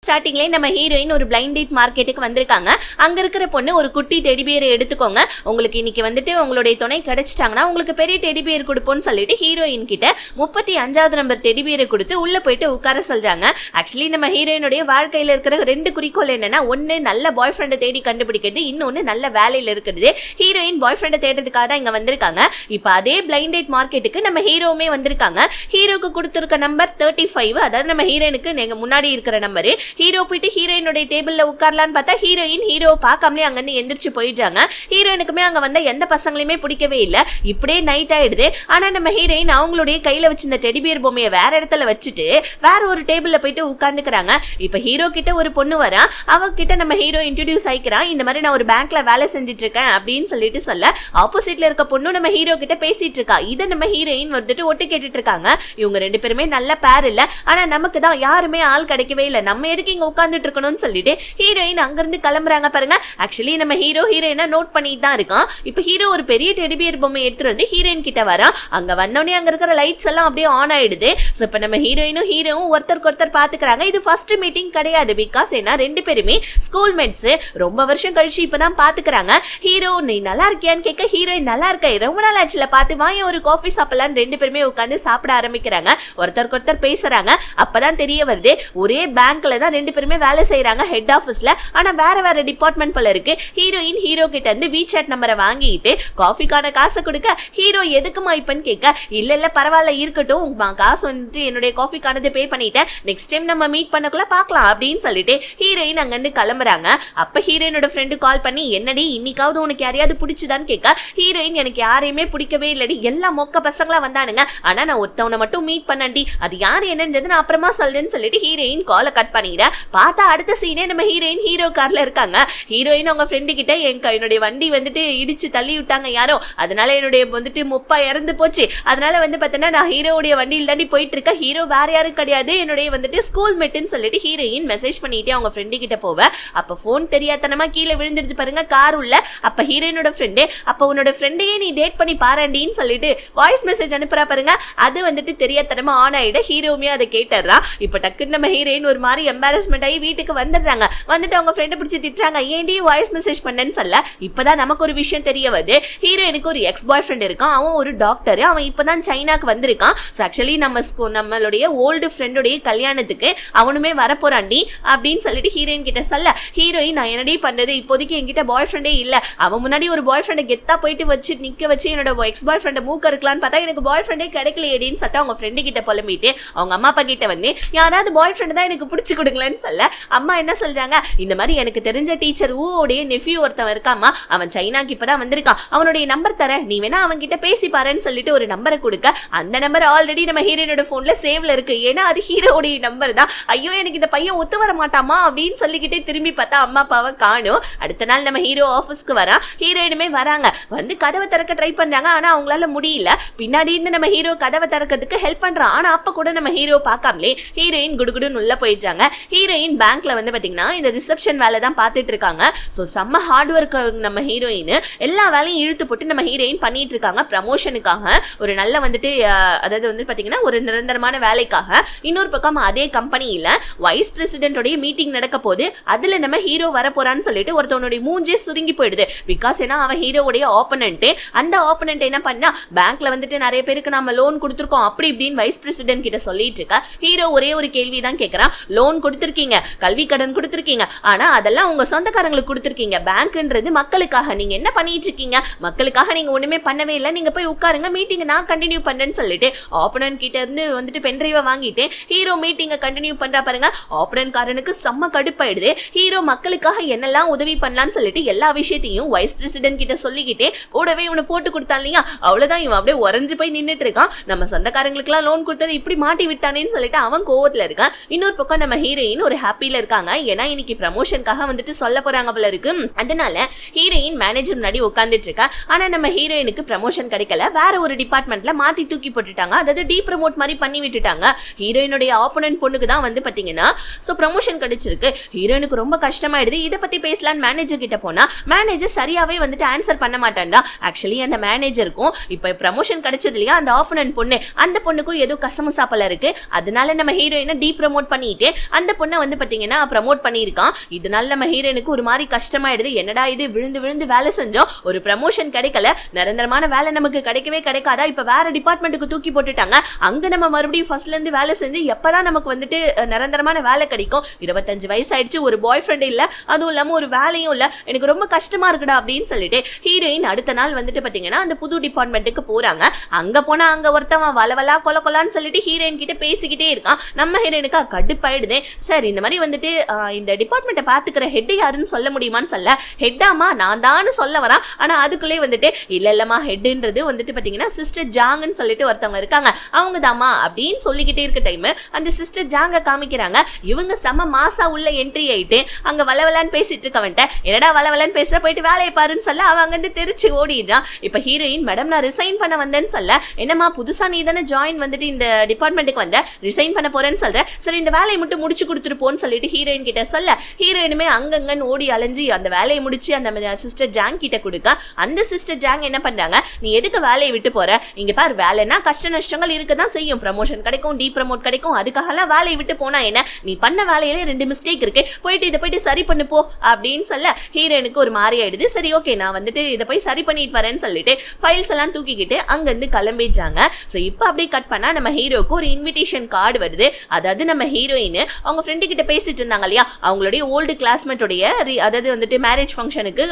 ஸ்டார்டிங்லேயே நம்ம ஹீரோயின் ஒரு பிளைண்ட் டேட் மார்க்கெட்டுக்கு வந்திருக்காங்க. அங்க இருக்கிற பொண்ணு ஒரு குட்டி டெடிபியரை எடுத்துக்கோங்க, உங்களுக்கு இன்னைக்கு வந்துட்டு உங்களுடைய துணை கிடைச்சிட்டாங்கன்னா உங்களுக்கு பெரிய டெடிபியர் கொடுப்போம்னு சொல்லிட்டு ஹீரோயின் கிட்ட 35வது நம்பர் டெடிபியரை கொடுத்து உள்ள போயிட்டு உட்கார சொல்றாங்க. ஆக்சுவலி நம்ம ஹீரோயினுடைய வாழ்க்கையில இருக்கிற 2 குறிக்கோள் என்னன்னா, ஒன்னு நல்ல பாய் ஃப்ரெண்டை தேடி கண்டுபிடிக்கிறது, இன்னொன்னு நல்ல வேலையில இருக்கிறது. ஹீரோயின் பாய் ஃப்ரெண்டை தேடுறதுக்காக தான் இங்க வந்திருக்காங்க. இப்ப அதே பிளைண்ட் டேட் மார்க்கெட்டுக்கு நம்ம ஹீரோவுமே வந்திருக்காங்க. ஹீரோக்கு கொடுத்திருக்க நம்பர் 35, அதாவது நம்ம ஹீரோயினுக்கு முன்னாடி இருக்கிற நம்பரு. ஹீரோ போயிட்டு ஹீரோயினுடைய டேபிள்ல உட்காரலான்னு பார்த்தா ஹீரோயின் ஹீரோவை பார்க்காமலே அங்கிருந்து எந்திரிச்சு போயிடுறாங்க. ஹீரோயினுக்குமே அங்க வந்த எந்த பசங்களையுமே பிடிக்கவே இல்லை. இப்படியே நைட் ஆயிடுது. ஆனா நம்ம ஹீரோயின் அவங்களுடைய கையில வச்சிருந்த டெடிபியர் பொம்மையை வேற இடத்துல வச்சுட்டு வேற ஒரு டேபிள்ல போயிட்டு உட்கார்ந்துக்கிறாங்க. இப்ப ஹீரோ கிட்ட ஒரு பொண்ணு வரா, அவகிட்ட நம்ம ஹீரோ இன்ட்ரோடியூஸ் ஆயிக்கிறான். இந்த மாதிரி நான் ஒரு பேங்க்ல வேலை செஞ்சுட்டு இருக்கேன் அப்படின்னு சொல்லிட்டு சொல்ல, ஆப்போசிட்ல இருக்க பொண்ணு நம்ம ஹீரோ கிட்ட பேசிட்டு இருக்கா. இதை நம்ம ஹீரோயின் வந்துட்டு ஒட்டு கேட்டுட்டு இருக்காங்க. இவங்க 2 பேருமே நல்ல பேர் இல்ல, ஆனா நமக்கு தான் யாருமே ஆள் கிடைக்கவே இல்லை, நம்ம எதுக்கு இங்க உட்கார்ந்துட்டு இருக்கணும்னு சொல்லிட்டு ஹீரோயின் அங்கிருந்து கிளம்புறாங்க பாருங்க. ஆக்சுவலி நம்ம ஹீரோயினை நோட் பண்ணிட்டு தான் இருக்கான். இப்ப ஹீரோ ஒரு பெரிய டெடிபியர் பொம்மை எடுத்துட்டு வந்து ஹீரோயின் கிட்ட வரா. அங்க வந்தோடனே அங்க இருக்கிற லைட்ஸ் எல்லாம் அப்படியே ஆன் ஆயிடுது. சோ இப்ப நம்ம ஹீரோயினும் ஹீரோவும் ஒருத்தருக்கு ஒருத்தர் பாத்துக்கிறாங்க. இது ஃபர்ஸ்ட் மீட்டிங் கிடையாது, பிகாஸ் ஏன்னா 2 பேருமே ஸ்கூல் மேட்ஸ், ரொம்ப வருஷம் கழிச்சு இப்பதான் பாத்துக்கிறாங்க. ஹீரோ நீ நல்லா இருக்கியான்னு கேட்க ஹீரோயின் நல்லா இருக்க, ரொம்ப நாள் ஆச்சுல பார்த்து வாங்க ஒரு காஃபி சாப்பிடலான்னு 2 பேருமே உட்காந்து சாப்பிட ஆரம்பிக்கிறாங்க. ஒருத்தருக்கு ஒருத்தர் பேசுறாங்க. அப்பதான் தெரிய வருது ஒரே பேங்க்ல தான் 2 பேருமே வேலை செய்யறாங்க, ஹெட் ஆபீஸ்ல. ஆனா வேற வேற டிபார்ட்மெண்ட் போல இருக்கு. ஹீரோயின் ஹீரோ கிட்ட இருந்து WeChat நம்பரை வாங்கிட்டு காஃபிக்கான காசை கொடுக்க ஹீரோ எதுக்குமா இப்பன்னு கேட்க, இல்ல பரவாயில்ல இருக்கட்டும், காசு வந்துட்டு என்னுடைய காஃபிக்கானது பே பண்ணிட்டேன், நெக்ஸ்ட் டைம் நம்ம மீட் பண்ணக்குள்ள பாக்கலாம் அப்படின்னு சொல்லிட்டு ஹீரோயின் அங்க இருந்து கிளம்புறாங்க. அப்ப ஹீரோயினோட ஃப்ரெண்டு கால் பண்ணி, என்னடி இன்னைக்காவது உனக்கு யாரையாவது பிடிச்சுதான்னு கேட்க, ஹீரோயின் எனக்கு யாரையுமே பிடிக்கவே இல்லடி, எல்லா மொக்க பசங்களா வந்தானுங்க, ஆனா நான் ஒருத்தவனை மட்டும் மீட் பண்ணண்டி, அது யாரு என்னன்றது நான் அப்புறமா சொல்றேன்னு சொல்லிட்டு ஹீரோயின் காலை கட் பண்ணிட. பார்த்தா அடுத்த சீனே நம்ம ஹீரோயின் ஹீரோ கார்ல இருக்காங்க. ஹீரோயின் அவங்க ஃப்ரெண்டு கிட்ட என்னுடைய வண்டி வந்துட்டு இடிச்சு தள்ளி விட்டாங்க யாரோ, அதனால என்னுடைய வந்துட்டு முப்பா இறந்து போச்சு, அதனால வந்து பார்த்தீங்கன்னா நான் ஹீரோவுடைய வண்டியில் தாண்டி போயிட்டு இருக்கேன், ஹீரோ வேற யாரும் கிடையாது என்னுடைய வந்துட்டு ஸ்கூல் மேட்டுன்னு சொல்லிட்டு ஹீரோயின் மெசேஜ் பண்ணிட்டு அவங்க ஃப்ரெண்டு கிட்ட போவ. அப்ப போன் தெரியாதனமா கீழே விழுந்துருது பாருங்க கார் உள்ள. அப்ப ஹீரோயினோட ஃப்ரெண்டு, அப்ப உன்னோட ஃப்ரெண்டையே நீ டேட் பண்ணி பாராண்டின்னு சொல்லிட்டு வாய்ஸ் மெசேஜ் அனுப்புறா பாருங்க. அது வந்துட்டு தெரியாதனமா ஆன் ஆயிட ஹீரோவுமே அதை கேட்டுறா. இப்ப டக்குன்னு நம்ம ஹீரோயின் ஒரு மாதிரி எம்பாரஸ்மெண்ட் ஆகி வீட்டுக்கு வந்துடுறாங்க. வந்துட்டு அவங்க ஃப்ரெண்டை பிடிச்சி திட்டுறாங்க, ஏன்டி வாய்ஸ் மெசேஜ் பண்ணேன்னு சொல்ல. இப்பதான் நமக்கு ஒரு விஷயம் தெரிய வருது, ஹீரோயினுக்கு ஒரு எக்ஸ் பாய் ஃப்ரெண்ட் இருக்கான், அவன் ஒரு டாக்டர், அவன் இப்பதான் சைனாக்கு வந்திருக்கான். ஆக்சுவலி நம்மளுடைய ஓல்டு ஃப்ரெண்டுடைய கல்யாணத்துக்கு அவனுமே வரப்போறாண்டி அப்படின்னு சொல்லிட்டு ஹீரோயின் கிட்ட சொல்ல, ஹீரோயின் நான் என்னடி பண்றது, இப்போதைக்கு என்கிட்ட பாய் ஃப்ரெண்டே இல்ல, அவன் முன்னாடி ஒரு பாய் ஃப்ரெண்டை கெத்தா போயிட்டு வச்சு நிக்க வச்சு என்னோட எக்ஸ் பாய் ஃப்ரெண்டை மூக்க இருக்கலான்னு பார்த்தா எனக்கு பாய் ஃப்ரெண்டே கிடைக்கலையேடின்னு சொல்லிட்டு அவங்க ஃப்ரெண்டு கிட்ட புலம்பிட்டு அவங்க அம்மா அப்பா கிட்ட வந்து யாராவது பாய் ஃப்ரெண்ட் தான் எனக்கு பிடிச்சு கொடுக்கலன்னு சொல்ல, அம்மா என்ன சொல்றாங்க, இந்த மாதிரி எனக்கு தெரிஞ்ச டீச்சர் ஊடைய நெஃப்யூ ஒருத்தன் இருக்காமா, அவன் சைனாக்கு இப்பதான் வந்திருக்கான், அவனுடைய நம்பர் தர, நீ வேணா அவன் கிட்ட பேசி பாருன்னு சொல்லிட்டு ஒரு நம்பரை கொடுக்க, அந்த நம்பர் ஆல்ரெடி நம்ம ஹீரோனோட போன்ல சேவ்ல இருக்கு, ஏன்னா அது ஹீரோடைய நம்பர் தான். ஐயோ எனக்கு இந்த பையன் ஒத்து வர மாட்டாமா அப்படின்னு சொல்லிக்கிட்டே திரும்பி பார்த்தா அம்மா அப்பாவை காணும். அடுத்த நாள் நம்ம ஹீரோ ஆபீஸ்க்கு வரா, ஹீரோயினுமே வராங்க, வந்து கதவை திறக்க ட்ரை பண்றாங்க, ஆனா அவங்களால முடியல. பின்னாடி இருந்து நம்ம ஹீரோ கதவை திறக்கிறதுக்கு ஹெல்ப் பண்றான், ஆனா அப்ப கூட நம்ம ஹீரோ பார்க்காமலே ஹீரோயின் குடுகுடுன்னு உள்ள போயிட்டாங்க. ஹீரோயின் பேங்க்ல வந்து பாத்தீங்கன்னா இந்த ரிசப்ஷன் வேலை தான் பார்த்துட்டு இருக்காங்க. ஸோ செம்ம ஹார்ட் ஒர்க் நம்ம ஹீரோயின், எல்லா வேலையும் இழுத்து போட்டு நம்ம ஹீரோயின் பண்ணிட்டு இருக்காங்க ப்ரமோஷனுக்காக, ஒரு நல்ல வந்துட்டு அதாவது வந்து பாத்தீங்கன்னா ஒரு நிரந்தரமான வேலைக்காக. இன்னொரு பக்கம் அதே கம்பெனியில வைஸ் பிரசிடென்டோடைய மீட்டிங் நடக்க போது, அதுல நம்ம ஹீரோ வர போறான்னு சொல்லிட்டு ஒருத்தவனுடைய மூஞ்சே சுருங்கி போயிடுது. பிகாஸ் ஏன்னா அவன் ஹீரோவுடைய ஆப்பனன்ட். அந்த ஆப்பனன்ட் என்ன பண்ணா, பேங்க்ல வந்துட்டு நிறைய பேருக்கு நம்ம லோன் கொடுத்துருக்கோம் அப்படி இப்படின்னு வைஸ் பிரசிடென்ட் கிட்ட சொல்லிட்டு இருக்கா. ஹீரோ ஒரே ஒரு கேள்வி தான் கேட்கறான், லோன் கொடுத்துருக்கீங்க, கல்வி கடன் கொடுத்துருக்கீங்க, ஆனா அதெல்லாம் உங்க சொந்தக்காரங்களுக்கு கொடுத்துருக்கீங்க, பேங்க்ன்றது மக்களுக்காக, நீங்க என்ன பண்ணிட்டு இருக்கீங்க, மக்களுக்காக நீங்க ஒண்ணுமே பண்ணவே இல்லை, நீங்க போய் உட்காருங்க, மீட்டிங் நான் கண்டினியூ பண்றேன்னு சொல்லிட்டு ஆப்பனன்ட் கிட்ட இருந்து வந்துட்டு பென்ட்ரைவை வாங்கிட்டு ஹீரோ மீட்டிங்கை கண்டினியூ பண்றா பாருங்க. ஆப்பனன்ட் காரனுக்கு செம்ம கடுப்பாயிடுது. ஹீரோ மக்களுக்காக என்னெல்லாம் உதவி பண்ணலாம்னு சொல்லிட்டு எல்லா விஷயத்தையும் வைஸ் பிரசிடென்ட் கிட்ட சொல்லிக்கிட்டே கூடவே இவனை போட்டு கொடுத்தான் இல்லையா, அவ்வளவுதான் இவன் அப்படியே உறைஞ்சு போய் நின்றுட்டு இருக்கான். நம்ம சொந்தக்காரங்களுக்கு எல்லாம் லோன் கொடுத்தது இப்படி மாட்டி விட்டானேன்னு சொல்லிட்டு அவன் கோவத்துல இருக்கான். இன்னொரு பக்கம் நம்ம ஹீரோயின் ஒரு ஹாப்பில இருக்காங்க, ஏன்னா இன்னைக்கு ப்ரமோஷனுக்காக வந்துட்டு சொல்ல போறாங்க போல இருக்கு. அதனால ஹீரோயின் மேனேஜர் முன்னாடி உட்கார்ந்துட்டு இருக்கா. ஆனா நம்ம ஹீரோயினுக்கு ப்ரமோஷன் கிடைக்கல, வேற ஒரு டிபார்ட்மெண்ட்ல மாத்தி தூக்கி போட்டுட்டாங்க, அதாவது டீ ப்ரமோட் மாதிரி பண்ணி விட்டுட்டாங்க. ஹீரோயினுடைய ஆப்போனன்ட் பொண்ணுக்கு தான் வந்து பாத்தீங்கன்னா சோ ப்ரமோஷன் கிடைச்சிருக்கு. ஹீரோயினுக்கு ரொம்ப கஷ்டமாயிடுது. இதை பத்தி பேசலான்னு மேனேஜர் கிட்ட போனா மேனேஜர் சரியாவே வந்துட்டு ஆன்சர் பண்ண மாட்டான்டா. ஆக்சுவலி அந்த மேனேஜருக்கும் இப்ப ப்ரமோஷன் கிடைச்சது இல்லையா அந்த ஆப்போனன்ட் பொண்ணு, அந்த பொண்ணுக்கும் ஏதோ கசமுசா போல இருக்கு. அதனால நம்ம ஹீரோயினை டீ ப்ரமோட் பண்ணிட்டு அந்த பொண்ணை வந்து பாத்தீங்கன்னா ப்ரமோட் பண்ணியிருக்கான். இதனால நம்ம ஹீரோயினுக்கு ஒரு மாதிரி கஷ்டமாயிடுது. என்னடா இது, விழுந்து விழுந்து வேலை செஞ்சோம், ஒரு ப்ரமோஷன் கிடைக்கல, நிரந்தரமான வேலை நமக்கு கிடைக்கவே கிடைக்காதா, இப்ப வேற டிபார்ட்மெண்ட்டுக்கு தூக்கி போட்டுட்டாங்க, அங்க நம்ம மறுபடியும் ஃபர்ஸ்ட்ல இருந்து வேலை செஞ்சு எப்பதான் நமக்கு வந்துட்டு நிரந்தரமான வேலை கிடைக்கும், 25 வயசு ஆயிடுச்சு, ஒரு பாய் ஃப்ரெண்ட் இல்ல, அதுவும் இல்லாம ஒரு வேலையும் இல்ல, எனக்கு ரொம்ப கஷ்டமா இருக்குடா அப்படின்னு சொல்லிட்டு ஹீரோயின் அடுத்த நாள் வந்துட்டு பாத்தீங்கன்னா அந்த புது டிபார்ட்மெண்ட்டுக்கு போறாங்க. அங்க போனா அங்க ஒருத்தவன் வளவலா கொலன்னு சொல்லிட்டு ஹீரோயின் கிட்ட பேசிக்கிட்டே இருக்கான். நம்ம ஹீரோயினுக்கு கடுப்பாயிடுது. சார், இந்த மாதிரி வந்துட்டு இந்த டிபார்ட்மெண்ட்டை பாத்துக்கிற ஹெட் யாருன்னு சொல்ல முடியுமான்னு சொல்ல, ஹெட்டாமா நான் தான் சொல்ல வரேன். ஆனா அதுக்குள்ளே வந்துட்டு இல்லம்மா, ஹெட்ன்றது வந்துட்டு பாத்தீங்கன்னா சிஸ்டர் ஜாங்னு சொல்லிட்டு ஒருத்தவங்க இருக்காங்க, அவங்க தாமா அப்படின்னு சொல்லிக்கிட்டே இருக்க டைம் அந்த சிஸ்டர் ஜாங்க காமிக்கிறாங்க. இவங்க செம மாசா உள்ள என்ட்ரி ஆயிட்டு அங்க வளவலான்னு பேசிட்டு இருக்கவன்ட்ட, என்னடா வளவலான்னு பேசுற, போயிட்டு வேலையை பாருன்னு சொல்ல அவன் அங்க இருந்து தெரிச்சு ஓடிடுறான். இப்ப ஹீரோயின், மேடம் நான் ரிசைன் பண்ண வந்தேன்னு சொல்ல, என்னமா புதுசா நீ தானே ஜாயின் வந்துட்டு இந்த டிபார்ட்மெண்ட்டுக்கு வந்த, ரிசைன் பண்ண போறேன்னு சொல்ற, சரி இந்த வேலையை மட்டும் முடிச்சு கொடுத்துருப்போன்னு சொல்லிட்டு ஹீரோயின் கிட்ட சொல்ல, ஹீரோயினுமே அங்கங்கன்னு ஓடி அலைஞ்சு அந்த வேலையை முடிச்சு அந்த சிஸ்டர் ஜாங் கிட்ட கொடுக்க, அந்த சிஸ்டர் ஜாங் என்ன பண்றாங்க, நீ எதுக்கு வேலையை விட்டு போற, இங்க பாரு வேலைன்னா கஷ்ட நஷ்டங்கள் இருக்கதான் செய்யும், ப்ரமோஷன் கிடைக்கும், டி ப்ரமோட் கிடைக்கும், அதுக்காக வேலையை விட்டு போனா என்ன, நீ பண்ண வேலையில 2 மிஸ்டேக் இருக்கு, போயிட்டு இதை போயிட்டு சரி பண்ணு போ அப்படின்னு சொல்ல ஹீரோயினுக்கு ஒரு மாதிரி ஆயிடுது. சரி ஓகே, நான் வந்துட்டு இதை போய் சரி பண்ணிட்டு வரேன்னு சொல்லிட்டு ஃபைல்ஸ் எல்லாம் தூக்கிக்கிட்டு அங்க இருந்து கிளம்பிட்டாங்க. சோ இப்போ அப்படியே கட் பண்ணா நம்ம ஹீரோக்கு ஒரு இன்விடேஷன் கார்டு வருது. அதாவது நம்ம ஹீரோயின் அவங்க ஃப்ரெண்டு கிட்ட பேசிட்டு இருந்தாங்க இல்லையா, அவங்களுடைய ஓல்டு கிளாஸ்மேட்டோடைய அதாவது வந்துட்டு மேரேஜ் ஃபங்க்ஷனுக்கு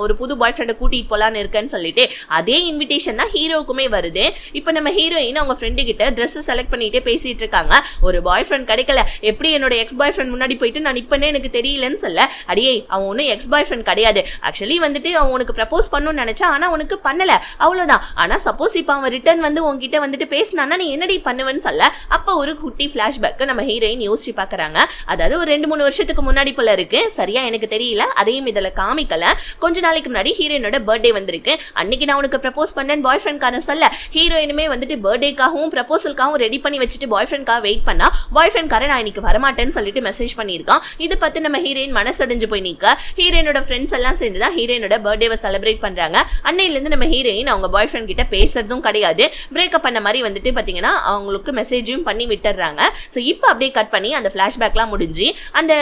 ஒரு புது பாய் ஃப்ரெண்டை கூட்டிட்டு போலான்னு இருக்கேன்னு சொல்லிட்டு அதே இன்விடேஷன் தான் ஹீரோக்குமே வருது. இப்போ நம்ம ஹீரோயின் அவங்க ஃப்ரெண்டு கிட்ட ட்ரெஸ் செலக்ட் பண்ணிட்டே பேசிட்டு இருக்காங்க. ஒரு பாய் ஃப்ரெண்ட் கிடைக்கல, எப்படி என்னோட எக்ஸ் பாய் ஃப்ரெண்ட் முன்னாடி போயிட்டு நான் இப்பனே எனக்கு தெரியலன்னு சொல்ல, அடியே அவன் ஒன்னும் எக்ஸ் பாய் ஃப்ரெண்ட் கிடையாது, ஆக்சுவலி வந்துட்டு அவன் உனக்கு ப்ரப்போஸ் பண்ணணும்னு நினைச்சா ஆனா உனக்கு பண்ணல, அவ்வளவுதான். ஆனா சப்போஸ் இப்ப அவன் ரிட்டர்ன் வந்து உன்கிட்ட வந்துட்டு பேசினானா நீ என்னடி பண்ணுவேன்னு சொல்ல, அப்ப ஒரு குட்டி பிளாஷ்பேக் நம்ம ஹீரோயின் யோசிச்சு பாக்குறாங்க. அதாவது ஒரு 2-3 வருஷத்துக்கு முன்னாடி போல இருக்கு, சரியா எனக்கு தெரியல, அதையும் இதுல காமிக்கல. கொஞ்ச நாளைக்கு முன்னாடி ஹீரோயினோட பர்த்டே வந்திருக்கு. அன்னைக்கு நான் உனக்கு ப்ரப்போஸ் பண்ணேன் பாய் ஃப்ரெண்ட்கான சொல்ல, ஹீரோயினுமே வந்துட்டு பர்த்டேக்காகவும் ப்ரப்போசலுக்காகவும் ரெடி பண்ணி வச்சுட்டு பாய் ஃப்ரெண்ட்காக வெயிட் பண்ணா, பாய் ஃப்ரெண்ட்காரன் நான் இன்னைக்கு வரமாட்டேன்னு சொல்லிட்டு மெசேஜ் பண்ணியிருக்கான். இது பார்த்து நம்ம ஹீரோயின் மனசடைஞ்சு போய் நிக்க, ஹீரோயினோட ஃப்ரெண்ட்ஸ் எல்லாம் சேர்ந்து தான் ஹீரோயினோட பர்த்டேவை செலிப்ரேட் பண்றாங்க. அன்னையில இருந்து நம்ம ஹீரோயின் அவங்க பாய் ஃப்ரெண்ட் கிட்ட பேசுறதும் கிடையாது, பிரேக்கப் பண்ண மாதிரி வந்துட்டு பாத்தீங்கன்னா அவங்களுக்கு மெசேஜும் பண்ணி விட்டுறாங்க. ஸோ இப்போ அப்படியே கட் பண்ணி அந்த ஃபிளாஷ்பேக்லாம் முடிஞ்சு அந்த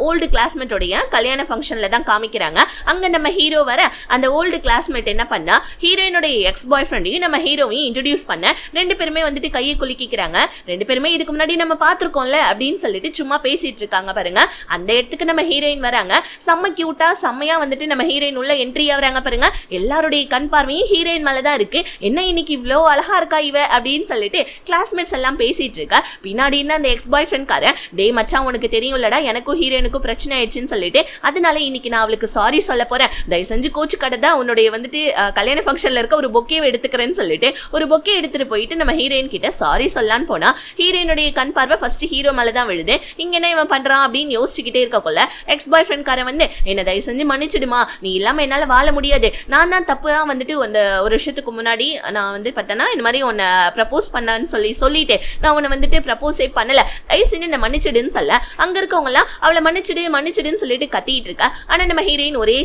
ஓல்டு கிளாஸ்மேட்டோடைய கல்யாண ஃபங்க்ஷன்ல தான் காமிக்கிறாங்க. அங்க நம்ம ஹீரோ வர அந்த ஓல்டு கிளாஸ்மேட் என்ன பண்ணா, ஹீரோயினுடைய எக்ஸ் பாய் ஃப்ரெண்டையும் நம்ம ஹீரோவையும் இன்ட்ரோடியூஸ் பண்ண 2 பேருமே வந்துட்டு கையை குலுக்கிக்கிறாங்க. 2 பேருமே இதுக்கு முன்னாடி நம்ம பார்த்திருக்கோம்ல அப்படின்னு சொல்லிட்டு சும்மா பேசிட்டு இருக்காங்க பாருங்க. அந்த இடத்துக்கு நம்ம ஹீரோயின் வராங்க. செம்ம கியூட்டா செம்மையா வந்துட்டு நம்ம ஹீரோயின் உள்ள என்ட்ரி ஆகுறாங்க பாருங்க. எல்லாருடைய கண் பார்வையும் ஹீரோயின் மேலதான் இருக்கு. என்ன இன்னைக்கு இவ்வளோ அழகா இருக்கா இவ அப்படின்னு சொல்லிட்டு கிளாஸ்மேட்ஸ் எல்லாம் பேசிட்டு இருக்கா. பின்னாடி அந்த எக்ஸ் பாய் ஃப்ரெண்ட் கார, டே மச்சான் உனக்கு தெரியும்லடா எனக்கும் ஹீரோயினுக்கும் பிரச்சனை ஆயிடுச்சுன்னு சொல்லிட்டு, அதனால இன்னைக்கு நான் அவளுக்கு சாரி சொல்ல போறேன், தயவு செஞ்சு கோச்சு கடை தான் உன்னுடைய வந்துட்டு கல்யாண ஃபங்க்ஷன்ல இருக்க ஒரு பொக்கே எடுத்துக்கிறேன்னு சொல்லிட்டு ஒரு பொக்கே எடுத்துட்டு போயிட்டு நம்ம ஹீரோயின் கிட்ட சாரி சொல்லலான்னு போனா, ஹீரோயினுடைய கண் பார்வை ஃபர்ஸ்ட் ஹீரோ மேலதான் விழுது. இங்க என்ன இவன் பண்றான் அப்படின்னு யோசிச்சுக்கிட்டே இருக்கக்குள்ள எக்ஸ் பாய் ஃப்ரெண்ட் காரன் வந்து, என்ன தயவு செஞ்சு மன்னிச்சிடுமா, நீ இல்லாம என்னால வாழ முடியாது, நான் தான் தப்பு தான் வந்துட்டு அந்த ஒரு வருஷத்துக்கு முன்னாடி நான் வந்து பார்த்தேன்னா இந்த மாதிரி உன்னை ப்ரப்போஸ் பண்ணான்னு சொல்லிட்டு நான் உன்னை வந்துட்டு ப்ரப்போஸே பண்ணல, தயவு செஞ்சு என்ன மன்னிச்சிடுன்னு சொல்ல, அங்க இருக்கவங்க எல்லாம் அவளை மன்னிச்சிடுன்னு சொல்லிட்டு கத்திட்டு இருக்கா. ஆனா நம்ம ஹீரோயின் ஒரே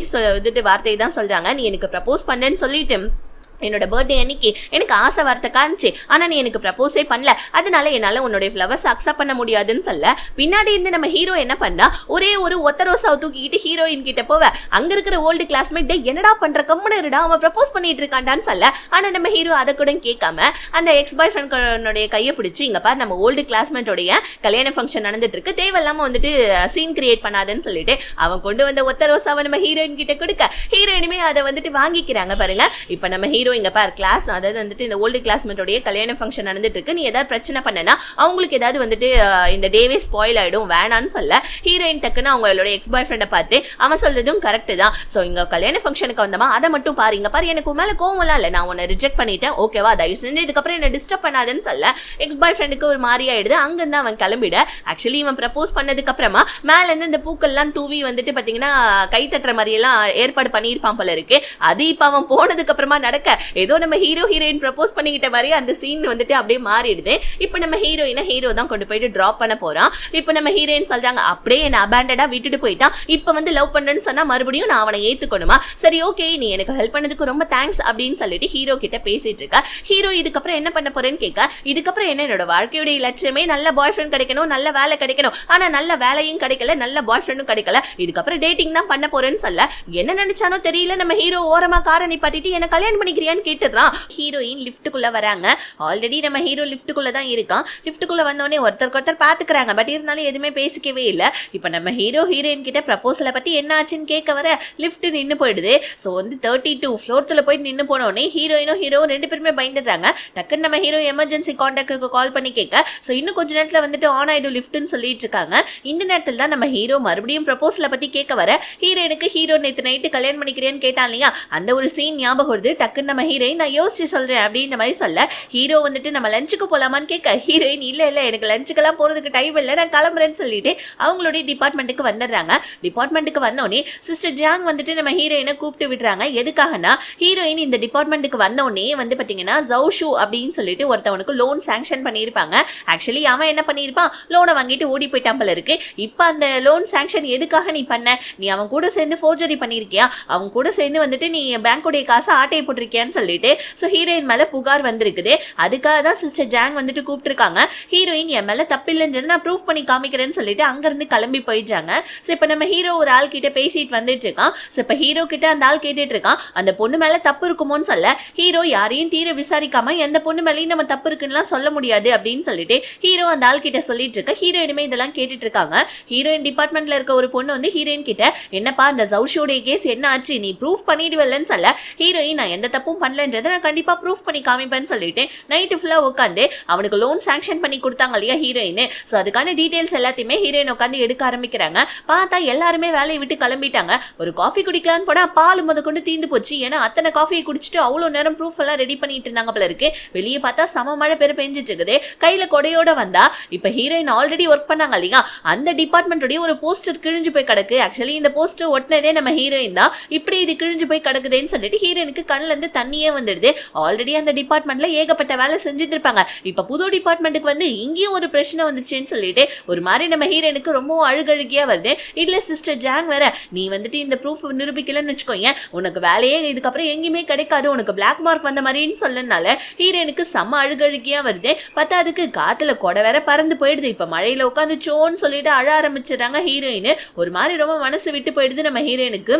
வார்த்தையை தான் சொல்றாங்க, நீ எனக்கு ப்ரப்போஸ் பண்ணேன்னு சொல்லிட்டு என்னோட பர்த்டே அன்னைக்கு எனக்கு ஆசை வார்த்தை காமிச்சு, ஆனா நீ எனக்கு ப்ரப்போஸே பண்ணல, அதனால என்னால உன்னுடைய ஃப்ளவர்ஸ் அக்செப்ட் பண்ண முடியாதுன்னு சொல்ல, பின்னாடி இருந்து நம்ம ஹீரோ என்ன பண்ணா, ஒரே ஒரு ஒத்த ரோசாவை தூக்கிக்கிட்டு ஹீரோயின் கிட்ட போவ, அங்க இருக்கிற ஓல்டு கிளாஸ்மேட் என்னடா பண்ற, கம்முன்னு இருடா அவன் ப்ரப்போஸ் பண்ணிட்டு இருக்காண்டான்னு சொல்ல, ஆனா நம்ம ஹீரோ அதை கூட கேட்காம அந்த எக்ஸ் பாய் ஃப்ரெண்ட் கையை பிடிச்சி, இங்க பாரு நம்ம ஓல்டு கிளாஸ்மேட்டோடைய கல்யாண ஃபங்க்ஷன் நடந்துட்டு இருக்கு, தேவையில்லாம வந்துட்டு சீன் கிரியேட் பண்ணாதுன்னு சொல்லிட்டு அவன் கொண்டு வந்த ஒத்த ரோசாவை நம்ம ஹீரோயின் கிட்ட கொடுக்க, ஹீரோயினுமே அதை வந்துட்டு வாங்கிக்கிறாங்க பாருங்க. இப்ப நம்ம ஹீரோ இங்க பார் கிளாஸ், அதாவது வந்துட்டு இந்த ஓல்டு கிளாஸ்மேட்டோடைய கல்யாண ஃபங்க்ஷன் நடந்துட்டு இருக்கு, நீ ஏதாவது பிரச்சனை பண்ணனா அவங்களுக்கு ஏதாவது வந்துட்டு இந்த டேவே ஸ்பாயில் ஆயிடும், வேணான்னு சொல்ல, ஹீரோயின் டக்குன்னு அவங்களோட எக்ஸ் பாய் ஃப்ரெண்டை பார்த்து அவன் சொல்றதும் கரெக்ட் தான், சோ இங்க கல்யாண ஃபங்க்ஷனுக்கு வந்தமா அதை மட்டும் பாருங்க பாரு, எனக்கு மேல கோவம்லாம் இல்ல, நான் உன்னை ரிஜெக்ட் பண்ணிட்டேன், ஓகேவா, தயவு செஞ்சு இதுக்கப்புறம் என்ன டிஸ்டர்ப் பண்ணாதுன்னு சொல்ல, எக்ஸ் பாய் ஃப்ரெண்டுக்கு ஒரு மாதிரி ஆயிடுது. அங்கிருந்து அவன் கிளம்பிட, ஆக்சுவலி இவன் ப்ரப்போஸ் பண்ணதுக்கு அப்புறமா மேல இருந்து இந்த பூக்கள்லாம் தூவி வந்துட்டு பாத்தீங்கன்னா கை தட்டுற மாதிரி எல்லாம் ஏற்பாடு பண்ணியிருப்பான் போல இருக்கு. அது இப்ப அவன் போனதுக்கு அப்புறமா நடக்க ஏதோ நம்ம ஹீரோயின் ப்ரப்போஸ் பண்ணிக்கிட்ட மாதிரி அந்த சீன் வந்துட்டு அப்படியே மாறிடுது. இப்போ நம்ம ஹீரோ தான் கொண்டு போயிட்டு டிராப் பண்ண போறான். இப்போ நம்ம ஹீரோயின் சொல்றாங்க அப்படியே என்ன அபேண்டடா விட்டுட்டு போயிட்டான், இப்போ வந்து லவ் பண்றேன்னு சொன்னா மறுபடியும் நான் அவனை ஏத்துக்கணுமா, சரி ஓகே நீ எனக்கு ஹெல்ப் பண்ணதுக்கு ரொம்ப தேங்க்ஸ் அப்படின்னு சொல்லிட்டு ஹீரோ கிட்ட பேசிட்டு இருக்கா. ஹீரோ இதுக்கப்புறம் என்ன பண்ண போறேன்னு கேட்க, இதுக்கப்புறம் என்னோட வாழ்க்கையுடைய லட்சியமே நல்ல பாய் ஃப்ரெண்ட் கிடைக்கணும், நல்ல வேலை கிடைக்கணும், ஆனா நல்ல வேலையும் கிடைக்கல, நல்ல பாய் ஃப்ரெண்டும் கிடைக்கல, இதுக்கப்புறம் டேட்டிங் தான் பண்ண போறேன்னு சொல்ல என்ன நினைச்சானோ தெரியல, நம்ம ஹீரோ ஓரமா காரை நிப்பாட்டிட்டு என்ன கல்யாணம் பண்ணிக்கிறியான்னு கேட்டுறான். ஹீரோயின் லிஃப்ட்டுக்குள்ள வராங்க. ஆல்ரெடி நம்ம ஹீரோ லிஃப்ட்டுக்குள்ள தான் இருக்கான். லிஃப்ட்டுக்குள்ள வந்தோடனே ஒருத்தர் பாத்துக்கிறாங்க. பட் இருந்தாலும் எதுவுமே பேசிக்கவே இல்லை. இப்போ நம்ம ஹீரோயின் கிட்ட ப்ரப்போசலை பத்தி என்ன ஆச்சுன்னு கேட்க வர லிஃப்ட் நின்று போயிடுது. ஸோ வந்து 32 ஃப்ளோர்த்துல போய் நின்று போனோடனே ஹீரோ ரெண்டு பேருமே பயந்துடுறாங்க. டக்குன்னு நம்ம ஹீரோ எமர்ஜென்சி கான்டாக்டுக்கு கால் பண்ணி கேட்க ஸோ இன்னும் கொஞ்ச நேரத்தில் வந்துட்டு ஆன் ஆயிடும் லிஃப்ட்னு சொல்லிட்டு இருக்காங்க. இந்த நேரத்தில் தான் நம்ம ஹீரோ மறுபடியும் ப்ரப்போசலை பத்தி கேட்க வர ஹீரோ நேற்று நைட்டு கல்யாணம் பண்ணிக்கிறேன்னு கேட்டான் இல்லையா, அந்த ஒரு சீன் ஞாபகம் வருது. டக்குன்னு நம்ம ஹீரோயின் நான் யோசிச்சு சொல்றேன் அப்படின்ற மாதிரி சொல்ல ஹீரோ வந்துட்டு நம்ம லஞ்சுக்கு போலாமான்னு கேட்க ஹீரோயின் இல்ல எனக்கு லஞ்சுக்கெல்லாம் போறதுக்கு டைம் இல்லை, நான் கிளம்புறேன்னு சொல்லிட்டு அவங்களுடைய டிபார்ட்மெண்ட்டுக்கு வந்துடுறாங்க. டிபார்ட்மெண்ட்டுக்கு வந்தோடனே சிஸ்டர் ஜாங் வந்துட்டு நம்ம ஹீரோயினை கூப்பிட்டு விடுறாங்க. எதுக்காகனா ஹீரோயின் இந்த டிபார்ட்மெண்ட்டுக்கு வந்தோடனே வந்து பாத்தீங்கன்னா ஜவுஷு அப்படின்னு சொல்லிட்டு ஒருத்தவனுக்கு லோன் சாங்ஷன் பண்ணியிருப்பாங்க. ஆக்சுவலி அவன் என்ன பண்ணியிருப்பான், லோனை வாங்கிட்டு ஓடி போயிட்டான் போல இருக்கு. இப்போ அந்த லோன் சாங்ஷன் எதுக்காக நீ பண்ண, நீ அவன் கூட சேர்ந்து ஃபோர்ஜரி பண்ணிருக்கியா, அவன் கூட சேர்ந்து வந்துட்டு நீ பேங்கோடைய காசை ஆட்டையை போட்டிருக்கியான்னு சொல்லிட்டு ஸோ ஹீரோயின் மேல புகார் வந்திருக்குது. அதுக்காக தான் சிஸ்டர் ஜாங் வந்துட்டு கூப்பிட்டுருக்காங்க. ஹீரோயின் என் மேல தப்பு இல்லைன்றது நான் ப்ரூவ் பண்ணி காமிக்கிறேன்னு சொல்லிட்டு அங்கிருந்து கிளம்பி போயிட்டாங்க. ஸோ இப்போ நம்ம ஹீரோ ஒரு ஆள் கிட்ட பேசிட்டு வந்துட்டு இருக்கான். ஸோ இப்போ ஹீரோ கிட்ட அந்த ஆள் கேட்டுட்டு இருக்கான் அந்த பொண்ணு மேல தப்பு இருக்குமோன்னு சொல்ல ஹீரோ யாரையும் தீர விசாரிக்காம எந்த பொண்ணு மேலேயும் நம்ம தப்பு இருக்குன்னு சொல்ல முடியாது அப்படின்னு சொல்லிட்டு ஹீரோ அந்த ஆள் கிட்ட சொல்லிட்டு இருக்க. ஹீரோயினுமே இதெல்லாம் கேட்டுட்டு இருக்காங்க. ஹீரோயின் டிபார்ட்மெண்ட்ல இருக்க ஒரு பொண்ணு வந்து ஹீரோயின் கிட்ட என்னப்பா அந்த ஜவுஷோடைய கேஸ் என்ன ஆச்சு, நீ ப்ரூவ் பண்ணிடுவல்லன்னு சொல்ல ஹீரோயின் நான் எந்த தப்பும் பண்ணலன்றதை நான் கண்டிப்பா ப்ரூவ் பண்ணி காமிப்பேன்னு சொல்லிட்டு நைட்டு ஃபுல்லா உட்காந்து அவனுக்கு லோன் சாங்ஷன் பண்ணி கொடுத்தாங்க இல்லையா ஹீரோயின், ஸோ அதுக்கான டீடைல்ஸ் எல்லாத்தையுமே ஹீரோயின் உட்காந்து எடுக்க ஆரம்பிக்கிறாங்க. பார்த்தா எல்லாருமே வேலையை விட்டு கிளம்பிட்டாங்க. ஒரு காஃபி குடிக்கலான்னு போனா பால் கொண்டு தீந்து போச்சு. ஏன்னா அத்தனை காஃபியை குடிச்சிட்டு அவ்வளோ நேரம் ப்ரூஃப் எல்லாம் ரெடி பண்ணிட்டு இருந்தாங்க போல இருக்கு. வெளியே பார்த்தா சம மழை பெஞ்சிட்டு இருக்குது. கையில கொடையோட வந்தா இப்ப ஹீரோயின் ஆல்ரெடி ஒர்க் பண்ணாங்க இல்லையா, அந்த டிபார்ட்மெண்ட்டுடைய ஒரு போஸ்டர் கிழிஞ்சு போய் கிடக்கு. ஆக்சுவலி இந்த போஸ்டர் ஒட்டினதே நம்ம ஹீரோயின் தான். இப்படி இது கிழிஞ்சு போய் கிடக்குதுன்னு சொல்லிட்டு ஹீரோயினுக்கு கண்ணுல இருந்து தண்ணியே வந்துடுது. ஆல்ரெடி அந்த டிபார்ட்மெண்ட்ல ஏகப்பட்ட வேலை செஞ்சுட்டு இருப்பாங்க. இப்ப புது டிபார்ட்மெண்ட்டுக்கு வந்து இங்கேயும் ஒரு பிரச்சனை வந்துச்சுன்னு சொல்லிட்டு ஒரு மாதிரி நம்ம ஹீரோயினுக்கு ரொம்ப அழுகழுகியா வருது. இல்ல சிஸ்டர் ஜாங் வேற நீ வந்துட்டு இந்த ப்ரூஃப் நிரூபிக்கலன்னு வச்சுக்கோங்க, உனக்கு வேலையே இதுக்கப்புறம் எங்கேயுமே கிடைக்காது, உனக்கு பிளாக் மார்க் வந்த மாதிரின்னு சொல்லனால ஹீரோயினுக்கு செம்ம அழுகழுகியா வருது. பார்த்தா அதுக்கு காத்துல கொடை வேற பறந்து போயிடுது. இப்ப மழையில உட்காந்து சோன்னு சொல்லிட்டு அழ ஆரம்பிச்சிடறாங்க ஹீரோயின். ஒரு மாதிரி ரொம்ப மனசு விட்டு போயிடுது நம்ம ஹீரோயினுக்கு.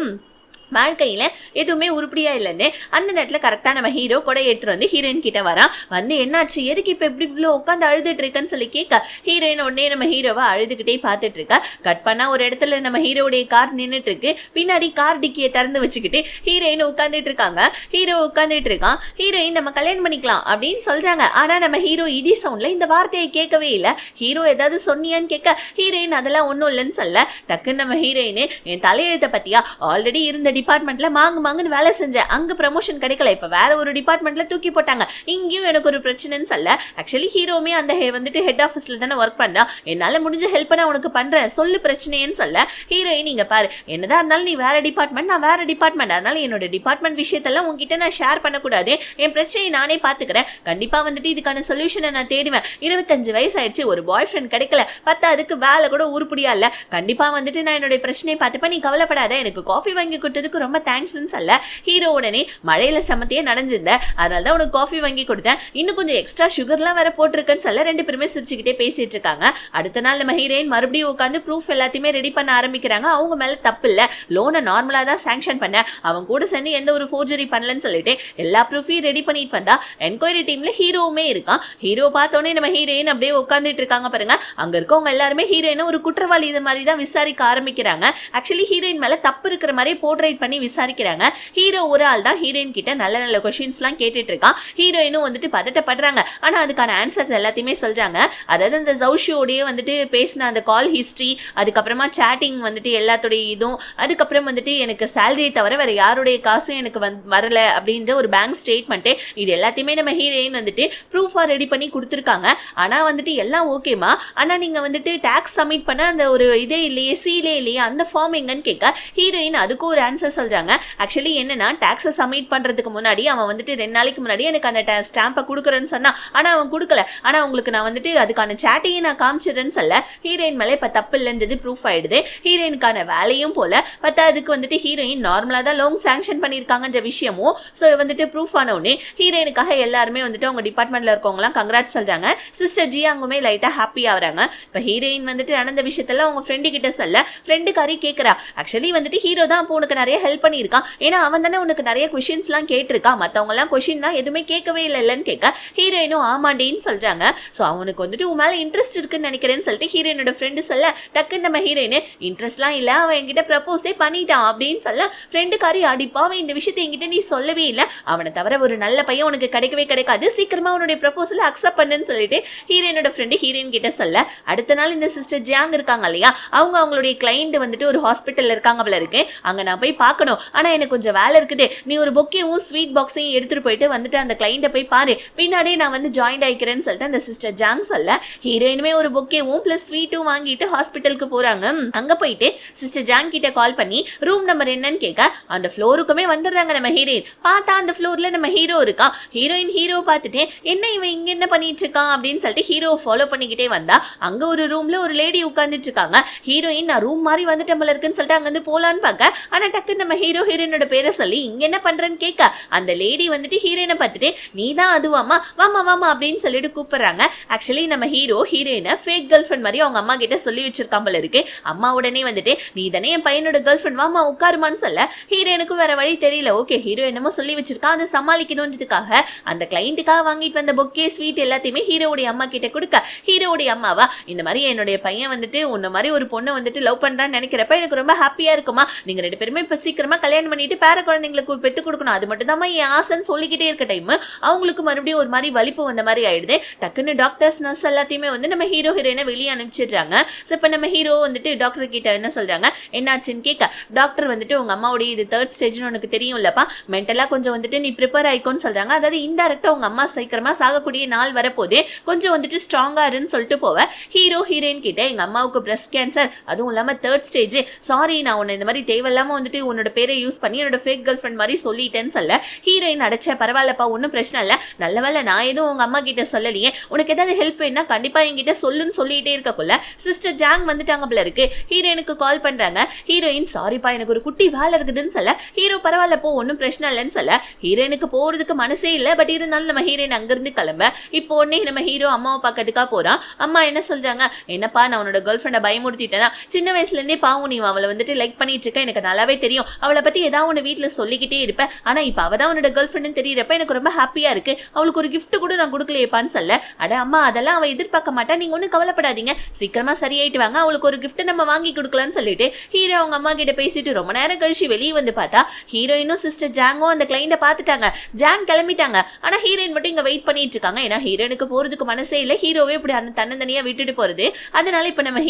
வாழ்க்கையில எதுவுமே உருப்படியா இல்லைன்னு அந்த நேரத்துல கரெக்டா நம்ம ஹீரோ கூட ஏற்று வந்து ஹீரோயின் கிட்ட வரான். வந்து என்னாச்சு, எதுக்கு இப்ப எப்படி இவ்வளோ உட்காந்து அழுதுட்டு இருக்கன்னு சொல்லி கேட்க ஹீரோயின் உடனே நம்ம ஹீரோவை அழுதுகிட்டே பார்த்துட்டு இருக்கா. கட் பண்ணா ஒரு இடத்துல நம்ம ஹீரோடைய கார் நின்றுட்டு இருக்கு. பின்னாடி கார் டிக்கியை திறந்து வச்சுக்கிட்டு ஹீரோயின் உட்காந்துட்டு இருக்காங்க. ஹீரோ உட்காந்துட்டு இருக்கான். ஹீரோயின் நம்ம கல்யாணம் பண்ணிக்கலாம் அப்படின்னு சொல்றாங்க. ஆனா நம்ம ஹீரோ இடி சவுண்ட்ல இந்த வார்த்தையை கேட்கவே இல்லை. ஹீரோ ஏதாவது சொன்னியான்னு கேட்க ஹீரோயின் அதெல்லாம் ஒன்றும் இல்லைன்னு சொல்ல டக்குன்னு நம்ம ஹீரோயின் என் தலையெழுத்த பத்தியா, ஆல்ரெடி இருந்த டிபார்ட்மெண்ட்ல மாங்குன்னு வேலை செஞ்சேன், அங்க ப்ரமோஷன் கிடைக்கல, இப்ப வேற ஒரு டிபார்ட்மெண்ட்ல தூக்கி போட்டாங்க, இங்கேயும் எனக்கு ஒரு பிரச்சனைன்னு சொல்ல ஆக்சுவலி ஹீரோமே அந்த வந்துட்டு ஹெட் ஆஃபீஸ்ல தானே ஒர்க் பண்றா, என்னால முடிஞ்ச ஹெல்ப் நான் உனக்கு பண்றேன் சொல்லு பிரச்சனைன்னு சொல்ல ஹீரோயின் நீங்க பாரு என்னதான் இருந்தாலும் நீ வேற டிபார்ட்மெண்ட் நான் வேற டிபார்ட்மெண்ட், அதனால என்னோட டிபார்ட்மெண்ட் விஷயத்தெல்லாம் உங்ககிட்ட நான் ஷேர் பண்ணக்கூடாது, என் பிரச்சனையை நானே பாத்துக்கிறேன், கண்டிப்பா வந்துட்டு இதுக்கான சொல்யூஷனை நான் தேடுவேன், 25 வயசு ஆயிடுச்சு ஒரு பாய் ஃப்ரெண்ட் கிடைக்கல, பார்த்தா அதுக்கு வேலை கூட உருப்படியா இல்ல, கண்டிப்பா வந்துட்டு நான் என்னோட பிரச்சனையை பார்த்துப்ப, நீ கவலைப்படாத, எனக்கு காஃபி வாங்கி கொடுத்ததுக்கு ரொம்ப தேங்க்ஸ்ன்னு சொல்ல ஹீரோ உடனே மழையில சமத்தியே நடந்திருந்த அதனாலதான் உனக்கு காஃபி வாங்கி கொடுத்தேன், இன்னும் கொஞ்சம் எக்ஸ்ட்ரா சுகர்லாம் வேற போட்டிருக்குன்னு சொல்ல ரெண்டு பேருமே சிரிச்சுக்கிட்டே பேசிட்டு இருக்காங்க. அடுத்த நாள் நம்ம ஹீரோயின் மறுபடியும் உட்காந்து ப்ரூஃப் எல்லாத்தையுமே ரெடி பண்ண ஆரம்பிக்கிறாங்க. அவங்க மேல தப்பு இல்ல, லோனை நார்மலா தான் சாங்ஷன் பண்ண, அவங்க கூட சேர்ந்து எந்த ஒரு ஃபோர்ஜரி பண்ணலன்னு சொல்லிட்டு எல்லா ப்ரூஃபையும் ரெடி பண்ணிட்டு வந்தா என்கொயரி டீம்ல ஹீரோவுமே இருக்கான். ஹீரோ பார்த்தோன்னே நம்ம ஹீரோயின் அப்படியே உட்காந்துட்டு இருக்காங்க பாருங்க. அங்க இருக்கவங்க எல்லாருமே ஹீரோயினை ஒரு குற்றவாளி இது மாதிரி தான் விசாரிக்க ஆரம்பிக்கிறாங்க. ஆக்சுவலி ஹீரோயின் மேல தப்பு இருக்கிற மாதிரி போர்ட்ரேட் பண்ணி விசாரிக்கிறாங்க. ஹீரோ ஒரு ஆள் தான் ஹீரோயின் கிட்ட நல்ல நல்ல क्वेश्चंस எல்லாம் கேட்டுட்டு இருக்கான். ஹீரோயினும் வந்துட்டு பதட்டப்படுறாங்க. ஆனா அதுக்கான ஆன்சர்ஸ் எல்லாத்தையுமே சொல்றாங்க. அதாவது அந்த ஜவுஷியோடயே வந்துட்டு பேசின அந்த கால் ஹிஸ்டரி, அதுக்கப்புறமா சாட்டிங் வந்துட்டு எல்லாத்தோட இதுவும், அதுக்கப்புறம் வந்துட்டு எனக்கு சேலரி தவிர வேற யாருடைய காசும் எனக்கு வரல அப்படின்ற ஒரு பேங்க் ஸ்டேட்மெண்ட், இது எல்லாத்தையுமே நம்ம ஹீரோயின் வந்துட்டு ப்ரூஃபா ரெடி பண்ணி கொடுத்துருக்காங்க. ஆனா வந்துட்டு எல்லாம் ஓகேமா, ஆனா நீங்க வந்துட்டு டாக்ஸ் சப்மிட் பண்ண அந்த ஒரு இதே இல்லையே, சீலே இல்லையே, அந்த ஃபார்ம் எங்கன்னு கேட்க ஹீரோயின் அதுக்கு ஒரு ஆன்சர் ரீசன்ஸை சொல்றாங்க. ஆக்சுவலி என்னன்னா டாக்ஸை சப்மிட் பண்றதுக்கு முன்னாடி அவன் வந்துட்டு 2 நாளைக்கு முன்னாடி எனக்கு அந்த ஸ்டாம்பை கொடுக்குறேன்னு சொன்னா, ஆனா அவன் கொடுக்கல. ஆனா உங்களுக்கு நான் வந்துட்டு அதுக்கான சேட்டையும் நான் காமிச்சிடுறேன்னு சொல்ல ஹீரோயின் மேலே இப்ப தப்பு இல்லைன்றது ப்ரூஃப் ஆயிடுது. ஹீரோயினுக்கான வேலையும் போல அதுக்கு வந்துட்டு ஹீரோயின் நார்மலா தான் லோன் சாங்ஷன் பண்ணிருக்காங்கன்ற விஷயமும் சோ வந்துட்டு ப்ரூஃப் ஆன உடனே ஹீரோயினுக்காக எல்லாருமே வந்துட்டு அவங்க டிபார்ட்மெண்ட்ல இருக்கவங்களாம் கங்க்ராட்ஸ் சொல்றாங்க. சிஸ்டர் ஜியாங்குமே லைட்டா ஹாப்பி ஆகுறாங்க. இப்ப ஹீரோயின் வந்துட்டு நடந்த விஷயத்தெல்லாம் அவங்க ஃப்ரெண்டு கிட்ட சொல்ல ஃப்ரெண்டுக்காரி கேட்கறா, ஆக்சுவலி வந்துட்டு ஹீரோ தான் அப்போ உனக்கு நிறைய ஹெல்ப் பண்ணியிருக்கான், ஏன்னா அவன் தானே உனக்கு நிறைய கொஸ்டின்ஸ் எல்லாம் கேட்டிருக்கான், மத்தவங்க எல்லாம் கொஸ்டின்னா எதுவுமே கேட்கவே இல்லைன்னு கேட்க ஹீரோயினும் ஆமாண்டின்னு சொல்றாங்க. சோ அவனுக்கு வந்துட்டு உன் மேல இன்ட்ரெஸ்ட் இருக்குன்னு நினைக்கிறேன்னு சொல்லிட்டு ஹீரோயினோட ஃப்ரெண்டு சொல்ல டக்குன்னு நம்ம ஹீரோயின் இன்ட்ரெஸ்ட்லாம் இல்ல, அவன் என்கிட்ட ப்ரப்போஸே பண்ணிட்டான் அப்படின்னு சொல்ல ஃப்ரெண்டுக்காரி அடிப்பா, அவன் இந்த விஷயத்தை என்கிட்ட நீ சொல்லவே இல்லை, அவனை தவிர ஒரு நல்ல பையன் உனக்கு கிடைக்கவே கிடைக்காது, சீக்கிரமா அவனுடைய ப்ரப்போசலை அக்செப்ட் பண்ணுன்னு சொல்லிட்டு ஹீரோயினோட ஃப்ரெண்டு ஹீரோயின் கிட்ட சொல்ல அடுத்த நாள் இந்த சிஸ்டர் ஜியாங் இருக்காங்க இல்லையா, அவங்களுடைய கிளைண்ட் வந்துட்டு ஒரு ஹாஸ்பிட்டல்ல இருக்காங்க போல இருக்கு, அங்க நான் போய் பார்க்கணும், ஆனா எனக்கு கொஞ்சம் வேலை இருக்குது, நீ ஒரு பொக்கேவும் ஸ்வீட் பாக்ஸையும் எடுத்துட்டு போயிட்டு வந்துட்டு அந்த கிளைண்ட போய் பாரு, பின்னாடியே நான் வந்து ஜாயின் ஆயிக்கிறேன்னு சொல்லிட்டு அந்த சிஸ்டர் ஜியாங் சொல்ல ஹீரோயினுமே ஒரு பொக்கேவும் பிளஸ் ஸ்வீட்டும் வாங்கிட்டு ஹாஸ்பிட்டலுக்கு போறாங்க. அங்க போயிட்டு சிஸ்டர் ஜியாங் கிட்ட கால் பண்ணி ரூம் நம்பர் என்னன்னு கேட்க அந்த ஃப்ளோருக்குமே வந்துடுறாங்க. நம்ம ஹீரோயின் பார்த்தா அந்த ஃப்ளோர்ல நம்ம ஹீரோ இருக்கா. ஹீரோயின் ஹீரோ பார்த்துட்டு என்ன இவன் இங்க என்ன பண்ணிட்டு இருக்கான் அப்படின்னு சொல்லிட்டு ஹீரோ ஃபாலோ பண்ணிக்கிட்டே வந்தா அங்க ஒரு ரூம்ல ஒரு லேடி உட்கார்ந்துட்டு இருக்காங்க. ஹீரோயின் நான் ரூம் மாதிரி வந்துட்டு நம்மள இருக்குன்னு சொல்லிட்டு அங்க வந்து போலான்னு பார்க்க ஆனா டக்கு நம்ம ஹீரோயினோட பேரை சொல்லி இங்க என்ன பண்றேன்னு கேட்க அந்த லேடி வந்துட்டு ஹீரோயினை பார்த்துட்டு நீ தான் அதுவாமா வாமா வாமா அப்படின்னு சொல்லிட்டு கூப்பிடுறாங்க. ஆக்சுவலி நம்ம ஹீரோயினை ஃபேக் கேர்ள் ஃப்ரெண்ட் மாதிரி அவங்க அம்மா கிட்ட சொல்லி வச்சிருக்கான் போல இருக்கு. அம்மா உடனே வந்துட்டு நீ தானே என் பையனோட கேர்ள் ஃப்ரெண்ட் வாமா உட்காருமான்னு சொல்ல ஹீரோயினுக்கு வேற வழி தெரியல. ஓகே ஹீரோ என்னமோ சொல்லி வச்சிருக்கான், அதை சமாளிக்கணும்ன்றதுக்காக அந்த கிளைண்ட்டுக்காக வாங்கிட்டு வந்த பொக்கே ஸ்வீட் எல்லாத்தையுமே ஹீரோடைய அம்மா கிட்ட கொடுக்க ஹீரோடைய அம்மாவா இந்த மாதிரி என்னுடைய பையன் வந்துட்டு உன்ன மாதிரி ஒரு பொண்ணை வந்துட்டு லவ் பண்றான்னு நினைக்கிறப்ப எனக்கு ரொம்ப ஹாப்பியா இருக்குமா, நீங்க 2 பேருமே இப்ப சீக்கிரமா கல்யாணம் பண்ணிட்டு பேர குழந்தைங்களுக்கு பெத்து கொடுக்கணும், அது மட்டும் தான் என் ஆசைன்னு சொல்லிக்கிட்டே இருக்க டைம் அவங்களுக்கு மறுபடியும் ஒரு மாதிரி வலிப்பு வந்த மாதிரி ஆயிடுது. டக்குன்னு டாக்டர்ஸ் நர்ஸ் எல்லாத்தையுமே வந்து நம்ம ஹீரோயினை வெளியே அனுப்பிச்சிடுறாங்க. இப்ப நம்ம ஹீரோ வந்துட்டு டாக்டர் கிட்ட என்ன சொல்றாங்க என்னாச்சுன்னு கேட்க டாக்டர் வந்துட்டு உங்க அம்மாவுடைய இது 3rd ஸ்டேஜ்னு உனக்கு தெரியும் இல்லப்பா, மென்டலா கொஞ்சம் வந்துட்டு நீ ப்ரிப்பேர் ஆயிக்கோன்னு சொல்றாங்க. அதாவது இன்டைரக்டா உங்க அம்மா சீக்கிரமா சாகக்கூடிய நாள் வரப்போதே கொஞ்சம் வந்துட்டு ஸ்ட்ராங்கா இருன்னு சொல்லிட்டு போவேன். ஹீரோயின் கிட்ட எங்க அம்மாவுக்கு பிரஸ்ட் கேன்சர், அதுவும் இல்லாம 3rd ஸ்டேஜ், சாரி நான் உன்னை இந்த மாதிரி தேவையில்லாம வந்துட்டு உன்னோட பேரை யூஸ் பண்ணி என்னோட ஃபேக் கேர்ள் ஃப்ரெண்ட் மாதிரி சொல்லிட்டேன்னு சொல்ல ஹீரோயின் அடைச்ச பரவாயில்லப்பா ஒன்னும் பிரச்சனை இல்ல, நல்ல வேலை நான் எதுவும் உங்க அம்மா கிட்ட சொல்லலையே, உனக்கு ஏதாவது ஹெல்ப் வேணா கண்டிப்பா என்கிட்ட சொல்லுன்னு சொல்லிட்டே இருக்கக்குள்ள சிஸ்டர் ஜாங் வந்துட்டாங்க போல இருக்கு. ஹீரோயினுக்கு கால் பண்றாங்க. ஹீரோயின் சாரிப்பா எனக்கு ஒரு குட்டி வேலை இருக்குதுன்னு சொல்ல ஹீரோ பரவாயில்ல போ ஒன்னும் பிரச்சனை இல்லைன்னு சொல்ல ஹீரோயினுக்கு போறதுக்கு மனசே இல்லை. பட் இருந்தாலும் நம்ம ஹீரோயின் அங்கிருந்து கிளம்ப இப்போ உடனே நம்ம ஹீரோ அம்மாவை பார்க்கறதுக்காக போறான். அம்மா என்ன சொல்றாங்க, என்னப்பா நான் உன்னோட கேர்ள் ஃப்ரெண்டை பயமுறுத்திட்டேன்னா, சின்ன வயசுல இருந்தே பாவம் நீ அவளை வந்துட்டு லைக் பண்ணிட்டு இருக்க, எனக்கு நல்லாவே தெரியும், அவளை பத்தி ஏதாவது ஒன்று வீட்டுல சொல்லிக்கிட்டே இருப்பேன், ஆனா இப்ப அவதான் உன்னோட கேர்ள் ஃப்ரெண்ட் தெரியறப்ப எனக்கு ரொம்ப ஹாப்பியா இருக்கு, அவளுக்கு ஒரு கிஃப்ட் கூட நான் கொடுக்கலையேப்பான்னு சொல்ல அட அம்மா அதெல்லாம் அவ எதிர்பார்க்க மாட்டா, நீங்க ஒன்னும் கவலைப்படாதீங்க, சீக்கிரமா சரியாயிட்டு வாங்க, அவளுக்கு ஒரு கிஃப்ட் நம்ம வாங்கி கொடுக்கலாம்னு சொல்லிட்டு ஹீரோ அவங்க அம்மா கிட்ட பேசிட்டு ரொம்ப நேரம் கழிச்சு வெளியே வந்து பார்த்தா ஹீரோயினும் சிஸ்டர் ஜாங்கும் அந்த கிளைண்ட பாத்துட்டாங்க. ஜாங் கிளம்பிட்டாங்க. ஆனா ஹீரோயின் மட்டும் இங்க வெயிட் பண்ணிட்டு இருக்காங்க. ஏன்னா ஹீரோயினுக்கு போறதுக்கு மனசே இல்ல, ஹீரோவே இப்படி அந்த தன்னந்தனியா விட்டுட்டு போறது. அதனால இப்ப நம்ம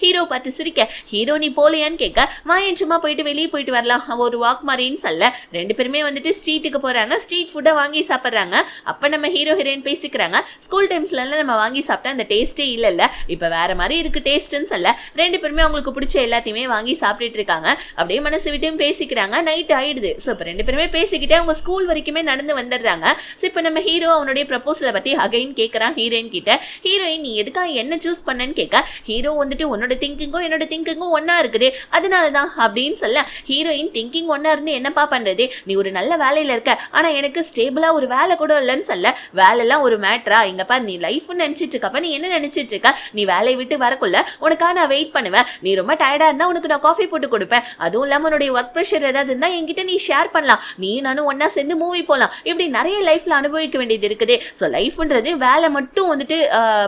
ஹீரோ பார்த்து சிரிக்க ஹீரோ நீ போலையான்னு கேட்க வாயன் சும்மா போயிட்டு வெளியே போயிட்டு வரலாம் ஒரு வாக் மாதிரின்னு சொல்ல 2 பேருமே வந்துட்டு ஸ்ட்ரீட்டுக்கு போறாங்க. ஸ்ட்ரீட் ஃபுட்டை வாங்கி சாப்பிடுறாங்க. அப்ப நம்ம ஹீரோயின் பேசிக்கிறாங்க, ஸ்கூல் டைம்ஸ்ல நம்ம வாங்கி சாப்பிட்டா அந்த டேஸ்டே இல்ல, இப்ப வேற மாதிரி இருக்கு டேஸ்ட்னு சொல்ல 2 பேருமே அவங்களுக்கு பிடிச்ச எல்லாத்தையுமே வாங்கி சாப்பிட்டுட்டு இருக்காங்க. அப்படியே மனசு விட்டும் பேசிக்கிறாங்க. நைட் ஆயிடுது. சோ இப்ப 2 பேருமே பேசிக்கிட்டே அவங்க ஸ்கூல் வரைக்குமே நடந்து வந்துடுறாங்க. இப்ப நம்ம ஹீரோ அவனுடைய ப்ரப்போசலை பத்தி அகைன் கேட்கறான் ஹீரோயின் கிட்ட. ஹீரோயின் நீ எதுக்காக என்ன சூஸ் பண்ணன்னு கேட்க ஹீரோ வந்துட்டு உன்னோட திங்கிங்கும் என்னோட திங்கிங்கும் ஒன்னா இருக்குது அதனாலதான் அப்படின்னு சொல்ல ஹீரோயின் திங்கிங் ஒன்னா இருந்து என்னப்பா பண்றது, நீ ஒரு நல்ல வேலையில இருக்க, ஆனா எனக்கு ஸ்டேபிளா ஒரு வேலை கூட இல்லைன்னு சொல்ல வேலை எல்லாம் ஒரு மேட்டரா, இங்கப்பா நீ லைஃப் நினைச்சிட்டு இருக்கப்ப நீ என்ன நினைச்சிட்டு இருக்க, நீ வேலையை விட்டு வரக்குள்ள உனக்காக நான் வெயிட் பண்ணுவேன், நீ ரொம்ப டயர்டா இருந்தா உனக்கு நான் காஃபி போட்டு கொடுப்பேன், அதுவும் இல்லாம உன்னுடைய ஒர்க் ப்ரெஷர் ஏதாவது இருந்தா என்கிட்ட நீ ஷேர் பண்ணலாம், நீ நானும் ஒன்னா சேர்ந்து மூவி போலாம், இப்படி நிறைய லைஃப்ல அனுபவிக்க வேண்டியது இருக்குது. சோ லைஃப்ன்றது வேலை மட்டும் வந்துட்டு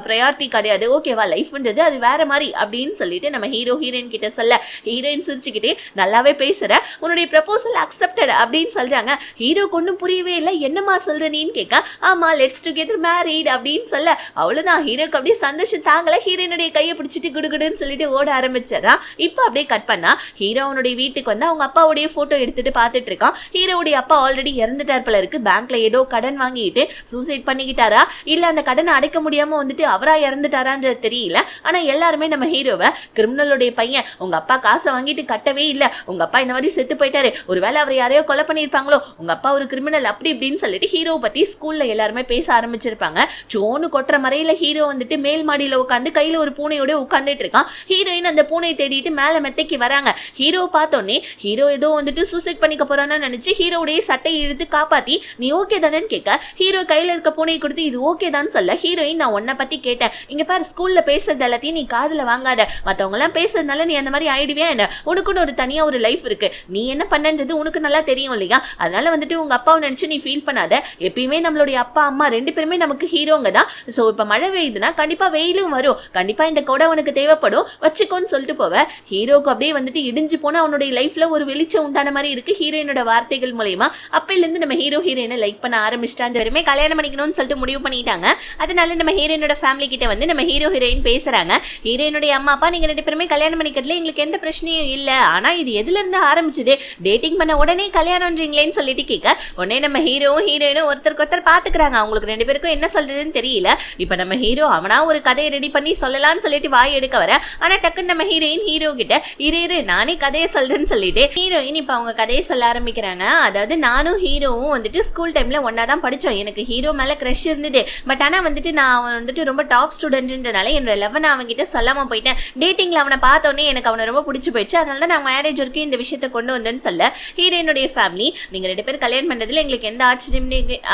ப்ரையாரிட்டி கிடையாது, ஓகேவா, லைஃப்ன்றது அது வேற மாதிரி அப்படின்னு சொல்லிட்டு நம்ம ஹீரோயின் கிட்ட சொல்ல ஹீரோயின் சிரிச்சுக்கிட்டே நல்லாவே பேசுற, உன்னுடைய ப்ரப்போசல் அக்செப்டட் அப்படின்னு சொல்றாங்க. ஹீரோக்கு ஒன்னும் புரியவே இல்லை, என்னமா சொல்ற நீன்னு கேட்க ஆமா லெட்ஸ் டுகெதர் மேரிட் அப்படின்னு சொல்ல அவ்வளவுதான். ஹீரோக்கு அப்படியே சந்தோஷம் தாங்கல, ஹீரோயினுடைய கையை பிடிச்சிட்டு குடுகுடுன்னு சொல்லிட்டு ஓட ஆரம்பிச்சிடறான். இப்ப அப்படியே கட் பண்ணா ஹீரோ அவனுடைய வீட்டுக்கு வந்து அவங்க அப்பாவுடைய போட்டோ எடுத்துட்டு பாத்துட்டு இருக்கான். ஹீரோவுடைய அப்பா ஆல்ரெடி இறந்துட்டார் போல இருக்கு, பேங்க்ல ஏதோ கடன் வாங்கிட்டு சூசைட் பண்ணிக்கிட்டாரா இல்ல அந்த கடனை அடைக்க முடியாம வந்துட்டு அவரா இறந்துட்டாரான்றது தெரியல. ஆனா எல்லாருமே நம்ம ஹீரோவை கிரிமினலுடைய பையன், உங்க அப்பா காசை வாங்கிட்டு கட்டவே இல்ல, உங்க அப்பா அப்பா இந்த மாதிரி செத்து போயிட்டாரு, ஒருவேளை அவர் யாரையோ கொலை பண்ணிருப்பாங்களோ, உங்க அப்பா ஒரு கிரிமினல் அப்படி இப்படின்னு சொல்லிட்டு ஹீரோ பத்தி ஸ்கூல்ல எல்லாருமே பேச ஆரம்பிச்சிருப்பாங்க. சோனு கொட்டுற மறையில ஹீரோ வந்துட்டு மேல் மாடியில உட்காந்து கையில ஒரு பூனையோட உட்காந்துட்டு இருக்கான். ஹீரோயின் அந்த பூனையை தேடிட்டு மேல மெத்தைக்கு வராங்க. ஹீரோ பார்த்தோன்னே ஹீரோ ஏதோ வந்துட்டு சூசைட் பண்ணிக்க போறான்னு நினைச்சு ஹீரோடைய சட்டையை இழுத்து காப்பாத்தி நீ ஓகே தானே கேட்க, ஹீரோ கையில இருக்க பூனையை கொடுத்து இது ஓகே தான் சொல்ல, ஹீரோயின் நான் உன்னை பத்தி கேட்டேன், இங்க பாரு ஸ்கூல்ல பேசுறது எல்லாத்தையும் நீ காதுல வாங்காத, மத்தவங்க எல்லாம் பேசுறதுனால நீ அந்த மாதிரி ஆயிடுவியா என்ன, உனக்குன்னு ஒரு தனியா ஒரு லைஃப் இருக்கு, நீ என்ன பண்ணன்றது உனக்கு நல்லா தெரியும் இல்லையா, அதனால வந்துட்டு உங்க அப்பாவை நினைச்சு நீ ஃபீல் பண்ணாத, எப்பயுமே நம்மளுடைய அப்பா அம்மா ரெண்டு பேருமே நமக்கு ஹீரோங்க தான். சோ இப்ப மழை பெய்யுதுன்னா கண்டிப்பா வெயிலும் வரும், கண்டிப்பா இந்த கொடை உனக்கு தேவைப்படும் வச்சுக்கோன்னு சொல்லிட்டு போவ. ஹீரோக்கு அப்படியே வந்துட்டு இடிஞ்சு போனா அவனுடைய லைஃப்ல ஒரு வெளிச்சம் உண்டான மாதிரி இருக்கு ஹீரோயினோட வார்த்தைகள் மூலமா. அப்பையில இருந்து நம்ம ஹீரோ ஹீரோயினை லைக் பண்ண ஆரம்பிச்சிட்டாங்க, வெறுமே கல்யாணம் பண்ணிக்கணும்னு சொல்லிட்டு முடிவு பண்ணிட்டாங்க. அதனால நம்ம ஹீரோயினோட ஃபேமிலி கிட்ட வந்து நம்ம ஹீரோ ஹீரோயின் பேசுறாங்க. ஹீரோயினுடைய அம்மா அப்பா நீங்க ரெண்டு பேருமே கல்யாணம் பண்ணிக்கிறதுல எங்களுக்கு எந்த பிரச்சனையும் இல்ல, ஆனா இது எதுல இருந்து ஆரம்பிச்சது, டேட்டிங் பண்ண உடனே கல்யாணம்ன்றீங்களேன்னு சொல்லிட்டு கேட்க உடனே நம்ம ஹீரோவும் ஹீரோயினும் ஒருத்தருக்கு ஒருத்தர் பாத்துக்கிறாங்க. அவங்களுக்கு ரெண்டு பேருக்கும் என்ன சொல்றதுன்னு தெரியல. இப்ப நம்ம ஹீரோ அவனா ஒரு கதையை ரெடி பண்ணி சொல்லலாம்னு சொல்லிட்டு வாய் எடுக்க வர, ஆனா டக்குன்னு நம்ம ஹீரோயின் ஹீரோ கிட்ட இரு நானே கதையை சொல்றேன்னு சொல்லிட்டு ஹீரோயின் இப்ப அவங்க கதையை சொல்ல ஆரம்பிக்கிறாங்க. அதாவது நானும் ஹீரோவும் வந்துட்டு ஸ்கூல் டைம்ல ஒன்னா தான் படிச்சோம், எனக்கு ஹீரோ மேல கிரஷ் இருந்தது, பட் ஆனா வந்துட்டு நான் வந்துட்டு ரொம்ப டாப் ஸ்டூடெண்ட்ன்றனால என்னோட 11 அவன் கிட்ட சொல்லாம போயிட்டேன். டேட்டிங்ல அவனை பார்த்தோன்னே எனக்கு அவனை ரொம்ப பிடிச்சி போயிடுச்சு, அதனால தான் நான் மேரேஜ் வரைக்கும் இந்த விஷயத்த கொண்டு வந்தேன்னு சொல்ல ஹீரோயினுடைய ஃபேமிலி நீங்க ரெண்டு பேரும் கல்யாணம் பண்ணதுல எங்களுக்கு எந்த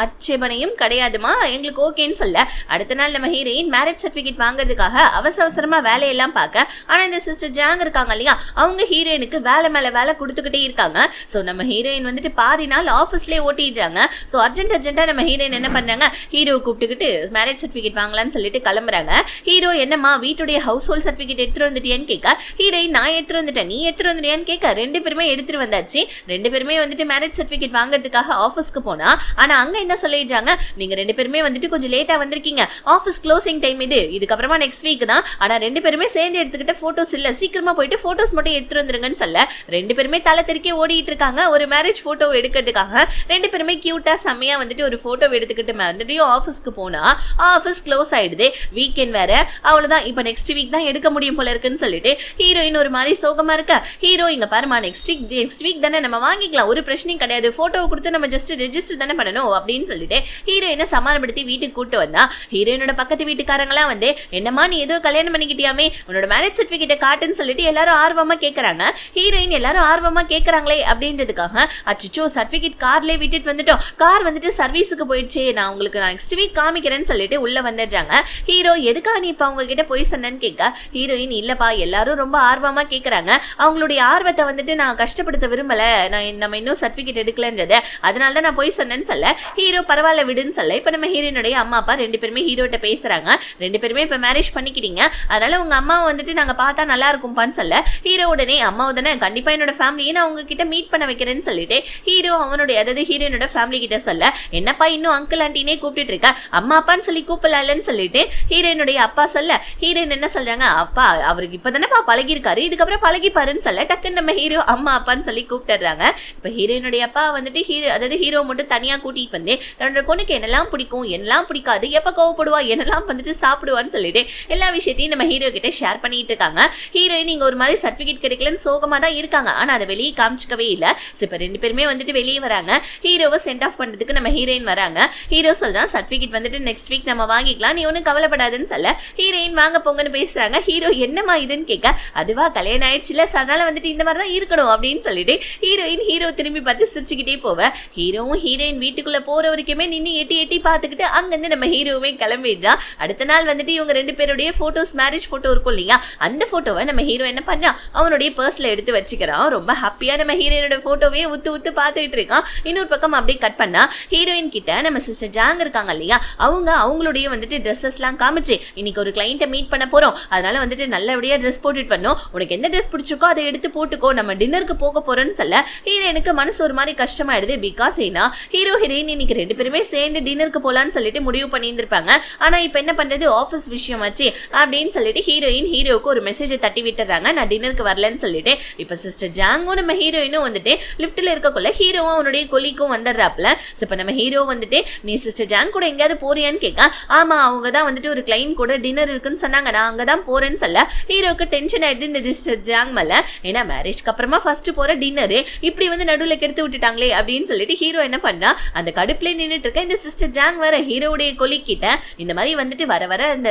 ஆட்சேபனையும் கிடையாதுமா, எங்களுக்கு ஓகேன்னு சொல்ல அடுத்த நாள் நம்ம ஹீரோயின் மேரேஜ் சர்டிபிகேட் வாங்குறதுக்காக அவசரமா வேலையெல்லாம் பார்க்க, ஆனா இந்த சிஸ்டர் ஜாங் இருக்காங்க இல்லையா அவங்க ஹீரோயினுக்கு வேலை மேல வேலை கொடுத்துக்கிட்டே இருக்காங்க. சோ நம்ம ஹீரோயின் வந்துட்டு பாதி நாள் ஆஃபீஸ்லயே ஓட்டிடுறாங்க. சோ அர்ஜென்ட்டா நம்ம ஹீரோயின் என்ன பண்ணாங்க, ஹீரோ கூப்பிட்டுக்கிட்டு மேரேஜ் சர்டிபிகேட் வாங்கலாம்னு சொல்லிட்டு கிளம்புறாங்க. ஹீரோ என்னம்மா வீட்டுடைய ஹவுஸ் ஹோல்ட் சர்டிபிகேட் எடுத்துட்டு வந்துட்டியான்னு கேட்க, ஹீரோயின் நான் எடுத்துட்டு வந்துட்டேன் நீ எடுத்துட்டு வந்துட்டியான்னு கேட்க, ரெண்டு பேருமே எடுத்துட்டு வந்தாச்சு. ரெண்டு பேருமே வந்துட்டு மேரேஜ் சர்டிபிகேட் வாங்குறதுக்காக ஆஃபீஸ்க்கு போனா, ஆனா அங்க என்ன சொல்லிடுறாங்க, நீங்க ரெண்டு பேருமே வந்துட்டு கொஞ்சம் லேட்டா வந்திருக்கீங்க, ஆஃபீஸ் க்ளோசிங் டைம் இதுக்கப்புறமா நெக்ஸ்ட் வீக் தான், ஆனா ரெண்டு பேருமே சேர்ந்து எடுத்துக்கிட்ட போட்டோஸ் இல்ல, சீக்கிரமா போயிட்டு போட்டோஸ் மட்டும் எடுத்துட்டு வந்துருங்கன்னு சொல்ல ரெண்டு பேருமே தலை தெறிக்க ஓடிட்டு இருக்காங்க ஒரு மேரேஜ் போட்டோ எடுக்கிறதுக்காக. ரெண்டு பேருமே கியூட்டா செம்மையா வந்துட்டு ஒரு போட்டோ எடுத்துக்கிட்டு வந்துட்டு ஆஃபீஸ்க்கு போனா ஆஃபீஸ் க்ளோஸ் ஆயிடுது, வீக்கெண்ட் வேற, அவ்வளவுதான் இப்ப நெக்ஸ்ட் வீக் தான் எடுக்க முடியும் போல இருக்குன்னு சொல்லிட்டு ஹீரோயின் ஒரு மாதிரி சோகமா இருக்க, ஹீரோ இங்க பாருமா நெக்ஸ்ட் வீக் தானே நம்ம வாங்கிக்கலாம், ஒரு பிரச்சனையும் கிடையாது, போட்டோவை கொடுத்து நம்ம ஜஸ்ட் ரெஜிஸ்டர் தானே பண்ணணும் அப்படின்னு சொல்லிட்டு ஹீரோயினை சமாளப்படுத்தி வீட்டுக்கு கூட்டு வந்தா. ஹீரோயினோட பக்கத்து வீட்டுக்காரங்களாம் வந்து என்னம்மா நீ ஏதோ கல்யாணம் பண்ணிக்கிட்டியாமே உன்னோட மேரேஜ் சர்டிபிகேட்டை காட்டுன்னு சொல்லிட்டு எல்லாரும் ஆர்வமா கேட்கறாங்க. ஹீரோயின் எல்லாரும் ஆர்வமா கேட்கறாங்களே அப்படின்றதுக்காக அச்சோ சர்டிபிகேட் கார்லயே விட்டுட்டு வந்துட்டோம், கார் வந்துட்டு சர்வீஸுக்கு போயிடுச்சு, நான் உங்களுக்கு நெக்ஸ்ட் வீக் காமிக்கிறேன்னு சொல்லிட்டு உள்ள வந்துடுறாங்க. ஹீரோ எதுக்கா நீ இப்ப அவங்க கிட்ட போய் சொன்னேன்னு கேட்க, ஹீரோயின் இல்லப்பா எல்லாரும் ரொம்ப ஆர்வமா கேட்கறாங்க, அவங்களுடைய ஆர்வத்தை வந்துட்டு நான் கஷ்டப்படுத்த விரும்பல, நம்ம இன்னும் சர்டிபிகேட் எடுக்கலன்றது அதனால தான் நான் போய் சொன்னேன்னு சொல்ல ஹீரோ பரவாயில்ல விடுன்னு சொல்ல. இப்ப நம்ம ஹீரோயினுடைய அம்மா அப்பா ரெண்டு பேருமே ஹீரோட்ட பேசுறாங்க, ரெண்டு பேருமே இப்ப மேரேஜ் பண்ணிக்கிட்டீங்க, அதனால உங்க அம்மாவை வந்துட்டு நாங்க பார்த்தா நல்லா இருக்கும்பான்னு சொல்ல ஹீரோ உடனே அம்மாவை தானே கண்டிப்பா என்னோட ஃபேமிலியை நான் உங்க கிட்ட மீட் பண்ண வைக்கிறேன்னு சொல்லிட்டு ஹீரோ அவனுடைய அதாவது ஹீரோயினோட ஃபேமிலி கிட்ட சொல்ல என்னப்பா இன்னும் அங்கிள் ஆண்டினே கூப்பிட்டு இருக்க, அம்மா அப்பான்னு சொல்லி கூப்பிடலன்னு சொல்லிட்டு ஹீரோயினுடைய அப்பா சொல்ல ஹீரோயின் என்ன சொல்றாங்க, அப்பா அவருக்கு இப்பதானேப்பா பழகி இருக்காரு இதுக்கப்புறம் பழகி பாருன்னு சொல்ல டக்குன்னு நம்ம ஹீரோ அம்மா அப்பான்னு சொல்லி கூப்பிட்டுறாங்க. இப்ப ஹீரோயினுடைய அப்பா வந்துட்டு ஹீரோ மட்டும் தனியா கூட்டிட்டு வந்து தன்னோட பொண்ணுக்கு என்னெல்லாம் பிடிக்கும் என்னெல்லாம் பிடிக்காது, எப்ப கோவப்படுவா என்னெல்லாம் வந்துட்டு சாப்பிடுவான்னு சொல்லிட்டு எல்லா விஷயத்தையும் நம்ம ஹீரோ கிட்ட ஷேர் பண்ணிட்டு இருக்காங்க. ஹீரோயின் இங்க ஒரு மாதிரி சர்டிபிகேட் கிடைக்கலன்னு சோகமா தான் இருக்காங்க, ஆனா அதை வெளியே காமிச்சிக்கவே இல்ல. இப்ப ரெண்டு பேருமே வந்துட்டு வெளியே வராங்க, ஹீரோவை சென்ட் ஆஃப் பண்றதுக்கு நம்ம ஹீரோயின் வராங்க. ஹீரோ சொல்றான் சர்டிபிகேட் வந்துட்டு நெக்ஸ்ட் வீக் நம்ம வாங்கிக்கலாம், நீ ஒன்னும் கவலைப்படாதுன்னு சொல்ல ஹீரோயின் வாங்க போங்கன்னு பேசுறாங்க. ஹீரோ என்னமா இதுன்னு கேட்க, அதுவா கல்யாணம் ஆயிடுச்சுல அதனால வந்துட்டு இந்த மாதிரி தான் இருக்கணும் அப்படின்னு சொல்லிட்டு ஹீரோயின் ஹீரோ திரும்பி பார்த்து சிரிச்சுக்கிட்டே போவ. ஹீரோவும் ஹீரோயின் வீட்டுக்குள்ள போற வரைக்குமே நின்று எட்டி பார்த்துக்கிட்டு அங்கிருந்து நம்ம ஹீரோவே கிளம்பிடுறா. அடுத்த நாள் வந்துட்டு இவங்க ரெண்டு பேருடைய போட்டோஸ் மேரேஜ் போட்டோ இருக்கும் இல்லையா அந்த போட்டோவை நம்ம ஹீரோ என்ன பண்ணா அவனுடைய பர்ஸ்ல எடுத்து வச்சுக்கிறான். ரொம்ப ஹாப்பியா நம்ம ஹீரோயினோட போட்டோவே உத்து பார்த்துட்டு இருக்கான். இன்னொரு பக்கம் அப்படியே கட் பண்ணா ஹீரோயின் கிட்ட நம்ம சிஸ்டர் ஜாங் இருக்காங்க இல்லையா அவங்களுடைய வந்துட்டு ட்ரெஸ்ஸஸ் எல்லாம் காமிச்சு இன்னைக்கு ஒரு கிளைண்ட்டை மீட் பண்ண போறோம், அதனால வந்துட்டு நல்லபடியா ட்ரெஸ் போட்டுட்டு பண்ணோம், உனக்கு எந்த ட்ரெஸ் பிடிச்சிருக்கோ அதை எடுத்து போட்டுக்கோ, நம்ம டின்னருக்கு போக போறோம்னு சொல்ல ஹீரோயினுக்கு மனசு ஒரு மாதிரி கஷ்டமாயிடுது. பிகாஸ் ஏன்னா ஹீரோ ஹீரோயின் இன்னைக்கு ரெண்டு பேருமே சேர்ந்து டின்னருக்கு போலான்னு சொல்லிட்டு முடிவு பண்ணியிருந்திருப்பாங்க, ஆனா இப்ப என்ன பண்றது ஆஃபீஸ் விஷயம் ஆச்சு அப்படின்னு சொல்லிட்டு ஹீரோயின் ஹீரோவுக்கு ஒரு மெசேஜ் தட்டி விட்டுறாங்க, நான் டின்னருக்கு வரலன்னு சொல்லிட்டு. இப்ப சிஸ்டர் ஜாங்கும் நம்ம ஹீரோயினும் வந்துட்டு லிப்ட்ல இருக்கக்குள்ள ஹீரோவும் அவனுடைய கொலிக்கும் வந்துடுறாப்ல. இப்ப நம்ம ஹீரோ வந்துட்டு நீ சிஸ்டர் ஜாங் கூட எங்கேயாவது போறியான்னு கேட்க, ஆமா அவங்க தான் வந்துட்டு ஒரு கிளைண்ட் கூட டின்னர் இருக்குன்னு சொன்னாங்க, நான் அங்கதான் போறேன்னு சொல்ல ஹீரோக்கு டென்ஷன் ஆயிடுது இந்த சிஸ்டர் ஜாங் மேல. ஏன்னா மேரேஜ்க்கு அப்புறமா அதுக்கப்புறமா ஃபர்ஸ்ட் போற டின்னரு இப்படி வந்து நடுவுல கெடுத்து விட்டுட்டாங்களே அப்படின்னு சொல்லிட்டு ஹீரோ என்ன பண்ணா அந்த கடுப்புல நின்னுட்டு இருக்க இந்த சிஸ்டர் ஜாங் வேற ஹீரோடைய கொலிக்கிட்ட இந்த மாதிரி வந்துட்டு வர வர இந்த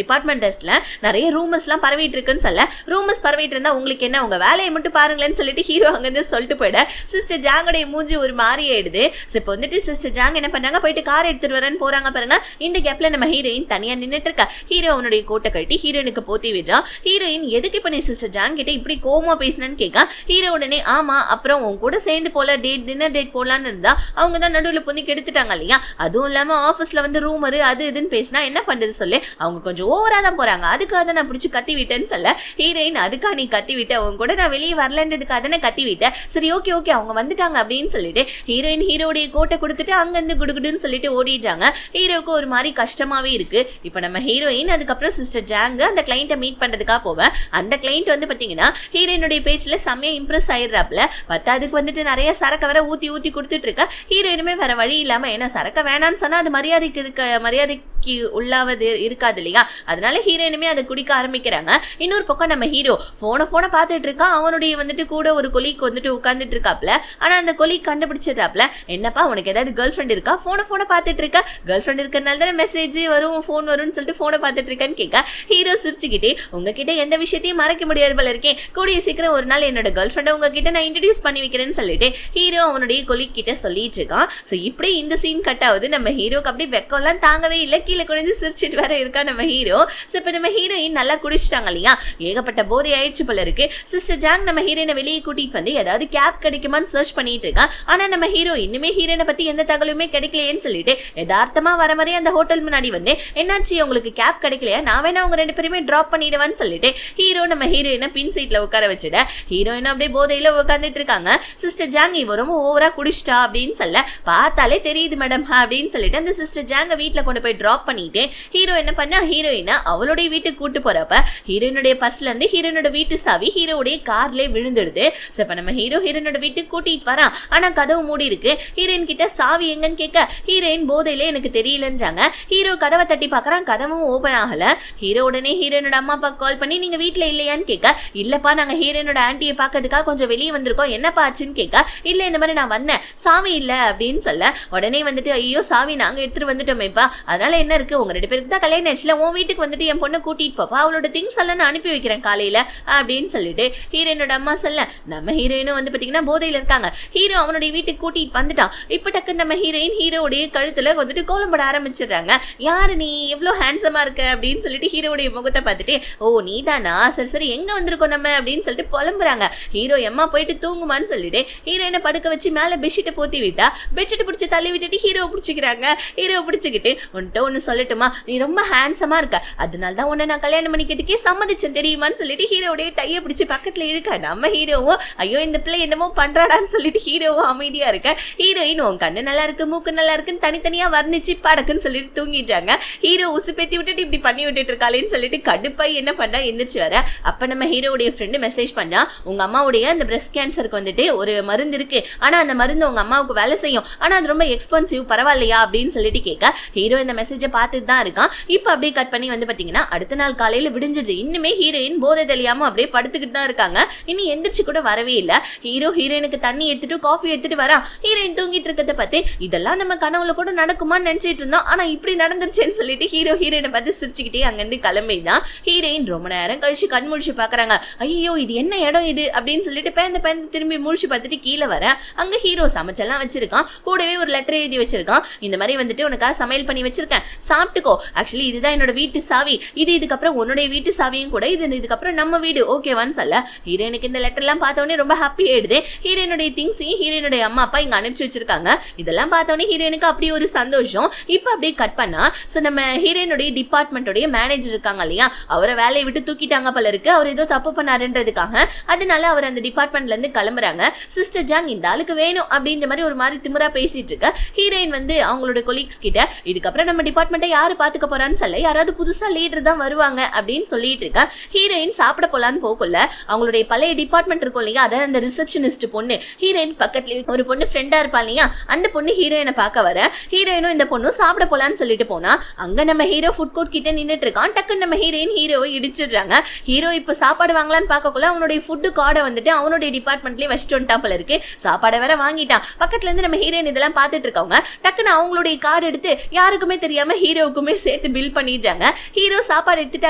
டிபார்ட்மெண்ட் டெஸ்ட்ல நிறைய ரூமர்ஸ் எல்லாம் பரவிட்டு இருக்குன்னு சொல்ல ரூமர்ஸ் பரவிட்டு இருந்தா உங்களுக்கு என்ன உங்க வேலையை மட்டும் பாருங்களேன்னு சொல்லிட்டு ஹீரோ அங்கிருந்து சொல்லிட்டு போயிட சிஸ்டர் ஜாங்கோடைய மூஞ்சி ஒரு மாதிரி ஆயிடுது. இப்போ வந்துட்டு சிஸ்டர் ஜாங் என்ன பண்ணாங்க போயிட்டு கார் எடுத்துட்டு வரேன்னு போறாங்க பாருங்க. இந்த கேப்ல நம்ம ஹீரோயின் தனியா நின்னுட்டு இருக்கா. ஹீரோ அவனுடைய கோட்டை கட்டி ஹீரோயினுக்கு போத்தி விடுறான். ஹீரோயின் எதுக்கு இப்ப நீ சிஸ்டர் ஜாங் கிட்ட இப்படி கோவமா பேசினன்னு கேட்க ஹீரோ உடனே ஆமா அப்புறம் உன் கூட சேர்ந்து போல டின்னர் டேட் போலான்னு இருந்தா அவங்க தான் நடுவுல பொண்ணு கெடுத்துட்டாங்க இல்லையா. அதுவும் இல்லாம ஆபீஸ்ல வந்து ரூமரு அது இதுன்னு பேசினா என்ன பண்றது சொல்லு அவங்க கொஞ்சம் ஓவரா தான் போறாங்க அதுக்காக தான் நான் பிடிச்சி கத்தி விட்டேன்னு சொல்ல ஹீரோயின் அதுக்கா நீ கத்தி விட்ட உங்க கூட நான் வெளியே வரலன்றதுக்காக தானே கத்தி விட்டேன் சரி ஓகே ஓகே அவங்க வந்துட்டாங்க அப்படின்னு சொல்லிட்டு ஹீரோயின் ஹீரோடைய கோட்டை கொடுத்துட்டு அங்கிருந்து குடுகுடுன்னு சொல்லிட்டு ஓடிடுறாங்க. ஹீரோக்கு ஒரு மாதிரி கஷ்டமாவே இருக்கு. இப்ப நம்ம ஹீரோயின் அதுக்கப்புறம் சிஸ்டர் ஜாங் அந்த கிளைண்ட்டை மீட் பண்றதுக்காக போவேன். அந்த கிளைண்ட் வந்து பாத்தீங்கன்னா ஹீரோயினுடைய பேச்சுல செம்மையா இம்ப்ரெஸ் ஆயிடுறாப்ல. பத்தாதுக்கு வந்துட்டு நிறைய சரக்க வர ஊத்தி ஊத்தி கொடுத்துட்டு இருக்க ஹீரோயினுமே வேற வழி இல்லாம ஏன்னா சரக்க வேணான்னு சொன்னா அது மரியாதைக்கு உள்ளாவது இருக்காது இல்லையா. அதனால ஹீரோயினுமே அதை குடிக்க ஆரம்பிக்கிறாங்க. இன்னொரு பக்கம் நம்ம ஹீரோ போனை பார்த்துட்டு இருக்கா. அவனுடைய வந்துட்டு கூட ஒரு கொலிக்கு வந்துட்டு உட்கார்ந்துட்டு இருக்காப்ல. ஆனா அந்த கொலிக் கண்டுபிடிச்சிடுறாப்ல என்னப்பா உனக்கு ஏதாவது கேர்ள் ஃப்ரெண்ட் இருக்கா போனை பார்த்துட்டு இருக்கா கேர்ள் ஃப்ரெண்ட் இருக்கனால தானே மெசேஜ் வரும் போன் வரும்னு சொல்லிட்டு போனை பார்த்துட்டு இருக்கான்னு கேட்க ஹீரோ சிரிச்சுக்கிட்டே உங்ககிட்ட எந்த விஷயத்தையும் மறைக்க முடியாது போல இருக்கேன் கூடிய சீக்கிரம் ஒரு நாள் என்னோட கேர்ள் ஃப்ரெண்டை உங்ககிட்ட நான் இன்ட்ரடியூஸ் பண்ணி வைக்கிறேன்னு சொல்லிட்டு ஹீரோ அவனுடைய கொலிக் கிட்ட சொல்லிட்டு இருக்கான். சோ இப்படி இந்த சீன் கட் ஆகுது. நம்ம ஹீரோக்கு அப்படியே வெக்கம்லாம் தாங்கவே இல்லை. கீழே குனிஞ்சு சிரிச்சிட்டு வேற இருக்கா நம்ம ஹீரோ. சோ இப்ப நம்ம ஹீரோயின் நல்லா குடிச்சிட்டாங்க இல்லையா ஏகப்பட்ட போதை ஆயிடுச்சு போல இருக்கு. சிஸ்டர் ஜாங் நம்ம ஹீரோயினை வெளியே கூட்டிட்டு வந்து ஏதாவது கேப் கிடைக்குமான்னு சர்ச் பண்ணிட்டு இருக்கான். ஆனா நம்ம ஹீரோ இன்னுமே ஹீரோயினை பத்தி எந்த தகவலுமே கிடைக்கலையேன்னு சொல்லிட்டு யதார்த்தமா வர மாதிரி அந்த ஹோட்டல் முன்னாடி வந்து என்னாச்சு உங்களுக்கு கேப் கிடைக்கலையா நான் வேணா அவங்க ரெண்டு பேருமே டிராப் பண்ணிடுவான்னு சொல்லிட்டு ஹீரோ நம்ம ஹீரோயினை பின் சீட்ல உட்கார வச்சுட ஹீரோயின் அப்படியே போதையில உட்காந்துட்டு இருக்காங்க. சிஸ்டர் ஜாங் இவ ரொம்ப ஓவரா குடிச்சிட்டா அப்படின்னு சொல்ல பார்த்தாலே தெரியுது மேடம் அப்படின்னு சொல்லிட்டு அந்த சிஸ்டர் ஜாங்க வீட்டுல கொண்டு போய் டிராப் பண்ணிட்டு ஹீரோ என்ன பண்ணா ஹீரோயினை அவளுடைய வீட்டுக்கு கூட்டு போறப்ப ஹீரோயினுடைய பர்ஸ்ல இருந்து ஹீரோனோட வீட்டு சாவி ஹீரோடைய கார்லயே விழுந்துடுது. இப்ப நம்ம ஹீரோயினோட வீட்டுக்கு கூட்டிட்டு வரான். ஆனா கதவு மூடி இருக்கு. ஹீரோயின் கிட்ட சாவி எங்கன்னு கேட்க ஹீரோயின் போதையில எனக்கு தெரியலன்றாங்க. ஹீரோ கதவை தட்டி பாக்குறான். கதவும் ஓபன் ஆகல. ஹீரோ உடனே ஹீரோனோட அம்மா அப்பா கால் பண்ணி நீங்க வீட்டுல இல்லையான்னு கேட்க இல்லப்பா நாங்க ஹீரோனோட ஆன்டியை பாக்கிறதுக்காக கொஞ்சம் வெளியே வந்திருக்கோம் என்னப்பா ஆச்சுன்னு கேட்க இல்ல இந்த மாதிரி நான் வந்தேன் சாவி இல்ல அப்படின்னு சொல்ல உடனே வந்துட்டு ஐயோ சாவி நாங்க எடுத்துட்டு வந்துட்டோமேப்பா அதனால என்ன இருக்கு உங்க ரெண்டு பேருக்கு தான் கல்யாணம் ஆச்சுல உன் வீட்டுக்கு வந்துட்டு என் பொண்ணு கூட்டிட்டு போப்பா அவளோட திங்ஸ் எல்லாம் நான் அனுப்பி வைக்கிறேன் காலையில அப்படின்னு சொல்லிட்டு ஹீரோனோட அம்மா சொல்ல நம்ம ஹீரோயினும் வந்து பாத்தீங்கன்னா போதையில இருக்காங்க. ஹீரோ அவனுடைய வீட்டுக்கு கூட்டிட்டு வந்துட்டான். இப்ப டக்கு நம்ம ஹீரோயின் ஹீரோடைய கழுத்துல வந்துட்டு கோலம் போட ஆரம்பிச்சிடுறாங்க. யாரு நீ எவ்வளவு ஹேண்ட்ஸமா இருக்க அப்படின்னு சொல்லிட்டு ஹீரோடைய முகத்தை பார்த்துட்டு ஓ நீ தானா சரி சரி எங்க வந்திருக்கோம் நம்ம அப்படின்னு சொல்லிட்டு புலம்புறாங்க. ஹீரோ எம்மா போயிட்டு தூங்குமான்னு சொல்லிட்டு ஹீரோயினை படுக்க வச்சு மேல பெட்ஷீட்டை போத்தி விட்டா பெட்ஷீட் பிடிச்சி தள்ளி விட்டுட்டு ஹீரோ பிடிச்சிக்கிறாங்க. ஹீரோ பிடிச்சிக்கிட்டு உன்ட்ட ஒன்னு சொல்லட்டுமா நீ ரொம்ப ஹேண்ட்ஸமா இருக்க அதனாலதான் உன்னை நான் கல்யாணம் பண்ணிக்கிறதுக்கே சம்மதிச்சேன் தெரியுமான்னு சொல்லிட்டு ஹீரோடைய டைய பிடிச்சி பக்கத்துல இருக்க நம்ம ஹீரோவும் ஐயோ இந்த பிள்ளை என்னமோ பண்றாடான்னு சொல்லிட்டு ஹீரோவும் அமைதியா இருக்க. ஹீரோயின் உன் கண்ணு நல்லா இருக்கு மூக்கு நல்லா இருக்குன்னு தனித்தனியா வர்ணிச்சு படக்குன்னு சொல்லிட்டு தூங்கிட்டாங்க. ஹீரோ உசுப்பேத்தி விட்டுட்டு இப்படி பண்ணி விட்டுட்டு இருக்காளேன்னு சொல்லிட்டு கடுப்பாய் என்ன பண்ணா எந்திரிச்சு வர அப்ப நம்ம ஹீரோடைய ஃப்ரெண்டு மெசேஜ் பண்ணா உங்க அம்மாவுடைய அந்த பிரஸ்ட் கேன்சருக்கு வந்துட்டு ஒரு மருந்து இருக்கு ஆனா அந்த மருந்து உங்க அம்மாவுக்கு வேலை செய்யும் ஆனா அது ரொம்ப எக்ஸ்பென்சிவ் பரவாயில்லையா அப்படின்னு சொல்லிட்டு கேட்க ஹீரோ இந்த மெசேஜை பார்த்துட்டு தான் இருக்கான். இப்ப அப்படியே கட் பண்ணி வந்து பாத்தீங்கன்னா அடுத்த நாள் காலையில விடிஞ்சிடுது. இன்னுமே ஹீரோயின் போதை தெளியாம அப்படியே படுத்துக்கிட்டு தான் இருக்காங்க. இன்னும் எந்திரிச்சு கூட வரவே இல்ல. ஹீரோ ஹீரோயினுக்கு தண்ணி எடுத்துட்டு காஃபி எடுத்துட்டு வரா. ஹீரோயின் தூங்கிட்டு இருக்கிறத பார்த்து இதெல்லாம் நம்ம கனவுல கூட நடக்குமான்னு நினைச்சிட்டு இருந்தோம் ஆனா இப்படி நடந்துருச்சேன்னு சொல்லிட்டு ஹீரோ ஹீரோயினை பார்த்து சிரிச்சுக்கிட்டே அங்கிருந்து கிளம்பிதான். ஹீரோயின் ரொம்ப நேரம் கழிச்சு கண் முழிச்சு பாக்குறாங்க. ஐயோ இது என்ன இடம் இது அப்படின்னு சொல்லிட்டு பேந்து திரும்பி முழிச்சு பார்த்துட்டு கீழே வர அங்க ஹீரோ சமைச்செல்லாம் வச்சிருக்கான். கூடவே ஒரு லெட்டர் எழுதி வச்சிருக்கான். இந்த மாதிரி வந்துட்டு உனக்காக சமையல் பண்ணி வச்சிருக்கேன் சாப்பிட்டுக்கோ. ஆக்சுவலி இதுதான் என்னோட வீட்டு சாவி. இதுக்கப்புறம் உன்னுடைய வீட்டு சாவியும் கூட இதுக்கப்புறம் நம்ம வீடு ஓகேவான்னு சொல்ல ஹீரோயினுக்கு இந்த லெட்டர் எல்லாம் பார்த்தோன்னே ரொம்ப ஹாப்பி ஆயிடுது. ஹீரோயினுடைய திங்ஸையும் ஹீரோயினுடைய அம்மா அப்பா இங்க அனுப்பிச்சு வச்சிருக்காங்க. இதெல்லாம் பார்த்தோன்னே ஹீரோயினுக்கு அப்படி ஒரு சந்தோஷம். இப்ப அப்படியே கட் பண்ணா நம்ம ஹீரோயினுடைய டிபார்ட்மெண்டோடைய மேனேஜர் இருக்காங்க இல்லையா அவரை வேலையை விட்டு தூக்கிட்டாங்க போல இருக்கு. அவர் ஏதோ தப்பு பண்ணாருன்றதுக்காக அதனால அவர் அந்த டிபார்ட்மெண்ட்ல இருந்து கிளம்புறாங்க. சிஸ்டர் ஜாங் இந்த ஆளுக்கு வேணும் அப்படின்ற மாதிரி ஒரு மாதிரி திமிரா பேசிட்டு இருக்க ஹீரோயின் வந்து அவங்களோட கொலீக்ஸ் கிட்ட இதுக்கப்புறம் நம்ம டிபார்ட்மெண்ட்டை யாரு பாத்துக்க போறான்னு சொல்ல யாராவது புதுசா லீடர் தான் வருவாங்க அப்படின்னு சொல்லிட்டு இருக்க ஹீரோயின் சாப்பிட போலான்னு போகல அவங்களுடைய பழைய டிபார்ட்மெண்ட் இருக்கும் இல்லையா அத அந்த ரிசப்ஷனிஸ்ட் பொண்ணு ஹீரோயின் பக்கத்துல ஒரு பொண்ணு ஃப்ரெண்டா இருப்பா இல்லையா அந்த பொண்ணு ஹீரோயினை பார்க்க வர ஹீரோயினும் இந்த பொண்ணும் சாப்பிட போலான்னு சொல்லிட்டு போனா அங்க நம்ம ஹீரோ ஃபுட் கோர்ட் கிட்ட நின்னுட்டு இருக்கான். டக்குன்னு நம்ம ஹீரோயின் ஹீரோவை இடிச்சிடுறாங்க. ஹீரோ இப்ப சாப்பாடு வாங்கலான்னு பார்க்கக்குள்ள அவனுடைய ஃபுட்டு கார்டை வந்துட்டு அவனுடைய டிபார்ட்மெண்ட்லயே வச்சுட்டு வந்துட்டான் போல இருக்கு. சாப்பாடை வேற வாங்கிட்டான். பக்கத்துல இருந்து நம்ம ஹீரோயின் இதெல்லாம் பார்த்துட்டு இருக்கவங்க டக்குன்னு அவங்களுடைய கார்டு எடுத்து யாருக்குமே தெரியாம ஹீரோவுக்குமே சேர்த்து பில் பண்ணிட்டாங்க. ஹீரோ சாப்பாடு எடுத்துட்டு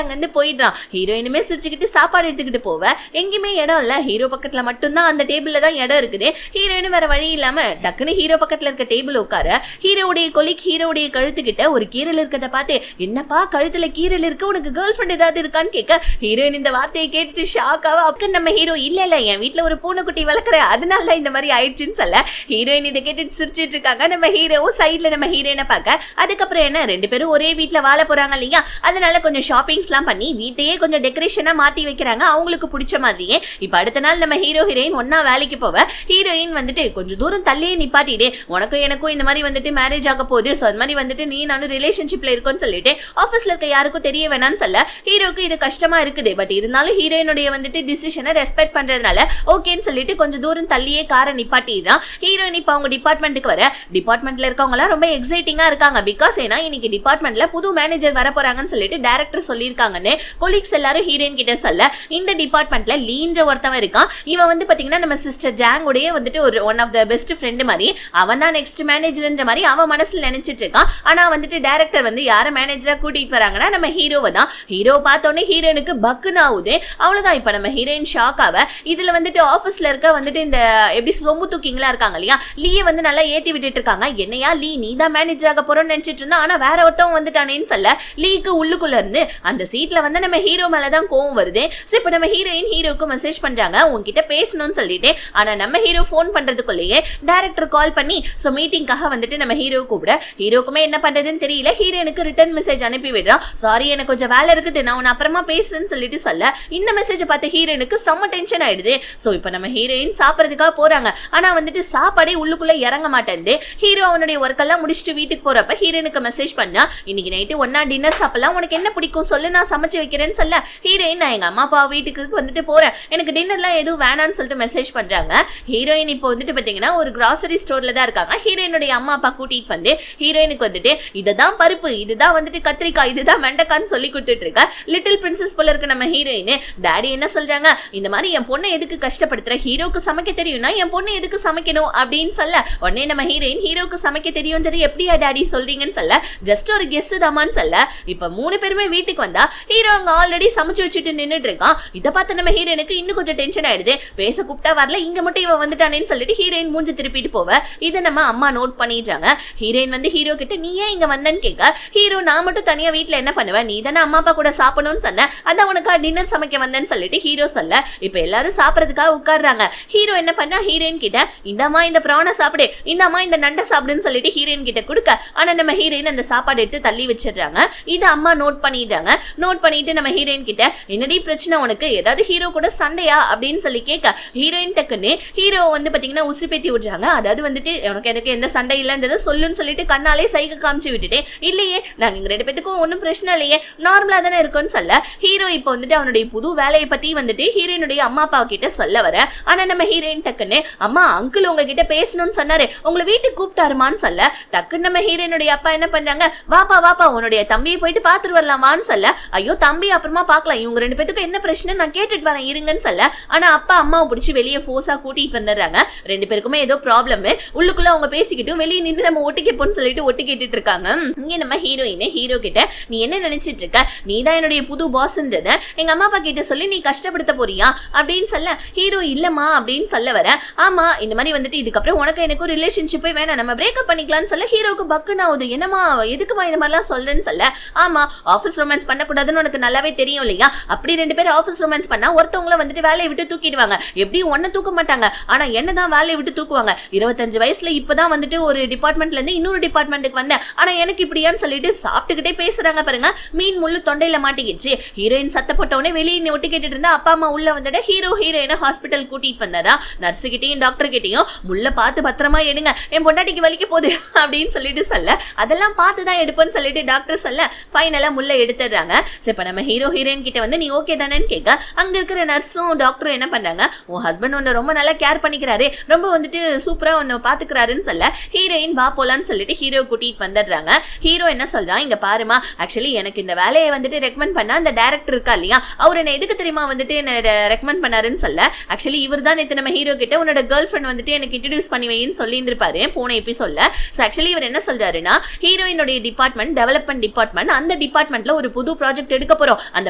அங்க இருந்து போயிடுறான். ஹீரோயினுமே சிரிச்சுக்கிட்டு சாப்பாடு எடுத்துக்கிட்டு போவ எங்கேயுமே இடம் இல்ல. ஹீரோ பக்கத்துல மட்டும்தான் அந்த டேபிள்ல தான் இடம் இருக்குது. ஹீரோயின் வேற வழி இல்லாம டக்குன்னு ஹீரோ பக்கத்துல இருக்க டேபிள் உட்கார ஹீரோவுடைய கொலிக் ஹீரோவுடைய கழுத்துக்கிட்ட ஒரு கீரல் இருக்கிறத பார்த்து, என்னப்பா கழுத்துல கீரல் இருக்கு, உனக்கு கேர்ள் ஃப்ரெண்ட் ஏதாவது இருக்கான்னு கேட்க ஹீரோயின் இந்த வார்த்தையை கேட்டுட்டு ஷாக்காவா. அப்ப நம்ம ஹீரோ இல்ல என் வீட்டுல ஒரு பூனைக்குட்டி வளர்க்குற அதனால இந்த மாதிரி ஆயிடுச்சுன்னு சொல்ல ஹீரோயின் இதை கேட்டுட்டு சிரிச்சிட்டு இருக்காங்க. நம்ம ஹீரோவும் சைட்ல நம்ம ஹீரோயினை பார்க்க அதுக்கப்புறம் என்ன ரெண்டு பேரும் ஒரே வீட்டுல வாழ போறாங்க இல்லையா, அதனால கொஞ்சம் ஷாப்பிங்ஸ் எல்லாம் பண்ணி வீட்டையே கொஞ்சம் டெக்கரேஷனா மாத்தி வைக்கிறாங்க அவங்களுக்கு பிடிச்ச மாதிரியே. இப்ப அடுத்த நாள் நம்ம ஹீரோ ஹீரோயின் ஒன்னா வேலைக்கு போவ ஹீரோயின் வந்துட்டு கொஞ்சம் தூரம் தள்ளியே நிப்பாட்டிடே, உனக்கும் எனக்கும் இந்த மாதிரி வந்துட்டு மேரேஜ் ஆக போகுது, சோ அது மாதிரி வந்துட்டு நீ நானும் ரிலேஷன்ஷிப்ல இருக்கோன்னு சொல்லிட்டு ஆபீஸ்ல இருக்க யாருக்கும் தெரிய வேணாம்னு சொல்ல ஹீரோக்கு இது கஷ்டமா இருக்குது. பட் இருந்தாலும் ஹீரோயினுடைய வந்துட்டு டிசிஷனை ரெஸ்பெக்ட் பண்றதுனால ஓகேன்னு சொல்லிட்டு கொஞ்சம் தூரம் தள்ளியே காரை நிப்பாட்டிடுறான். ஹீரோயின் இப்ப அவங்க டிபார்ட்மெண்ட்டுக்கு வர டிபார்ட்மெண்ட்ல இருக்கவங்க எல்லாம் ரொம்ப எக்ஸைட்டிங்கா இருக்காங்க. பிகாஸ் ஏன்னா இன்னைக்கு டிபார்ட்மெண்ட்ல புது மேனேஜர் வர போறாங்கன்னு சொல்லிட்டு டைரக்டர் சொல்லியிருக்காங்கன்னு கொலீக்ஸ் எல்லாரும் ஹீரோயின் கிட்ட சொல்ல இந்த டிபார்ட்மெண்ட்ல லீன்ற ஒருத்தவன் இருக்கான். இவன் வந்து பாத்தீங்கன்னா நம்ம சிஸ்டர் ஜாங்குடைய வந்துட்டு ஒரு one of the best friend மாதிரி, அவன் தான் நெக்ஸ்ட் மேனேஜர்ன்ற மாதிரி அவன் மனசுல நினைச்சிட்டு இருக்கான். ஆனா வந்துட்டு டைரக்டர் வந்து யார மேனேஜரா கூட்டிட்டு வராங்கன்னா நம்ம ஹீரோவை தான். ஹீரோ பார்த்தோன்னே ஹீரோனுக்கு பக்குன்னு ஆகுது. அவ்வளவுதான். இப்ப நம்ம ஹீரோயின் ஷாக் ஆவ. இதுல வந்துட்டு ஆபீஸ்ல இருக்க வந்துட்டு இந்த எப்படி சொம்பு தூக்கிங்களா இருக்காங்க இல்லையா, லீயை வந்து நல்லா ஏத்தி விட்டுட்டு இருக்காங்க. என்னையா லீ நீ தான் மேனேஜர் ஆக போறோம்னு நினைச்சிட்டு இருந்தா, ஆனா வேற ஒருத்தவங்க வந்துட்டானேன்னு சொல்ல லீக்கு உள்ளுக்குள்ள இருந்து அந்த சீட்ல வந்து நம்ம ஹீரோ மேலதான் கோவம் வருது. இப்ப நம்ம ஹீரோயின் ஹீரோக்கு மெசேஜ் பண்றாங்க உங்ககிட்ட பேசணும்னு சொல்லிட்டு. ஆனா நம்ம ஹீரோ போன் பண்றதுக்குள்ளேயே டைரக்டர் கால் பண்ணி சோ மீட்டிங்காக வந்துட்டு நம்ம ஹீரோ கூப்பிட ஹீரோக்குமே என்ன பண்றதுன்னு தெரியல. ஹீரோனுக்கு ரிட்டர்ன் மெசேஜ் அனுப்பி விடுறா. சாரி எனக்கு கொஞ்சம் வேலை இருக்குது, நான் உன்னை அப்புறமா பேசுறேன்னு சொல்லிட்டு சொல்ல இந்த மெசேஜ் பார்த்து ஹீரோனுக்கு செம்ம டென்ஷன் ஆயிடுது. சோ இப்ப நம்ம ஹீரோயின் சாப்பிடறதுக்காக போறாங்க. ஆனா வந்துட்டு சாப்பாடே உள்ளுக்குள்ள இறங்க மாட்டேங்குது. ஹீரோ அவனுடைய ஒர்க் எல்லாம் முடிச்சுட்டு வீட்டுக்கு போறப்ப ஹீரோனுக்கு மெசேஜ் பண்ணா இன்னைக்கு நைட்டு ஒன்னா டின்னர் சாப்பிடலாம், உனக்கு என்ன பிடிக்கும் சொல்லு நான் சமைச்சு வைக்கிறேன்னு சொல்ல ஹீரோயின் நான் எங்க அம்மா அப்பா வீட்டுக்கு வந்துட்டு போறேன், எனக்கு டின்னர்லாம் எதுவும் வேணான்னு சொல்லிட்டு மெசேஜ் பண்றாங்க. ஹீரோயின் இப்போ வந்துட்டு பாத்தீங்கன்னா ஒரு கிராசரி ஸ்டோர்ல தான் இருக்காங்க. ஹீரோயினுடைய அம்மா அப்பா கூட்டிட்டு வந்து ஹீரோயினுக்கு வந்துட்டு இதுதான் பருப்பு, இதுதான் வந்துட்டு கத்திரிக்காய், இதுதான் வெண்டைக்கான்னு சொல்லி கொடுத்துட்டு இருக்க. லிட்டில் பிரின்சஸ் போல இருக்க நம்ம ஹீரோயின் டாடி என்ன சொல்றாங்க, இந்த மாதிரி என் பொண்ணை எதுக்கு கஷ்டப்படுத்துற, ஹீரோக்கு சமைக்க தெரியும்னா என் பொண்ணு எதுக்கு சமைக்கணும் அப்படின்னு சொல்ல உடனே நம்ம ஹீரோயின் ஹீரோக்கு சமைக்க தெரியும்ன்றது எப்படியா டாடி சொல்றீங்கன்னு சொல்ல ஜஸ்ட் ஒரு கெஸ் தாமான்னு சொல்ல இப்ப மூணு பேருமே வீட்டுக்கு வந்தா ஹீரோ அங்க ஆல்ரெடி சமைச்சு வச்சுட்டு நின்னுட்டு இருக்கான். இதை பார்த்து நம்ம ஹீரோனுக்கு இன்னும் கொஞ்சம் டென்ஷன் ஆயிடுது. பேச கூப்பிட்டா வரல, இங்க மட்டும் இவ வந்துட்டானேன்னு சொல்லிட்டு ஹீரோயின் மூஞ்சி திருப்பிட்டு போவ. இதை நம்ம அம்மா நோட் பண்ணிட்டாங்க. ஹீரோயின் வந்து ஹீரோ கிட்ட நீ ஏன் இங்க வந்தன்னு கேட்க ஹீரோ நான் மட்டும் தனியா வீட்டுல என்ன பண்ணுவேன், நீ தானே அம்மா அப்பா கூட சாப்பிடணும்னு சொன்ன, அதான் உனக்கா டின்னர் சமைக்க வந்தேன்னு சொல்லிட்டு ஹீரோ சொல்ல இப்ப எல்லாரும் சாப்பிடறதுக்காக உட்கார்றாங்க. ஹீரோ என்ன பண்ணா ஹீரோயின் கிட்ட இந்தம்மா இந்த பிராண சாப்பிடு, இந்தம்மா இந்த நண்டை சாப்பிடுன்னு சொல்லிட்டு ஹீரோயின் கிட்ட கொடுக்க ஆனா நம்ம ஹீரோயின் அந்த சாப்பாடு எடுத்து தள்ளி வச்சிடுறாங்க. இதை அம்மா நோட் பண்ணிடுறாங்க. நோட் பண்ணிட்டு நம்ம ஹீரோயின் கிட்ட என்னடி பிரச்சனை உனக்கு, ஏதாவது ஹீரோ கூட சண்டையா அப்படின்னு சொல்லி கேட்க ஹீரோயின் டக்குன்னு ஹீரோ வந்து பாத்தீங்கன்னா உசுப்பேத்தி விடுறாங்க. அதாவது வந்துட்டு எனக்கு எந்த சண்டை இல்லைன்றதை சொல்லுன்னு சொல்லிட்டு கண்ணாலே சைகை காமிச்சு விட்டுட்டு இல்லையே நாங்க இங்க ரெண்டு பேத்துக்கும் ஒன்னும் பிரச்சனை இல்லையே நார்மலா தானே இருக்கும்னு சொல்ல ஹீரோ இப்போ வந்துட்டு அவனுடைய புது வேலையை பத்தி வந்துட்டு ஹீரோயினுடைய அம்மா அப்பா கிட்ட சொல்ல வர. ஆனா நம்ம ஹீரோயின் டக்குன்னு அம்மா அங்கிள் உங்ககிட்ட பேசணும்னு சொன்னாரு, உங்களை வீட்டுக்கு கூப்பிட்டாருமான்னு சொல்ல டக்குன்னு நம்ம ஹீரோயினுடைய அப்பா என்ன பண்றாங்க, வாப்பா உன்னுடைய தம்பியை போயிட்டு பாத்துட்டு வரலாமான்னு சொல்ல ஐயோ தம்பி அப்புறமா பாக்கலாம், இவங்க ரெண்டு பேத்துக்கும் என்ன பிரச்சனை நான் கேட்டுட்டு வரேன் இருங்கன்னு சொல்ல ஆனா அப்பா அம்மாவை பிடிச்சி வெளியே ஃபோர்ஸா கூட்டிட்டு வந்துடுறாங்க. ரெண்டு பேருக்குமே ஏதோ ப்ராப்ளம், உள்ளுக்குள்ள அவங்க பேசிக்கிட்டு வெளியே நின்று நம்ம ஒட்டி கேட்போம்னு சொல்லிட்டு ஒட்டி கேட்டுட்டு இருக்காங்க. இங்க நம்ம ஹீரோயின் ஹீரோ கிட்ட நீ என்ன நினைச்சிட்டு இருக்க, நீ தான் என்னுடைய புது பாஸ்ன்றத எங்க அம்மா அப்பா கிட்ட சொல்லி நீ கஷ்டப்படுத்த போறியா அப்படின்னு சொல்ல ஹீரோ இல்லம்மா அப்படின்னு சொல்ல வர ஆமா இந்த மாதிரி வந்துட்டு இதுக்கப்புறம் உனக்கு எனக்கு ரிலேஷன்ஷிப்பே வேணாம் நம்ம பிரேக்கப் பண்ணிக்கலாம்னு சொல்ல ஹீரோக்கு பக்குன்னு ஆகுது. என்னமா எதுக்குமா இந்த மாதிரிலாம் சொல்றேன்னு சொல்ல ஆமா ஆஃபீஸ் ரொமான்ஸ் பண்ணக்கூடாதுன்னு உனக்கு நல்லாவே தெரியும் இல்லையா, அப்படி ரெண்டு பேரும் ஆஃபீஸ் ரொமான்ஸ் பண்ணா ஒருத்தவங்கள வந்துட்டு வேலையை விட்டு தூக்கிடுவாங்க, எப்படியும் ஒன்ன தூக்க மாட்டாங்க ஆனா என்னதான் வேலையை விட்டு தூக்குவாங்க. 25 வயசுல இப்பதான் வந்துட்டு ஒரு டிபார்ட்மெண்ட்ல இருந்து இன்னொரு டிபார்ட்மெண்ட்டுக்கு வந்தேன் ஆனா எனக்கு இப்படியான்னு சொல்லிட்டு சாப்பிட்டுக்கிட்டே பேசுறாங்க பாருங்க. மீன் முள்ளு தொண்டையில மாட்டிக்கிச்சு. ஹீரோயின் சத்தப்பட்டவனே வெளியே ஒட்டி கேட்டுட்டு இருந்தா அப்பா அம்மா உள்ள வந்துட்டு ஹீரோ ஹீரோயினை ஹாஸ்பிட்டல் கூட்டிட்டு வந்தாரா. நர்ஸ் கிட்டையும் டாக்டர் கிட்டையும் முள்ள பார்த்து பத்திரமா எடுங்க என் பொண்டாட்டிக்கு வலிக்க போகுது அப்படின்னு சொல்லிட்டு சொல்ல அதெல்லாம் பார்த்துதான் எடுப்பேன்னு சொல்லிட்டு டாக்டர் சொல்ல ஃபைனலா முள்ள எடுத்துடுறாங்க. இப்ப நம்ம ஹீரோ ஹீரோயின் கிட்ட வந்து நீ ஓகே தானேன்னு கேட்க அங்க இருக்கிற நர்ஸும் டாக்டரும் என்ன பண்றாங்க, உன் ஹஸ்பண்ட் உன்னை ரொம்ப நல்லா கேர் பண்ணிக்கிறாரு, ரொம்ப வந்துட்டு சூப்பரா உன்னை பாத்துக்கிறாருன்னு சொல்ல ஹீரோயின் வா போலான்னு சொல்லிட்டு ஹீரோ கூட்டிட்டு வந்துடுறாங்க. ஹீரோ என்ன சொல்றான், இங்க பாருமா ஆக்சுவலி எனக்கு இந்த வேலையை வந்துட்டு ரெக்கமெண்ட் பண்ண அந்த டைரக்டர் இருக்கா இல்லையா அவர் என்ன எதுக்கு தெரியுமா வந்துட்டு என்ன ரெக்கமெண்ட் ரெக்கமெண்ட் பண்ணாருன்னு சொல்ல ஆக்சுவலி இவர் தான் நேத்து நம்ம ஹீரோ கிட்ட உன்னோட கேர்ள் ஃப்ரெண்ட் வந்துட்டு எனக்கு இன்ட்ரோடியூஸ் பண்ணி வைன்னு சொல்லி இருந்திருப்பாரு போன எபிசோட்ல. சோ ஆக்சுவலி இவர் என்ன சொல்றாருன்னா ஹீரோயினுடைய டிபார்ட்மெண்ட் டெவலப்மெண்ட் டிபார்ட்மெண்ட், அந்த டிபார்ட்மெண்ட்ல ஒரு புது ப்ராஜெக்ட் எடுக்க போறோம், அந்த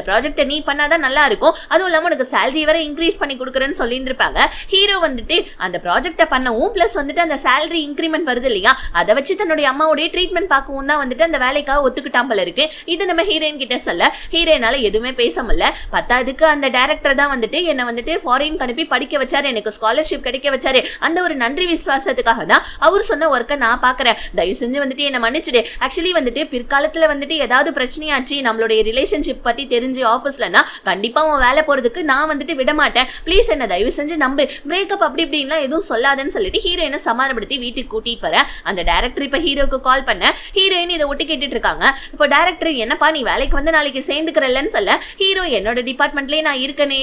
ப்ராஜெக்ட்டை நீ பண்ணாதான் நல்லா இருக்கும், அதுவும் இல்லாம உனக்கு salary வரை இன்க்ரீஸ் பண்ணி கொடுக்குறேன்னு சொல்லி இருந்திருப்பாங்க. ஹீரோ வந்துட்டு அந்த ப்ராஜெக்ட்டை பண்ணவும் பிளஸ் வந்துட்டு அந்த salary இன்க்ரிமெண்ட் வருது இல்லையா, அதை வச்சு தன்னுடைய அம்மாவுடைய ட்ரீட்மெண்ட் பார்க்கவும் தான் வந்துட்டு அந்த வேலைக்காக ஒத்துக்கிட்டான் போல இருக்கு. இது நம்ம ஹீரோயின் கிட்ட சொல்ல ஹீரோயினால எதுவுமே பேச முடியல. பத்தாவதுக்கு அந்த டைரக்டர் தான் வந்துட்டு என்ன வந்துட்டு ஃபாரின் அனுப்பி படிக்க வச்சாரு, எனக்கு ஸ்காலர்ஷிப் கிடைக்க வச்சாரு, அந்த ஒரு நன்றி விசுவாசத்துக்காக தான் அவர் சொன்ன ஒர்க்கை நான் பாக்குறேன், தயவு செஞ்சு வந்துட்டு என்ன மன்னிச்சிடு. ஆக்சுவலி வந்துட்டு பிற்காலத்துல வந்துட்டு ஏதாவது பிரச்சனையாச்சு நம்மளுடைய ரிலேஷன்ஷிப் பத்தி தெரிஞ்சு ஆஃபீஸ்லனா கண்டிப்பா உன் வேலை போறதுக்கு நான் வந்துட்டு விட மாட்டேன், ப்ளீஸ் என்ன தயவு செஞ்சு நம்பு, பிரேக்கப் அப்படி இப்படின்லாம் எதுவும் சொல்லாதன்னு சொல்லிட்டு ஹீரோயினை சமாதானப்படுத்தி வீட்டுக்கு கூட்டிட்டு வர அந்த டைரக்டர் இப்ப ஹீரோக்கு கால் பண்ண ஹீரோயின் இதை ஒட்டி கேட்டுட்டு இருக்காங்க. இப்போ டைரக்டர் என்னப்பா நீ வேலைக்கு வந்து நாளைக்கு சேர்ந்துக்கிறல்லன்னு சொல்ல ஹீரோ என்னோட டிபார்ட்மெண்ட்லயே நான் இருக்கனே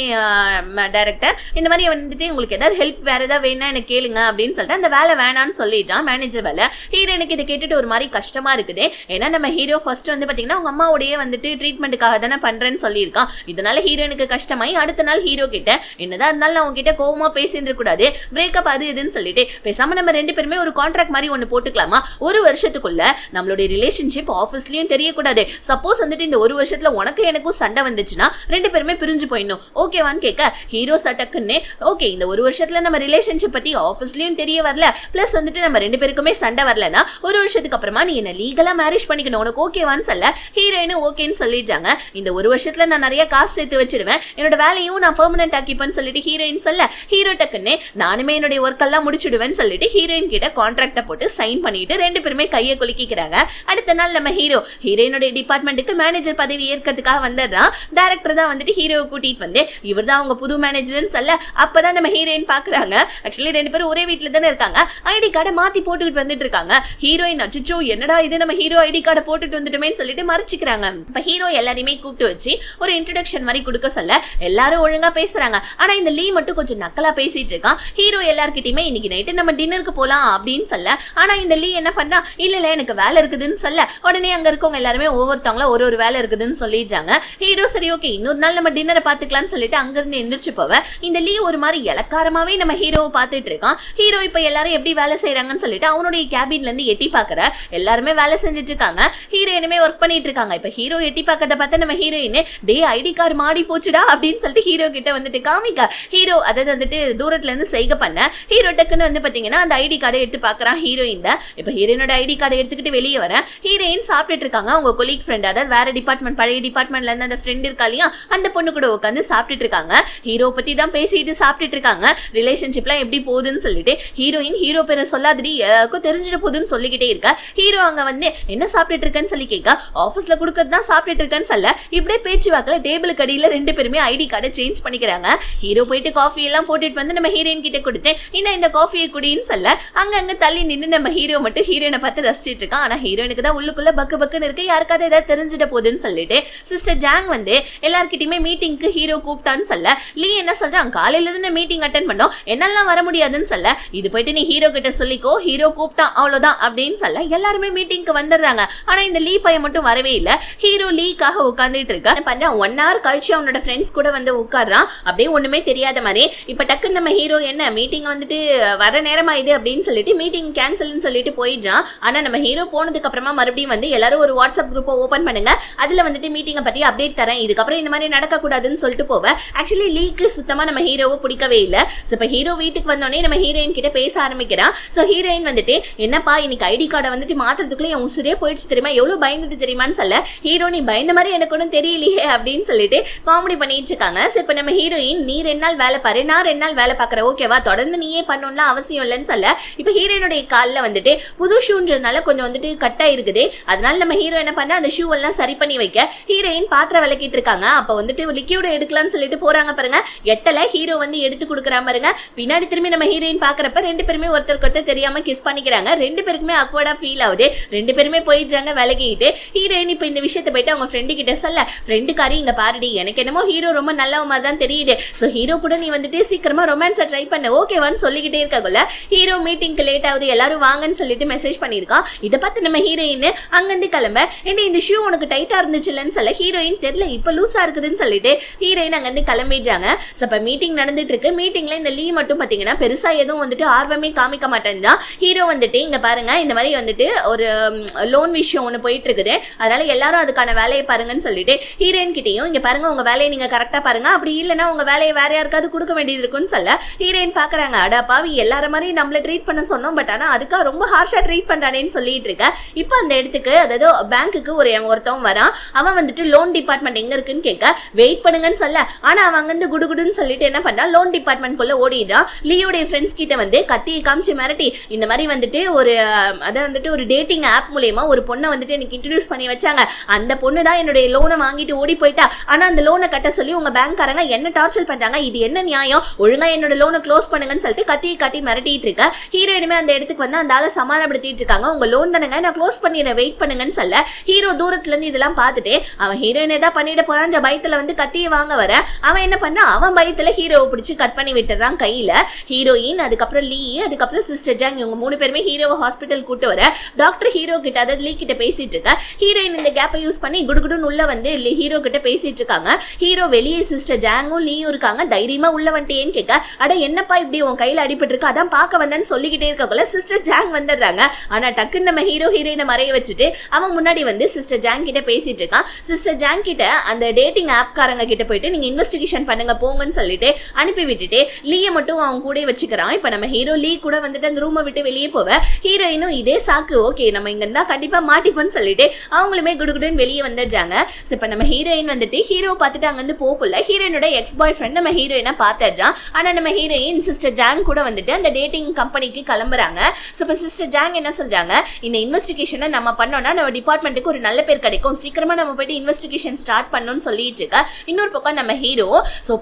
டைரக்டர், இந்த மாதிரி வந்துட்டு உங்களுக்கு ஏதாவது ஹெல்ப் வேற ஏதாவது வேணா எனக்கு கேளுங்க அப்படின்னு சொல்லிட்டு அந்த வேலை வேணான்னு சொல்லிட்டான் மேனேஜர் வேலை. ஹீரோயினுக்கு இதை கேட்டுட்டு ஒரு மாதிரி கஷ்டமா இருக்குது. ஏன்னா நம்ம ஹீரோ ஃபர்ஸ்ட் வந்து பாத்தீங்கன்னா உங்க அம்மாவுடைய வந்துட்டு ட்ரீட்மெண்ட்டுக்காக தானே பண்றேன்னு சொல்லியிருக்கான். இதனால ஹீரோயினுக்கு கஷ்டமாயி அடுத்த நாள் ஹீரோ கிட்ட என்னதான் இருந்தாலும் நான் உங்ககிட்ட கோவமா பேசியிருந்திருக்க கூடாது, பிரேக்கப் அது இதுன்னு சொல்லிட்டு பேசாம நம்ம ரெண்டு பேருமே ஒரு கான்ட்ராக்ட் மாதிரி ஒன்னு போட்டுக்கலாமா, ஒரு வருஷத்துக்குள்ள நம்மளுடைய ரிலேஷன்ஷிப் ஆஃபீஸ்லயும் தெரியக்கூடாது, சப்போஸ் வந்துட்டு இந்த ஒரு வருஷத்துல உனக்கு எனக்கும் சண்டை வந்துச்சுன்னா ரெண்டு பேருமே பிரிஞ்சு போயிடணும் ஓகேவான்னு கேட்க ஹீரோ சட்டக்குன்னு ஓகே இந்த ஒரு வருஷத்துல நம்ம ரிலேஷன்ஷிப் பத்தி ஆஃபீஸ்லயும் தெரிய வரல, பிளஸ் வந்துட்டு நம்ம ரெண்டு பேருக்குமே சண்டை வரலன்னா ஒரு வருஷத்துக்கு அப்புறமா நீ என்ன லீகலா மேரேஜ் பண்ணிக்கணும் உனக்கு ஓகேவான்னு சொல்ல ஹீரோயினும் ஓகேன்னு சொல்லிட்டாங்க. இந்த ஒரு வருஷத்துல நான் நிறைய காசு சேர்த்து வச்சிடுவேன், என்னோட வேலையும் நான் பெர்மனன்ட் ஆக்கிப்பேன்னு சொல்லிட்டு ஹீரோயின் சொல்ல ஹீரோ டக்குன்னு நானுமே என்னுடைய ஒர்க் எல்லாம் முடிச்சிடுவேன்னு சொல்லிட்டு ஹீரோயின் கிட்ட கான்ட்ராக்ட போட்டு சைன் பண்ணிட்டு ரெண்டு பேருமே கையை குலுக்கிக்கிறாங்க. அடுத்த நாள் நம்ம ஹீரோயினுடைய டிபார்ட்மெண்ட்டுக்கு மேனேஜர் பதவி ஏற்கிறதுக்காக வந்ததுதான் டைரக்டர் தான் வந்துட்டு ஹீரோவை கூட்டிட்டு வந்து இவர் தான் அவங்க புது மேனேஜர்னு சொல்ல அப்பதான் நம்ம ஹீரோயின் பாக்குறாங்க. ஆக்சுவலி ரெண்டு பேரும் ஒரே வீட்டுல தானே இருக்காங்க, ஐடி கார்டை மாத்தி போட்டுக்கிட்டு வந்துட்டு இருக்காங்க. ஹீரோயின் அச்சோ என்னடா இது நம்ம ஹீரோ ஐடி கார்டை போட்டுட்டு வந்துட்டோமேன்னு சொல்லிட்டு மறைச்சிக்கிறாங்க. இப்ப ஹீரோ எல்லாரையுமே கூப்பிட்டு வச்சு ஒரு இன்ட்ரோடக்ஷன் மாதிரி கொடுக்க சொல்ல எல்லாரும் ஒழுங்கா பேசுறாங்க. ஆனா இந்த லீ மட்டும் கொஞ்சம் நக்கலா பேசிட்டு இருக்கான். ஹீரோ எல்லார்கிட்டயுமே இன்னைக்கு நைட்டு நம்ம டின்னருக்கு போலாம் அப்படின்னு சொல்ல ஆனா இந்த லீ என்ன பண்ணா இல்ல எனக்கு வேலை இருக்குதுன்னு சொல்ல உடனே அங்க இருக்கவங்க எல்லாருமே ஒவ்வொருத்தவங்களா ஒரு வேலை இருக்குதுன்னு சொல்லிட்டாங்க. ஹீரோ சரி ஓகே இன்னொரு நாள் நம்ம டின்னரை பாத்துக்கலாம்னு சொல்லிட்டு அங்க இருந்து எந்திரிச்சு போவ இந்த லீ ஒரு மாதிரி இலக்காரமாவே நம்ம ஹீரோவை பாத்துட்டு இருக்கான். ஹீரோ இப்ப எல்லாரும் எப்படி வேலை செய்யறாங்கன்னு சொல்லிட்டு அவனுடைய கேபின்ல இருந்து எட்டி பாக்குற எல்லாருமே வேலை செஞ்சுட்டு இருக்காங்க. ஹீரோயினுமே ஒர்க் பண்ணிட்டு இருக்காங்க. இப்ப ஹீரோ எட்டி பாக்கிறத பார்த்து நம்ம ஹீரோயின் டே ஐடி கார்டு மாடி போச்சுடா அப்படின்னு சொல்லிட்டு ஹீரோ கிட்ட வந்துட்டு காமிக்க ஹீரோ அதாவது வந்துட்டு தூரத்துல இருந்து செய்க பண்ண ஹீரோ டக்குன்னு வந்து பாத்தீங்கன்னா அந்த ஐடி கார்டை எடுத்து பாக்குறான் ஹீரோயின் தான். இப்ப ஹீரோயினோட ஐடி கார்டை எடுத்துக்கிட்டு வெளியே வர ஹீரோயின் சாப்பிட்டுட்டு இருக்காங்க. அவங்க கொலீக் ஃப்ரெண்ட் அதாவது வேற டிபார்ட்மெண்ட் பழைய டிபார்ட்மெண்ட்ல இருந்து அந்த ஃப்ரெண்ட் இருக்கா இல்லையா அந்த பொண்ணு கூட உட்காந்து சாப்பிட்டுட்டு இருக்காங்க. ஹீரோ பத்தி தான் பேசிட்டு சாப்பிட்டுட்டு இருக்காங்க, ரிலேஷன்ஷிப்லாம் எப்படி போகுதுன்னு சொல்லிட்டு. ஹீரோயின் ஹீரோ பேரை சொல்லாதடி யாருக்கும் தெரிஞ்சிட போகுதுன்னு சொல்லிக்கிட்டே இருக்க ஹீரோ அங்க வந்து என்ன சாப்பிட்டுட்டு இருக்கேன்னு சொல்லி கேட்க ஆபீஸ்ல குடுக்கறது தான் சாப்பிட்டுட்டு இருக்கேன்னு சொல்ல இப்படியே பேச்சு வாக்குல டேபிளுக்கு அடியில ரெண்டு பேருமே ஐடி கார்டை சேஞ்ச் பண்ணிக்கிறாங்க. ஹீரோ போயிட்டு காஃபி எல்லாம் போட்டுட்டு வந்து நம்ம ஹீரோயின் கிட்ட கொடுத்தேன் இன்னும் இந்த காஃபியை குடின்னு சொல்ல அங்க தள்ளி நின்று நம்ம ஹீரோ மட்டும் ஹீரோயினை பார்த்து ரசிச்சிட்டு இருக்கான். ஆனா ஹீரோயினுக்கு தான் உள்ளுக்குள்ள பக்கு பக்குன்னு இருக்கு, யாருக்காவது ஏதாவது தெரிஞ்சிட போகுதுன்னு சொல்லிட்டு சிஸ்டர் ஜாங் வந்து எல்லார்கிட்டயுமே மீட்டிங்க்கு ஹீரோ கூப்பிட்டான்னு சொல்ல லீ என்ன சொல்றான் காலையில இருந்து மீட்டிங் அட்டென்ட் பண்ணோம் என்னாலாம் வர முடியாதுன்னு சொல்ல இது போயிட்டு நீ ஹீரோ கிட்ட சொல்லிக்கோ ஹீரோ கூப்பிட்டான் அவ்வளவுதான் அப்படின்னு சொல்ல எல்லாருமே மீட்டிங்க்கு வந்துடுறாங்க. ஆனா இந்த லீ பையன் மட்டும் வரவே இல்ல. ஹீரோ லீக்காக உட்கார்ந்துட்டு இருக்கா. 1 hour கழிச்சு அவனோட ஃப்ரெண்ட்ஸ் கூட வந்து உட்கார்றான் அப்படியே ஒண்ணுமே தெரியாத மாதிரி. இப்ப டக்குன்னு நம்ம ஹீரோ என்ன மீட்டிங் வந்துட்டு வர நேரமா இது அப்படின்னு சொல்லிட்டு மீட்டிங் கேன்சல்னு சொல்லிட்டு போயிட்டான். ஆனா நம்ம ஹீரோ போனதுக்கு அப்புறமா மறுபடியும் வந்து எல்லாரும் ஒரு வாட்ஸ்அப் குரூப்பை ஓபன் பண்ணுங்க, அதுல வந்துட்டு மீட்டிங்கை பத்தி அப்டேட் தரேன், இதுக்கப்புறம் இந்த மாதிரி நடக்க கூடாதுன்னு சொல்லிட்டு போவேன். ஆக்சுவலி லீக்கு சுத்தமா நம்ம ஹீரோவை பிடிக்கவே இல்லை. இப்ப ஹீரோ வீட்டுக்கு வந்தோடனே நம்ம ஹீரோயின் கிட்ட பேச ஆரம்பிக்கிறான். சோ ஹீரோயின் வந்துட்டு என்னப்பா இன்னைக்கு ஐடி கார்டை வந்துட்டு மாத்துறதுக்குள்ள என் உசிரே போயிடுச்சு தெரியுமா, எவ்வளவு பயந்துட்டு தெரியுமான்னு சொல்ல ஹீரோ நீ பயந்த மாதிரி எனக்கு ஒன்றும் தெரியலையே அப்படின்னு சொல்லிட்டு காமெடி பண்ணிட்டு இருக்காங்க. இப்ப நம்ம ஹீரோயின் நீ 2 நாள் வேலை பாரு நான் 2 நாள் வேலை பாக்குறேன் ஓகேவா, தொடர்ந்து நீயே பண்ணணும்லாம் அவசியம் இல்லைன்னு சொல்ல இப்ப ஹீரோயினுடைய காலில் வந்துட்டு புது ஷூன்றதுனால கொஞ்சம் வந்துட்டு கட்டா இருக்குது. அதனால நம்ம ஹீரோ என்ன பண்ண அந்த ஷூ எல்லாம் சரி பண்ணி வைக்க ஹீரோயின் பாத்திரம் விளக்கிட்டு இருக்காங்க. அப்ப வந்துட்டு லிக்யூட் எடுக்கலாம்னு சொல்லிட்டு போறாங்க பாருங்க, எட்டல ஹீரோ வந்து எடுத்து கொடுக்குறா பாருங்க. பின்னாடி திரும்பி நம்ம ஹீரோயின் பாக்குறப்ப ரெண்டு பேருமே ஒருத்தருக்கு ஒருத்தர் தெரியாம கிஸ் பண்ணிக்கிறாங்க. ரெண்டு பேருக்குமே அக்வர்டா ஃபீல் ஆகுது. ரெண்டு பேருமே போயிடுறாங்க விலகிட்டு. ஹீரோயின் இப்ப இந்த விஷயத்தை போயிட்டு அவங்க ஃப்ரெண்டு கிட்ட சொல்ல ஃப்ரெண்டுக்காரி இங்க பாருடி எனக்கு என்னமோ ஹீரோ ரொம்ப நல்லவமா தான் தெரியுது, சோ ஹீரோ கூட நீ வந்துட்டு சீக்கிரமா ரொமான்ஸை ட்ரை பண்ண ஓகேவான்னு சொல்லிக்கிட்டே இருக்காக்குள்ள ஹீரோ மீட்டிங்க்கு லேட் ஆகுது எல்லாரும் வாங்கன்னு சொல்லிட்டு மெசேஜ் பண்ணிருக்கான். இதை பார்த்து நம்ம ஹீரோயின் அங்கிருந்து கிளம்ப என்ன இந்த ஷூ உனக்கு டைட்டா இருந்துச்சுல்லன்னு சொல்ல ஹீரோயின் தெரியல இப்ப லூசா இருக்குதுன்னு சொல்லிட்டு ஹீரோயின் அங்கிருந்து கிளம்பிடுறாங்க. ஆரம்பிக்கிறாங்க. இப்ப மீட்டிங் நடந்துட்டு இருக்கு. மீட்டிங்ல இந்த லீ மட்டும் பாத்தீங்கன்னா பெருசா எதுவும் வந்துட்டு ஆர்வமே காமிக்க மாட்டேன்தான். ஹீரோ வந்துட்டு இங்க பாருங்க இந்த மாதிரி வந்துட்டு ஒரு லோன் விஷயம் ஒண்ணு போயிட்டு இருக்குது, அதனால எல்லாரும் அதுக்கான வேலையை பாருங்கன்னு சொல்லிட்டு ஹீரோயின் கிட்டையும் இங்க பாருங்க உங்க வேலையை நீங்க கரெக்டா பாருங்க, அப்படி இல்லைன்னா உங்க வேலையை வேற யாருக்காவது கொடுக்க வேண்டியது இருக்குன்னு சொல்ல ஹீரோயின் பாக்குறாங்க, அடா பாவி எல்லார மாதிரி நம்மள ட்ரீட் பண்ண சொன்னோம், பட் ஆனா அதுக்காக ரொம்ப ஹார்ஷா ட்ரீட் பண்றானேன்னு சொல்லிட்டு இருக்க. இப்போ அந்த இடத்துக்கு அதாவது பேங்க்குக்கு ஒருத்தவன் வரான். அவன் வந்துட்டு லோன் டிபார்ட்மெண்ட் எங்க இருக்குன்னு கேட்க வெயிட் பண்ணுங்கன்னு சொல்ல, ஆனா அவன் அங்கிருந்து குடுகுடுன்னு சொல்லிட்டு என்ன பண்றான், லோன் டிபார்ட்மெண்ட் குள்ள ஓடிடான். லீயோடைய ஃப்ரெண்ட்ஸ் கிட்ட வந்து கத்தியை காமிச்சு மிரட்டி இந்த மாதிரி வந்துட்டு ஒரு டேட்டிங் ஆப் மூலமா ஒரு பொண்ணை வந்துட்டு எனக்கு இன்ட்ரோடியூஸ் பண்ணி வச்சாங்க, அந்த பொண்ணு தான் என்னுடைய லோனை வாங்கிட்டு ஓடி போயிட்டா, ஆனா அந்த லோனை கட்ட சொல்லி உங்க பேங்க்காரங்க என்ன டார்ச்சர் பண்றாங்க, இது என்ன நியாயம், ஒழுங்கா என்னோட லோனை க்ளோஸ் பண்ணுங்கன்னு சொல்லிட்டு கத்தியை காட்டி மிரட்டிட்டு இருக்க. ஹீரோயினுமே அந்த இடத்துக்கு வந்து அந்த ஆளை சமாதானப்படுத்திட்டு இருக்காங்க, உங்க லோன் தானங்க நான் க்ளோஸ் பண்ணிடுறேன் வெயிட் பண்ணுங்கன்னு சொல்ல ஹீரோ தூரத்துல இருந்து இதெல்லாம் பார்த்துட்டு அவன் ஹீரோயின் ஏதாவது பண்ணிட போறான்ற பயத்துல வந்து கத்தியை வாங்க வர அவன் என்ன பண்ணா அவன் பயத்துல ஹீரோவை பிடிச்சி கட் பண்ணி விட்டுறான் கையில. ஹீரோயின் அதுக்கப்புறம் லீ அதுக்கப்புறம் சிஸ்டர் ஜாங் இவங்க 3 பேருமே ஹீரோவை ஹாஸ்பிட்டல் கூட்டு வர டாக்டர் ஹீரோ கிட்ட அதாவது லீ கிட்ட பேசிட்டு இருக்க. ஹீரோயின் இந்த கேப்பை யூஸ் பண்ணி குடுகுடுன்னு உள்ள வந்து ஹீரோ கிட்ட பேசிட்டு இருக்காங்க. ஹீரோ வெளியே சிஸ்டர் ஜாங்கும் லீயும் இருக்காங்க. தைரியமா உள்ள வந்துட்டேன்னு கேட்க, அட என்னப்பா இப்படி உன் கையில அடிபட்டு இருக்கு அதான் பார்க்க வந்தேன்னு சொல்லிக்கிட்டே இருக்கக்குள்ள சிஸ்டர் ஜாங் வந்துடுறாங்க. ஆனா டக்குன்னு நம்ம ஹீரோயினை மறைய வச்சுட்டு அவன் முன்னாடி வந்து சிஸ்டர் ஜாங் கிட்ட பேசிட்டு இருக்கான். சிஸ்டர் ஜாங் கிட்ட அந்த டேட்டிங் ஆப் காரங்க கிட்ட போயிட்டு நீங்க இன்வெஸ்டிகேஷன் பண்ணுங்க போங்கன்னு சொல்லிட்டு அனுப்பி விட்டுட்டு லீயை மட்டும் அவன் கூட வச்சுக்கிறான். இப்ப நம்ம ஹீரோ லீ கூட வந்துட்டு அந்த ரூமை விட்டு வெளியே போவ ஹீரோயினும் இதே சாக்கு ஓகே நம்ம இங்க இருந்தா கண்டிப்பா மாட்டிப்போன்னு சொல்லிட்டு அவங்களுமே குடுகுடுன்னு வெளியே வந்துடுறாங்க. இப்ப நம்ம ஹீரோயின் வந்துட்டு ஹீரோ பார்த்துட்டு அங்க வந்து போகல ஹீரோயினோட எக்ஸ் பாய் ஃப்ரெண்ட் நம்ம ஹீரோயினை பார்த்துடுறான். ஆனா நம்ம ஹீரோயின் சிஸ்டர் ஜாங் கூட வந்துட்டு அந்த டேட்டிங் கம்பெனிக்கு கிளம்புறாங்க. இப்ப சிஸ்டர் ஜாங் என்ன சொல்றாங்க, இந்த இன்வெஸ்டிகேஷனை நம்ம பண்ணோம்னா நம்ம டிபார்ட்மெண்ட்டுக்கு ஒரு நல்ல பேர் கிடைக்கும், சீக்கிரமா நம்ம போயிட்டு இன்வெஸ்டிகேஷன் ஸ்டார்ட் பண்ணணும்னு சொல்லிட்டு இருக்க. இன்னொரு பக்கம் நம்ம ஹீரோ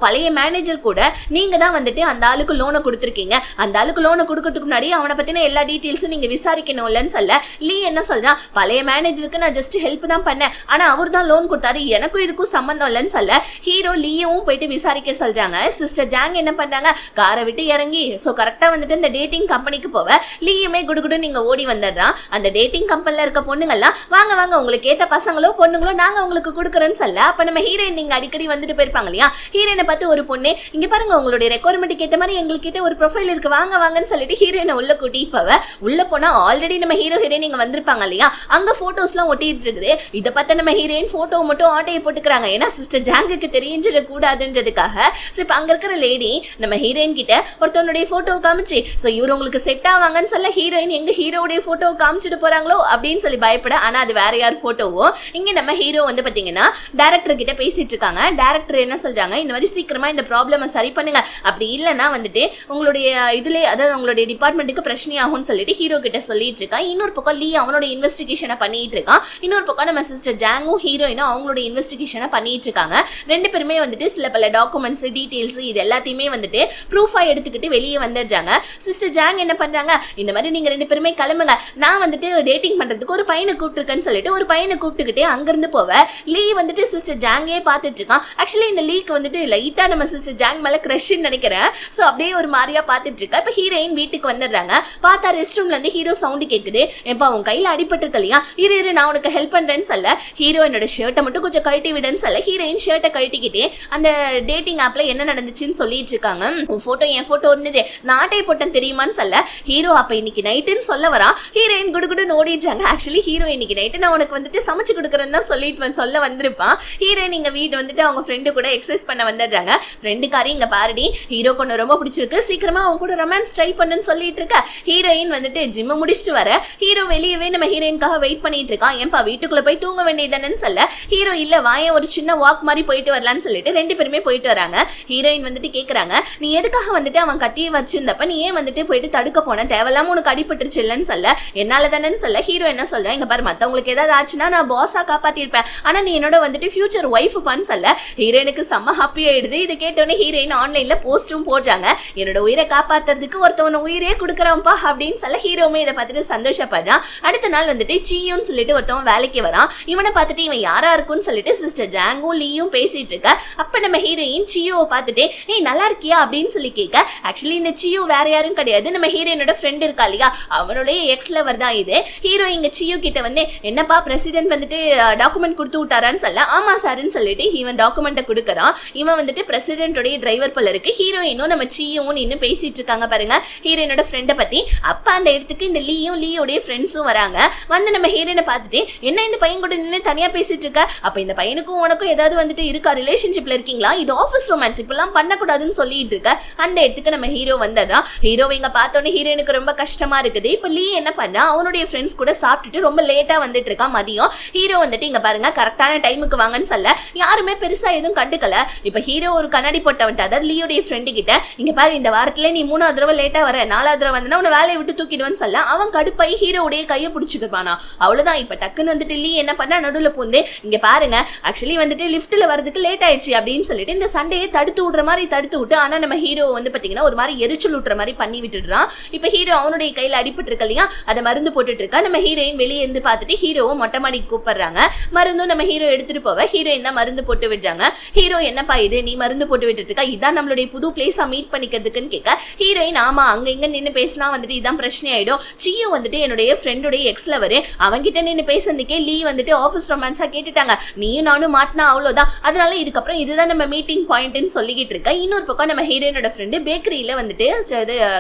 பழைய மேனேஜர் கூட நீங்க தான் வந்துட்டு அந்த ஆளுக்கு லோனை கொடுத்துருக்கீங்க, அந்த ஆளுக்கு லோனை கொடுக்கறதுக்கு முன்னாடி அவனை பத்தின எல்லா டீட்டெயில்ஸும் நீங்க விசாரிக்கணும்லன்னு சொல்ல லீ என்ன சொல்றான், பழைய மேனேஜருக்கு நான் ஜஸ்ட் ஹெல்ப் தான் பண்ணேன், ஆனா அவர் தான் லோன் கொடுத்தாரு, எனக்கும் இதுக்கும் சம்பந்தம் இல்லைன்னு சொல்ல ஹீரோ லீயும் போயிட்டு விசாரிக்க சொல்றாங்க. சிஸ்டர் ஜாங் என்ன பண்றாங்க, காரை விட்டு இறங்கி கரெக்டா வந்துட்டு இந்த டேட்டிங் கம்பெனிக்கு போவ லீயுமே குடுகுடு நீங்க ஓடி வந்துடுறான். அந்த டேட்டிங் கம்பெனில இருக்க பொண்ணுங்கள்லாம் வாங்க வாங்க உங்களுக்கு ஏத்த பசங்களோ பொண்ணுங்களோ நாங்க உங்களுக்கு கொடுக்குறேன்னு சொல்ல அப்ப நம்ம ஹீரோயின் நீங்க அடிக்கடி வந்துட்டு போயிருப்பாங்க இல்லையா, ஹீரோயினை பார்த்து ஒரு பொண்ணு இங்க பாருங்க உங்களுடைய ரெக்குவயர்மெண்ட்டுக்கு ஏற்ற மாதிரி எங்களுக்கு கிட்ட ஒரு ப்ரொஃபைல் இருக்கு வாங்க வாங்கன்னு சொல்லிட்டு ஹீரோயினை உள்ள கூட்டிட்டு போவ. உள்ள போனா ஆல்ரெடி நம்ம ஹீரோயின் இங்க வந்திருப்பாங்க இல்லையா, அங்க போட்டோஸ் எல்லாம் ஒட்டிட்டு இருக்குது. இதை பார்த்து நம்ம ஹீரோயின் போட்டோ மட்டும் ஆட்டையை போட்டுக்கிறாங்க, ஏன்னா சிஸ்டர் ஜாங்குக்கு தெரிஞ்சிட கூடாதுன்றதுக்காக. இப்ப அங்க இருக்கிற லேடி நம்ம ஹீரோயின் கிட்ட ஒருத்தவனுடைய போட்டோ காமிச்சு இவர் உங்களுக்கு செட் ஆவாங்கன்னு சொல்ல ஹீரோயின் எங்க ஹீரோடைய போட்டோ காமிச்சிட்டு போறாங்களோ அப்படின்னு சொல்லி பயப்பட, ஆனா அது வேற யார் போட்டோவோ. இங்க நம்ம ஹீரோ வந்து பாத்தீங்கன்னா டைரக்டர் கிட்ட பேசிட்டு இருக்காங்க. டைரக்டர் என்ன சொல்றாங்க, இந்த மாதிரி சீக்கிரமா இந்த ப்ராப்ளமை சரி பண்ணுங்க, அப்படி இல்லைன்னா வந்துட்டு உங்களுடைய இதுல அதாவது உங்களுடைய டிபார்ட்மெண்ட்டுக்கு பிரச்சனை ஆகும்னு சொல்லிட்டு ஹீரோ கிட்ட சொல்லிட்டு இருக்கான். இன்னொரு பக்கம் லீ அவனோட இன்வெஸ்டிகேஷனை பண்ணிட்டு இருக்கான். இன்னொரு பக்கம் நம்ம சிஸ்டர் ஜாங்கும் ஹீரோயினும் அவங்களோட இன்வெஸ்டிகேஷனை பண்ணிட்டு இருக்காங்க. 2 பேருமே வந்துட்டு சில பல டாக்குமெண்ட்ஸ் டீடைல்ஸ் இது எல்லாத்தையுமே வந்துட்டு ப்ரூஃபா எடுத்துக்கிட்டு வெளியே வந்துடுறாங்க. சிஸ்டர் ஜாங் என்ன பண்றாங்க, இந்த மாதிரி நீங்க 2 பேருமே கிளம்புங்க, நான் வந்துட்டு டேட்டிங் பண்றதுக்கு ஒரு பையனை கூப்பிட்டுருக்கேன்னு சொல்லிட்டு ஒரு பையனை கூப்பிட்டுக்கிட்டே அங்கிருந்து போவ. லீ வந்துட்டு சிஸ்டர் ஜாங்கே பார்த்துட்டு இருக்கான். ஆக்சுவலி இந்த லீக்கு வந்துட்டு லைட்டா நம்ம சிஸ்டர் ஜாங் மேல கிரஷ்ன்னு நினைக்கிறேன். அப்படியே ஒரு மாதிரியா பார்த்துட்டு இருக்கா. இப்ப ஹீரோயின் வீட்டுக்கு வந்துடுறாங்க. பார்த்தா ரெஸ்ட் ரூம்ல இருந்து ஹீரோ சவுண்ட் கேக்குது, எப்பா உன் கையில அடிபட்டு இருக்கு இல்லையா, இரு நான் உனக்கு ஹெல்ப் பண்றேன்னு சொல்ல ஹீரோயினோட ஷர்ட்டை மட்டும் கொஞ்சம் கழட்டி விடுன்னு சொல்ல ஹீரோயின் ஷர்ட்டை கழட்டிக்கிட்டே அந்த டேட்டிங் ஆப்ல என்ன நடந்துச்சுன்னு சொல்லிட்டு இருக்காங்க. உன் போட்டோ என் போட்டோ இருந்தது நாட்டை போட்டன் தெரியுமான்னு சொல்ல ஹீரோ அப்ப இன்னைக்கு நைட்டுன்னு சொல்ல வரா. ஹீரோயின் குடுகுடுன்னு ஓடிட்டாங்க. ஆக்சுவலி ஹீரோ இன்னைக்கு நைட்டு நான் உனக்கு வந்துட்டு சமைச்சு கொடுக்குறேன்னு தான் சொல்ல வந்திருப்பான். ஹீரோயின் இங்க வீடு வந்துட்டு அவங்க ஃப்ரெண்டு கூட எக்ஸசைஸ் பண்ண வந்துடுறாங்க. ஃப்ரெண்டுக்காரி இங்க பாருடி ஹீரோ கொண்டு ரொம்ப பிடிச்சிருக்கு, சீக்கிரமா அவங்க கூட ரொமான்ஸ் ட்ரை பண்ணுன்னு சொல்லிட்டு இருக்க. ஹீரோயின் வந்துட்டு ஜிம்ம முடிச்சுட்டு வர ஹீரோ வெளியவே நம்ம ஹீரோயின்காக வெயிட் பண்ணிட்டு இருக்கான். ஏன்பா வீட்டுக்குள்ள போய் தூங்க வேண்டியதானு சொல்ல ஹீரோ இல்ல வாய ஒரு சின்ன வாக் மாதிரி போயிட்டு வரலான்னு சொல்லிட்டு 2 பேருமே போயிட்டு வராங்க. ஹீரோயின் வந்துட்டு கேக்குறாங்க, நீ எதுக்காக வந்துட்டு அவன் கத்தியை வச்சிருந்தப்ப நீ ஏன் வந்துட்டு போயிட்டு தடுக்க போன, தேவையில்லாம உனக்கு அடிபட்டுருச்சு இல்லன்னு சொல்ல என்னால தானே சொல்ல ஹீரோ என்ன சொல்ல, இங்க பாரு மத்தவங்களுக்கு ஏதாவது ஆச்சுன்னா நான் பாஸா காப்பாத்திருப்பேன், ஆனா நீ என்னோட வந்துட்டு ஃபியூச்சர் ஒய்ஃப் பான்னு சொல்ல ஹீரோயினுக்கு செம்ம ஹாப்பி ஆயிடுது. இது கேட்டோன்னே ஹீரோயின் ஆன்லைன்ல போஸ்டும் போடுறாங்க, என்னோட உயிரை காப்பாத்துறதுக்கு ஒருத்தவன உயிரே கொடுக்குறான்ப்பா அப்படின்னு சொல்ல ஹீரோமே இதை பார்த்துட்டு சந்தோஷப்படுறான். அடுத்த நாள் வந்துட்டு சீயோன்னு சொல்லிட்டு ஒருத்தவன் வேலைக்கு வரான். இவனை பார்த்துட்டு இவன் யாரா இருக்குன்னு சொல்லிட்டு சிஸ்டர் ஜாங்கும் லீயும் பேசிட்டு இருக்க. அப்ப நம்ம ஹீரோயின் சியோவை பார்த்துட்டு ஏய் நல்லா இருக்கியா அப்படின்னு சொல்லி கேட்க ஆக்சுவலி இந்த சியோ வேற யாரும் கிடையாது, நம்ம ஹீரோயினோட ஃப்ரெண்ட் இருக்கா இல்லையா அவனுடைய எக்ஸ் லவர் தான் இது. ஹீரோ இங்க சியோ கிட்ட வந்து என்னப்பா பிரசிடென்ட் வந்துட்டு டாக்குமெண்ட் கொடுத்து விட்டாரான்னு சொல்ல ஆமா சார்ன்னு சொல்லிட்டு இவன் டாக்குமெண்ட்டை கொடுக்கறான். இவன் வந்துட்டு பிரசிடென்டோடைய டிரைவர் போல இருக்கு. ஹீரோயினும் நம்ம சீயும் நின்னு பேசிட்டு இருக்காங்க பாருங்க ஹீரோயினோட ஃப்ரெண்டை பத்தி. அப்ப அந்த இடத்துக்கு இந்த லீயும் லீயோடைய ஃப்ரெண்ட்ஸும் வராங்க. வந்து நம்ம ஹீரோயினை பார்த்துட்டு என்ன இந்த பையன் கூட நின்று தனியா பேசிட்டு இருக்க, அப்ப இந்த பையனுக்கும் உனக்கும் ஏதாவது வந்துட்டு இருக்கா, ரிலேஷன்ஷிப்ல இருக்கீங்களா, இது ஆஃபீஸ் ரொமான்ஸ், இப்பெல்லாம் பண்ணக்கூடாதுன்னு சொல்லிட்டு இருக்க. அந்த இடத்துக்கு நம்ம ஹீரோ வந்தா ஹீரோவை இங்க பார்த்தோன்னே ஹீரோயினுக்கு ரொம்ப கஷ்டமா இருக்குது. இப்ப லீ என்ன பண்ணா அவனுடைய ஃப்ரெண்ட்ஸ் கூட சாப்பிட்டுட்டு ரொம்ப லேட்டா வந்துட்டு இருக்கான் மதியம். ஹீரோ வந்துட்டு இங்க பாருங்க கரெக்டான டைமுக்கு வாங்கன்னு சொல்ல யாருமே பெருசா எதுவும் கண்டுக்கல. இப்ப ஹீரோ ஒரு கண்ணாடி போட்டவன், அதாவது லீயோடைய ஃப்ரெண்டு கிட்ட இங்க பாரு இந்த வாரத்துல நீ 3வது தடவை லேட்டா வர, 4வது தடவை வந்தா உன்னை வேலையை விட்டு தூக்கிடுவேன்னு சொல்ல அவன் கடுப்பாய் ஹீரோடைய கையை பிடிச்சிருப்பானா. அவ்வளவுதான். இப்ப டக்குன்னு வந்துட்டு லீ என்ன பண்ணா நடுவுல பூந்து இங்க பாருங்க ஆக்சுவலி வந்துட்டு லிப்ட்ல வரதுக்கு லேட் ஆயிடுச்சு அப்படின்னு சொல்லிட்டு இந்த சண்டையை தடுத்து விடுற மாதிரி தடுத்து விட்டு, ஆனா நம்ம ஹீரோ வந்து பாத்தீங்கன்னா ஒரு மாதிரி எரிச்சல் விட்டுற மாதிரி பண்ணி விட்டுடுறான். இப்ப ஹீரோ அவனுடைய கையில அடிபட்டு இருக்கு இல்லையா, அதை மருந்து போட்டுட்டு இருக்கா. நம்ம ஹீரோயின் வெளியே இருந்து பார்த்துட்டு ஹீரோவும் மொட்டை மாடி கூப்பிடுறாங்க. மருந்தும் நம்ம ஹீரோ எடுத்துட்டு போவ ஹீரோயின் தான் மருந்து போட்டு விடுறாங்க. ஹீரோ என்னப்பா இது நீ மருந்து போட்டு விட்டுட்டு இருக்கா, இதான் நம்மளுடைய புது பிளேஸா மீட் பண்ணிக்கிறதுக்குன்னு கேட்க ஹீரோயின் ஆமா அங்க இங்க நின்று பேசினா வந்துட்டு இதான் பிரச்சனை ஆயிடும். சியு வந்துட்டு என்னுடைய ஃப்ரெண்டுடைய எக்ஸ் லவர், அவங்கிட்ட நின்று பேசுறதுக்கே லீ வந்துட்டு ஆஃபீஸ் ரொமான்ஸா கேட்டுட்டாங்க, நீயும் நானும் மாட்டினா அவ்வளவுதான், அதனால இதுக்கப்புறம் இதுதான் நம்ம மீட்டிங் பாயிண்ட்னு சொல்லிக்கிட்டு இருக்க. இன்னொரு பக்கம் நம்ம ஹீரோயினோட ஃப்ரெண்டு பேக்கரியில வந்துட்டு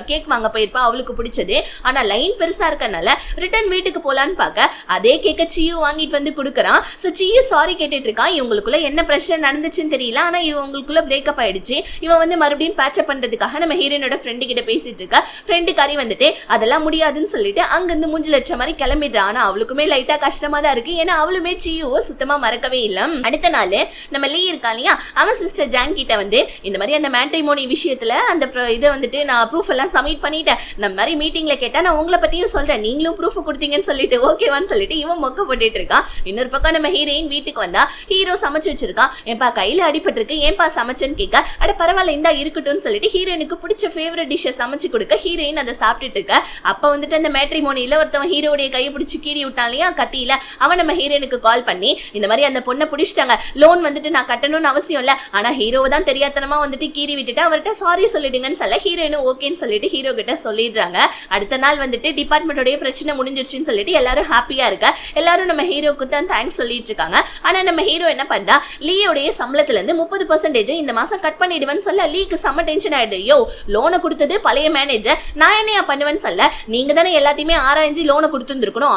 கேக் வாங்க போயிருப்பா, அவளுக்கு பிடிச்சது. ஆனா லைன் பெருசா இருக்கனால ரிட்டர்ன் வீட்டுக்கு போலான்னு பார்க்க அதே கேக்க சியு வாங்கிட்டு வந்து கொடுக்குறான். சோ சியு சாரி கேட்டுட்டு இருக்கான். இவங்களுக்குள்ள என்ன பிரச்சனை நடந்துச்சுன்னு தெரியல, ஆனா இவங்களுக்குள்ள பிரேக்கப் ஆயிடுச்சு. இவன் வந்து மறுபடியும் பேட்சப் பண்றதுக்காக நம்ம ஹீரோயினோட ஃப்ரெண்டு கிட்ட பேசிட்டு இருக்கா. ஃப்ரெண்டு காரி வந்துட்டு அதெல்லாம் முடியாதுன்னு சொல்லிட்டு அங்கிருந்து மூஞ்சி லட்சம் மாதிரி கிளம்பிடுறான். ஆனா அவளுக்குமே லைட்டா கஷ்டமா தான் இருக்கு, ஏன்னா அவளுமே சியுவோ சுத்தமா மறக்கவே இல்ல. அடுத்த நாள் நம்ம லீ இருக்கா இல்லையா, அவன் சிஸ்டர் ஜாங் கிட்ட வந்து இந்த மாதிரி அந்த மேட்ரிமோனி விஷயத்துல அந்த இதை வந்துட்டு நான் ப்ரூஃப் எல்லாம் சப்மிட் பண்ணிட்டேன், நம்ம மாதிரி மீட்டிங்ல கேட்டா நான் உங்களை பத்தியும் சொல்றேன், நீங்களும் ப்ரூஃப் கொடுத்தீங்கன்னு சொல்லிட்டு ஓகேவான்னு சொல்லிட்டு இவன் மொக்க போட்டுட்டு இருக்கான். இன்னொரு பக்கம் நம்ம ஹீரோயின் வீட்டுக்கு வந்தா ஹீரோ சமைச்சு வச்சிருக்கான். ஏன்பா கையில அடிபட்டு இருக்கு, ஏன்பா சமைச்சேன்னு கேட்க அட பரவாயில்ல இந்தா இருக்கட்டும்னு சொல்லிட்டு ஹீரோயினுக்கு பிடிச்ச ஃபேவரட் டிஷ்ஷை சமைச்சு கொடுக்க ஹீரோயின் அதை சாப்பிட்டுட்டு இருக்க. அப்ப வந்துட்டு அந்த மேட்ரிமோனியில ஒருத்தவன் ஹீரோடைய கையை பிடிச்சி கீறி விட்டான் இல்லையா கத்தியில, அவன் நம்ம ஹீரோயினுக்கு கால் பண்ணி இந்த மாதிரி அந்த பொண்ணை பிடிச்சிட்டாங்க, லோன் வந்துட்டு நான் கட்டணும்னு அவசியம் இல்ல, ஆனா ஹீரோவை தான் தெரியாதனமா வந்துட்டு கீறி விட்டுட்டு அவர்கிட்ட சாரி சொல்லிடுங்கன்னு சொல்ல ஹீரோயினும் ஓகேன்னு சொல்லிட்டு ஹீரோ கிட்ட சொல்லிடுறாங்க. அடுத்த நாள் வந்துட்டு டிபார்ட்மெண்டோடைய பிரச்சனை முடிஞ்சிருச்சுன்னு சொல்லிட்டு எல்லாரும் ஹாப்பியா இருக்க. எல்லாரும் நம்ம ஹீரோக்கு தான் தேங்க்ஸ் சொல்லிட்டு இருக்காங்க. ஆனா நம்ம ஹீரோ என்ன பண்ணா லீயோடைய சம்பளத்துல இருந்து 30% இந்த மாசம் கட் பண்ணிடுவேன்னு சொல்ல லீக்கு செம்ம டென்ஷன் ஆயிடுது. யோ லோனை கொடுத்தது பழைய மேனேஜர், நான் என்னையா பண்ணுவேன்னு சொல்ல நீங்க தானே எல்லாத்தையுமே ஆராய்ஞ்சு லோனை கொடுத்துருக்கணும்,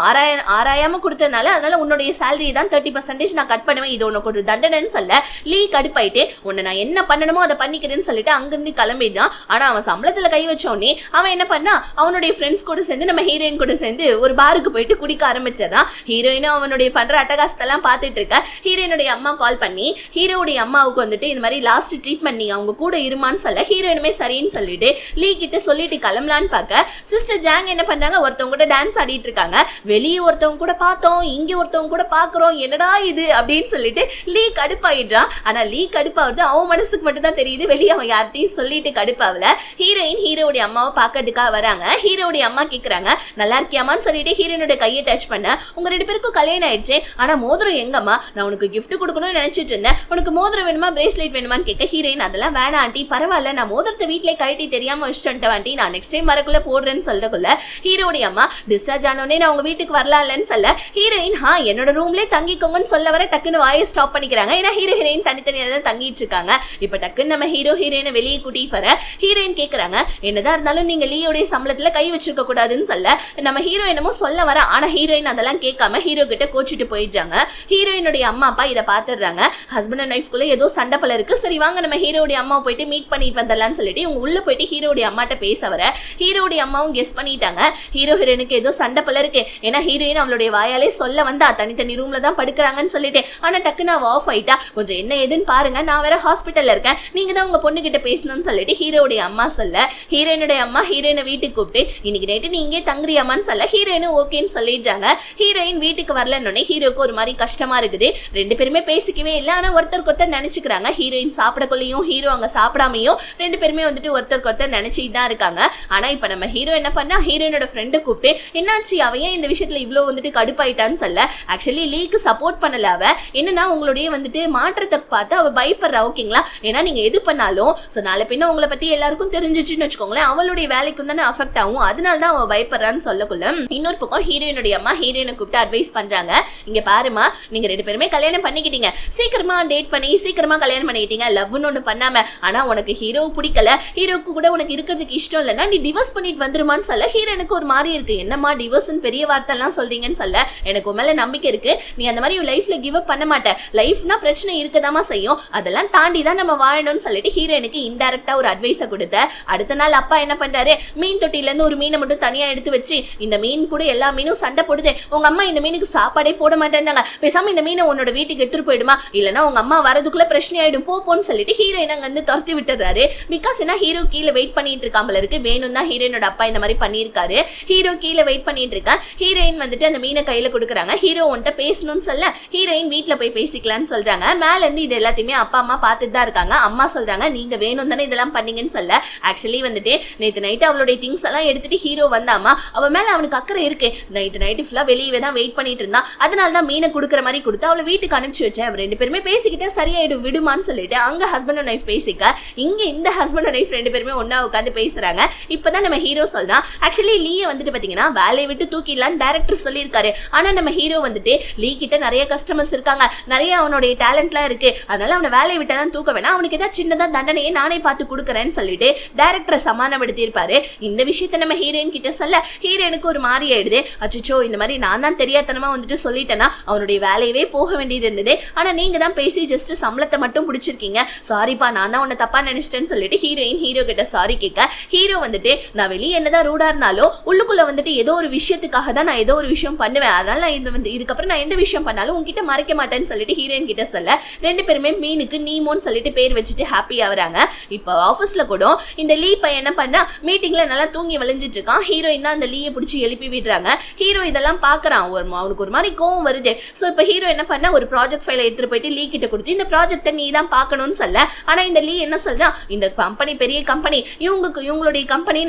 ஆராயாம கொடுத்ததுனால அதனால உன்னுடைய சேலரி தான் 30% நான் கட் பண்ணுவேன், இது உனக்கு ஒரு தண்டனைன்னு சொல்ல லீ கடுப்பாயிட்டு உன்னை நான் என்ன பண்ணணுமோ அதை பண்ணிக்கிறேன்னு சொல்லிட்டு அங்கிருந்து கிளம்பிடுறான். ஆனா அவன் சம்பளத்துல கை வச்சோடனே அவன் என்ன பண்ணா அவனுடைய ஃப்ரெண்ட்ஸ் கூட சேர்ந்து நம்ம ஹீரோயின் கூட சேர்ந்து ஒரு பாருக்கு போயிட்டு குடிக்க ஆரம்பிச்சிடறான். ஹீரோயினும் அவனுடைய பண்ற அட்டகாசத்தெல்லாம் பார்த்துட்டு இருக்க. ஹீரோயினுடைய அம்மா கால் பண்ணி ஹீரோடைய அம்மாவுக்கு வந்துட்டு இந்த மாதிரி லாஸ்ட் ட்ரீட்மெண்ட் நீ அவங்க கூட இருமான்னு சொல்ல ஹீரோயினுமே சரின்னு சொல்லிட்டு லீ கிட்ட சொல்லிட்டு கிளம்பலான்னு பார்க்க சிஸ்டர் ஜாங் என்ன பண்றாங்க, ஒருத்தவங்க கூட டான்ஸ் ஆடிட்டு இருக்காங்க. வெளியே ஒருத்தவங்க கூட பார்த்தோம், இங்க ஒருத்தவங்க கூட பாக்குறோம், என்னடா இது அப்படின்னு சொல்லிட்டு லீ கடுப்பாயிடுறான். ஆனா லீ கடுப்பாவது அவன் மனசுக்கு மட்டும் தான் தெரியுது, வெளியே அவன் யார்ட்டையும் சொல்லிட்டு கடுப்பாவல. ஹீரோயின் ஹீரோடைய அம்மாவை பார்க்கறதுக்காக வராங்க. ஹீரோடைய அம்மா கேக்குறாங்க நல்லா இருக்கியாமான்னு சொல்லிட்டு ஹீரோயினோட கையை டச் பண்ண உங்க 2 பேருக்கும் கல்யாணம் ஆயிடுச்சு, ஆனா மோதிரம் எங்கம்மா, நான் உனக்கு கிஃப்ட் கொடுக்கணும்னு நினைச்சிட்டு இருந்தேன், உனக்கு மோதிரம் வேணுமா பிரேஸ்லெட் வேணுமான்னு கேட்க ஹீரோயின் அதெல்லாம் வேணாம் ஆண்டி, பரவாயில்ல நான் மோதிரத்தை வீட்டிலே கழட்டி தெரியாம வச்சுட்டு ஆண்டி, நான் நெக்ஸ்ட் டைம் வரக்குள்ள போடுறேன்னு சொல்லக்குள்ள ஹீரோடைய அம்மா டிஸ்சார்ஜ் ஆனோடனே நான் உங்க வீட்டுக்கு வரலாம்லன்னு சொல்ல ஹீரோயின் என்னோட ரூம்லேயே தங்கிக்கோங்கன்னு சொல்ல வர டக்குன்னு வாயை ஸ்டாப் பண்ணிக்கிறாங்க. ஏன்னா ஹீரோயின் தனித்தனியாக தான் தங்கிட்டு இருக்காங்க. இப்ப டக்குன்னு நம்ம ஹீரோயினை வெளியே கூட்டிட்டு வர ஹீரோயின் கேக்குறாங்க என்னதான் இருந்தாலும் நீங்க லீயோடைய சம்பளத்துல கை வச்சிருக்க கூடாதுன்னு சொல்ல நம்ம ஹீரோயினமோ சொல்ல வர. ஆனா ஹீரோயின் அதெல்லாம் கேட்காம ஹீரோ கிட்ட கோச்சிட்டு போயிடுறாங்க. ஹீரோயினுடைய அம்மா அப்பா இதை பாத்துடுறாங்க. ஹஸ்பண்ட் அண்ட் ஒய்ஃப்குள்ள ஏதோ சண்டை பல இருக்கு, சரி வாங்க நம்ம ஹீரோடைய அம்மா போயிட்டு மீட் பண்ணிட்டு வந்துடலாம்னு சொல்லிட்டு இவங்க உள்ள போயிட்டு ஹீரோடைய அம்மாட்ட பேச வர ஹீரோடைய அம்மாவும் கெஸ் பண்ணிட்டாங்க ஹீரோ ஹீரோயினுக்கு ஏதோ சண்டை பல இருக்கு. ஏன்னா ஹீரோயின் அவளுடைய வாயாலே சொல்ல வந்தா தனித்தனி ரூம்ல தான் படுக்கிறாங்கன்னு சொல்லிட்டு, ஆனா டக்குன்னு அவ ஆஃப் ஆயிட்டா. கொஞ்சம் என்ன ஏதுன்னு பாருங்க, நான் வேற ஹாஸ்பிட்டல்ல இருக்கேன், நீங்க தான் உங்க பொண்ணு கிட்ட பேசணும்னு சொல்லிட்டு ஹீரோடைய அம்மா சொல்ல ஹீரோயினுடைய அம்மா ஹீரோயினை வீட்டுக்கு கூப்பிட்டு இன்னைக்கு நைட்டு நீ இங்கே தங்குறியாமான்னு சொல்ல ஹீரோயினும் ஓகேன்னு சொல்லிட்டாங்க. ஹீரோயின் வீட்டுக்கு வரலன்னு ஹீரோக்கு ஒரு மாதிரி கஷ்டமா இருக்குது. 2 பேருமே பேசிக்கவே இல்லை, ஆனா ஒருத்தருக்கு ஒருத்தர் நினைச்சுக்கிறாங்க. ஹீரோயின் சாப்பிடக்குள்ளையும் ஹீரோ அங்க சாப்பிடாமையும் 2 பேருமே வந்துட்டு ஒருத்தருக்கு ஒருத்தர் நினைச்சிட்டு தான் இருக்காங்க. ஆனா இப்ப நம்ம ஹீரோ என்ன பண்ணா ஹீரோயினோட ஃப்ரெண்டை கூப்பிட்டு என்னாச்சு அவையே இந்த விஷயத்துல இவ்வளவு வந்துட்டு கடுப்பாயிட்டான்னு சொல்ல ஆக்சுவலி லீக்கு சப்போர்ட் பண்ணல. அவ என்னன்னா உங்களுடைய வந்துட்டு மாற்றத்தை பார்த்து அவ பயப்படுறா, ஓகேங்களா, ஏன்னா நீங்க எது பண்ணாலும் நாளை பின்ன உங்களை பத்தி எல்லாருக்கும் தெரிஞ்சிச்சுன்னு வச்சுக்கோங்களேன், அவளுடைய வேலைக்கும் தானே அஃபெக்ட் ஆகும், அதனால தான் அவ பயப்படுறான்னு சொல்லக்குள்ள இன்னொரு பக்கம் ஹீரோயினுடைய அம்மா ஹீரோயினை கூப்பிட்டு அட்வைஸ் பண்றாங்க. இங்க பாருமா, நீங்க 2 பேருமே கல்யாணம் பண்ணிக்கிட்டீங்க, சீக்கிரமா டேட் பண்ணி சீக்கிரமா கல்யாணம் பண்ணிட்டீங்க, லவ்னு ஒண்ணு பண்ணாம. ஆனா உனக்கு ஹீரோ பிடிக்கல, ஹீரோக்கு கூட உனக்கு இருக்கிறதுக்கு இஷ்டம் இல்லைன்னா நீ டிவோர்ஸ் பண்ணிட்டு வந்துருமான்னு சொல்ல ஹீரோனுக்கு ஒரு மாதிரி இருக்கு. என்னமா டிவோர்ஸ்னு பெரிய வார்த்தை எல்லாம் சொல்றீங்கன்னு சொல்ல, எனக்கு உன் மேல நம்பிக்கை இருக்கு, நீ அந்த மாதிரி லைஃப்ல கிவ் அப் பண்ண மாட்ட, லைஃப்னா பிரச்சனை இருக்கதாமா செய்யும், அதெல்லாம் தாண்டி தான் நம்ம வாழணும்னு சொல்லிட்டு ஹீரோனுக்கு இன்டைரக்டா ஒரு அட்வைஸை கொடுத்த. அடுத்த நாள் அப்பா என்ன பண்றாரு, மீன் தொட்டில இருந்து ஒரு மீனை மட்டும் தனியா எடுத்து வச்சு, இந்த மீன் கூட எல்லா மீனும் சண்டை போடுது, உங்க அம்மா இந்த மீனுக்கு சாப்பாடே போட மாட்டேன்னாங்க, பேசாம இந்த மீனை உன்னோட வீட்டுக்கு எடுத்துட்டு போயிடுமா, இல்லன்னா உங்க அம்மா வரதுக்குள்ள பிரச்சனை ஆயிடும் போன்னு சொல்லிட்டு ஹீரோயின் அங்க வந்து துரத்தி விட்டுறாரு. பிகாஸ் என்ன, ஹீரோ கீழே வெயிட் பண்ணிட்டு இருக்காமல இருக்கு, வேணும் தான் ஹீரோயினோட அப்பா இந்த மாதிரி பண்ணிருக்காரு. ஹீரோ கீழே வெயிட் பண்ணிட்டு இருக்கா, ஹீரோயின் வந்துட்டு அந்த மீனை கையில கொடுக்குறாங்க. ஹீரோ வந்துட்டு பேசணும்னு சொல்ல ஹீரோயின் வீட்டுல போய் பேசிக்கலாம்னு சொல்றாங்க. மேல இருந்து இது எல்லாத்தையுமே அப்பா அம்மா பார்த்துட்டு தான் இருக்காங்க. அம்மா சொல்றாங்க நீங்க வேணும் தானே இதெல்லாம் பண்ணீங்கன்னு சொல்ல, ஆக்சுவலி வந்துட்டு நேற்று நைட்டு அவளுடைய திங்ஸ் எல்லாம் எடுத்துட்டு ஹீரோ வந்தாமா, அவ மேல அவனுக்கு அக்கறை இருக்கு, நைட்டு ஃபுல்லா வெளியே தான் வெயிட் பண்ணிட்டு இருந்தான், அதனால தான் மீனை கொடுக்குற மாதிரி கொடுத்து அவளை வீட்டுக்கு அனுப்பிச்சு வச்சேன், ரெண்டு பேருமே பேசிக்கிட்டே சரியாயிடும் விடுமான்னு சொல்லிட்டு அங்க ஹஸ்பண்ட் அண்ட் ஒய்ஃப் பேசிக்க, இங்க இந்த ஹஸ்பண்ட் அண்ட் ஒய்ஃப் ரெண்டு பேருமே ஒன்னா உட்காந்து பேசுறாங்க. இப்பதான் நம்ம ஹீரோ சொல்றான், ஆக்சுவலி லீயை வந்துட்டு பாத்தீங்கன்னா வேலையை விட்டு தூக்கிடலான்னு டைரக்டர் சொல்லியிருக்காரு. ஆனா நம்ம ஹீரோ வந்துட்டு லீ கிட்ட நிறைய கஸ்டமர்ஸ் இருக்காங்க, நிறைய அவனுடைய டேலண்ட்லாம் இருக்கு, அதனால அவனை வேலையை விட்டாதான் தூக்க வேணாம், அவனுக்கு ஏதாவது சின்னதா தண்டனையே நானே பார்த்து கொடுக்குறேன்னு சொல்லிட்டு டைரக்டரை சமாதானப்படுத்தி இருப்பாரு. இந்த விஷயத்த நம்ம ஹீரோயின் கிட்ட சொல்ல ஹீரோனுக்கு ஒரு மாதிரி ஆயிடுது, அச்சோ இந்த மாதிரி நான் தான் தெரியாதனமா வந்துட்டு சொல்லிட்டேன்னா அவனுடைய வேலையவே போக வேண்டியது இருந்தது, ஆனா நீங்க தான் பேசி ஜஸ்ட் சம்பளத்தை மட்டும் பிடிச்சிருக்கீங்க, சாரிப்பா நான் தான் உன்னை தப்பா நினைச்சிட்டேன்னு சொல்லிட்டு ஹீரோயின் ஹீரோ கிட்ட சாரி கேட்க, ஹீரோ வந்துட்டு நான் வெளியே என்னதான் ரூடா இருந்தாலும் உள்ளுக்குள்ள வந்துட்டு ஏதோ ஒரு விஷயத்துக்காக தான் நான் ஏதோ ஒரு விஷயம் பண்ணுவேன், அதனால நான் இதுக்கப்புறம் நான் எந்த விஷயம் பண்ணாலும் உங்ககிட்ட மறைக்க மாட்டேன்னு சொல்லிட்டு ஹீரோயின் கிட்ட சொல்ல, ரெண்டு பேருமே மீனுக்கு நீமோன்னு சொல்லிட்டு பேர் வச்சுட்டு ஹாப்பி ஆகுறாங்க. இப்போ ஆஃபீஸ்ல கூட இந்த லீ பையன் என்ன பண்ணா மீட்டிங்ல நல்லா தூங்கி வளைஞ்சிட்டு இருக்கான், ஹீரோயின் தான் அந்த லீயை பிடிச்சி எழுப்பி விடுறாங்க. ஹீரோ இதெல்லாம் பாக்குறான், அவனுக்கு ஒரு மாதிரி கோவம் வருது. சோ இப்போ ஹீரோ என்ன பண்ணா ஒரு ப்ராஜெக்ட் ஃபைலை எடுத்துட்டு போயிட்டு லீ கிட்ட கொடுத்து இந்த ப்ராஜெக்டை நீ தான் பார்க்கணும்னு சொல்ல, ஆனா இந்த லீ என்ன சொல்றான், இந்த கம்பெனி பெரிய கம்பெனி, இவங்களுடைய கம்பெனி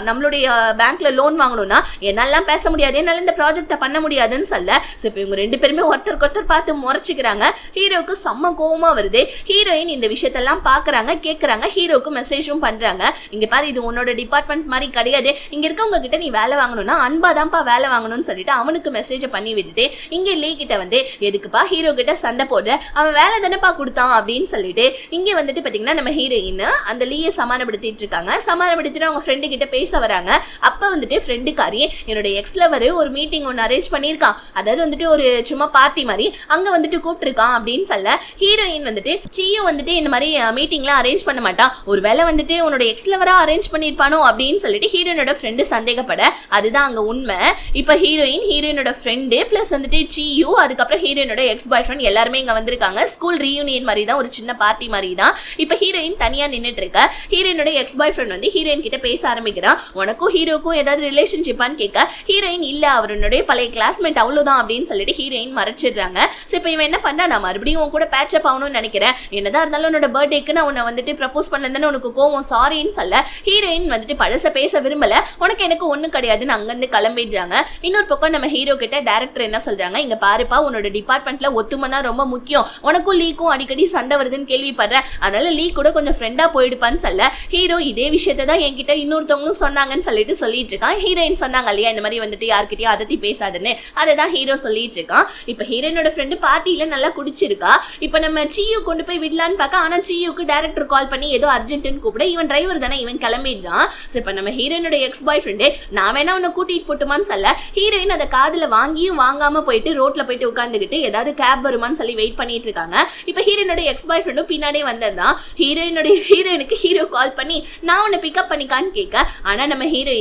நம்மளுடைய பேங்க்ல லோன் வாங்கணும்னா என்னெல்லாம் பேச முடியாது, என்னால இந்த ப்ராஜெக்ட பண்ண முடியாதுன்னு சொல்ல, இப்போ இவங்க ரெண்டு பேருமே ஒருத்தருக்கு ஒருத்தர் பார்த்து முறைச்சிக்கிறாங்க. ஹீரோக்கு செம்ம கோவமா வருது. ஹீரோயின் இந்த விஷயத்தெல்லாம் பாக்குறாங்க, கேட்கறாங்க, ஹீரோக்கு மெசேஜும் பண்றாங்க, இங்க பாரு இது உன்னோட டிபார்ட்மெண்ட் மாதிரி கிடையாது, இங்க இருக்கவங்க கிட்ட நீ வேலை வாங்கணும்னா அன்பாதான்ப்பா வேலை வாங்கணும்னு சொல்லிட்டு அவனுக்கு மெசேஜ் பண்ணி விட்டுட்டு இங்க லீ கிட்ட வந்து எதுக்குப்பா ஹீரோ கிட்ட சண்டை போடுற, அவன் வேலை தானேப்பா கொடுத்தான் அப்படின்னு சொல்லிட்டு இங்க வந்துட்டு பாத்தீங்கன்னா நம்ம ஹீரோயின் அந்த லீயை சமாதானப்படுத்திட்டு இருக்காங்க. சமாதானப்படுத்திட்டு அவங்க ஃப்ரெண்டு கிட்ட பேச வராங்க. அப்ப வந்துட்டு ஃப்ரெண்டுக்காரி என்னோட எக்ஸ் லவர் ஒரு மீட்டிங் ஒன்னு அரேஞ்ச் பண்ணிருக்கான், அதாவது வந்துட்டு ஒரு சும்மா பார்ட்டி மாதிரி அங்க வந்துட்டு கூப்பிட்டுருக்கான் அப்படின்னு சொல்ல, ஹீரோயின் வந்துட்டு சீயும் வந்துட்டு இந்த மாதிரி மீட்டிங்லாம் அரேஞ்ச் பண்ண மாட்டான், ஒரு வேலை வந்துட்டு உன்னோட எக்ஸ் லவரா அரேஞ்ச் பண்ணிருப்பானோ அப்படின்னு சொல்லிட்டு ஹீரோயினோட ஃப்ரெண்டு சந்தேகப்பட, அதுதான் அங்க உண்மை. இப்ப ஹீரோயினோட ஃப்ரெண்டு பிளஸ் வந்துட்டு சீயு, அதுக்கப்புறம் ஹீரோயினோட எக்ஸ் பாய் ஃப்ரெண்ட் எல்லாருமே இங்க வந்திருக்காங்க. ஸ்கூல் ரீயூனியன் மாதிரி தான், ஒரு சின்ன பார்ட்டி மாதிரி தான். இப்ப ஹீரோயின் தனியா நின்னுட்டு இருக்க, ஹீரோயினோட எக்ஸ் பாய் ஃப்ரெண்ட் வந்து ஹீரோயின் கிட்ட பேச ஆரம்பிக்கிறான். உனக்கும் ஹீரோக்கும் ஏதாவது ரிலேஷன்ஷிப்பான்னு கேட்க, ஹீரோயின் இல்ல அவருடைய பழைய கிளாஸ்மேட் அவ்வளவுதான் அப்படின்னு சொல்லிட்டு ஹீரோயின் மறைச்சிடுறாங்க. சோ இப்ப இவன் என்ன பண்ணா, நான் மறுபடியும் உன் கூட பேட்சப் ஆகணும்னு நினைக்கிறேன், என்னதான் இருந்தாலும் உன்னோட பர்த்டேக்கு நான் உன்னை வந்துட்டு ப்ரப்போஸ் பண்ணலன்னு உனக்கு கோவம், சாரின்னு சொல்ல, ஹீரோயின் வந்துட்டு பழச பேச விரும்பல, உனக்கு எனக்கு ஒண்ணு கிடையாதுன்னு அங்கிருந்து கிளம்பிடுறாங்க. இன்னொரு பக்கம் நம்ம ஹீரோ கிட்ட டைரக்டர் என்ன சொல்றாங்க, இங்க பாருப்பா உன்னோட டிபார்ட்மெண்ட்ல ஒத்துமனா ரொம்ப முக்கியம், உனக்கும் லீக்கும் அடிக்கடி சண்டை வருதுன்னு கேள்விப்படுறேன், அதனால லீ கூட கொஞ்சம் ஃப்ரெண்டா போயிடுப்பான்னு சொல்ல, ஹீரோ இதே விஷயத்தை தான் என்கிட்ட இன்னொருத்தவங்களும் சொன்னாங்கன்னு சொல்லிட்டு இருக்கான். ஹீரோயின் சொன்னாங்க இல்லையா இந்த மாதிரி வந்துட்டு யார்கிட்டயும் அதத்தி பேசாதுன்னு, அதை தான் ஹீரோ சொல்லிட்டு இருக்கான். இப்ப ஹீரோயினோட ஃப்ரெண்டு பார்ட்டியில நல்லா குடிச்சிருக்கா. இப்ப நம்ம சீயு கொண்டு போய் விடலான்னு பார்க்க, ஆனா சீயுக்கு டைரக்டர் கால் பண்ணி ஏதோ அர்ஜென்ட்னு கூப்பிட, இவன் டிரைவர் தானே இவன் கிளம்பிடுறான். இப்ப நம்ம ஹீரோயினோட எக்ஸ் பாய் ஃப்ரெண்டு நான் வேணா உன்னை கூட்டிட்டு போட்டுமான்னு சொல்ல, ஹீரோயின் அதை காதுல வாங்கியும் வாங்காம போயிட்டு ரோட்ல போயிட்டு உட்காந்துக்கிட்டு ஏதாவது கேப் வருமான்னு சொல்லி வெயிட் பண்ணிட்டு இருக்காங்க. இப்ப ஹீரோயினோட எக்ஸ் பாய் ஃப்ரெண்டும் பின்னாடியே வந்ததுதான். ஹீரோயினுக்கு ஹீரோ கால் பண்ணி நான் உன்னை பிக்கப் பண்ணிக்கான்னு கேட்க, ஆனா நம்ம ஹீரோ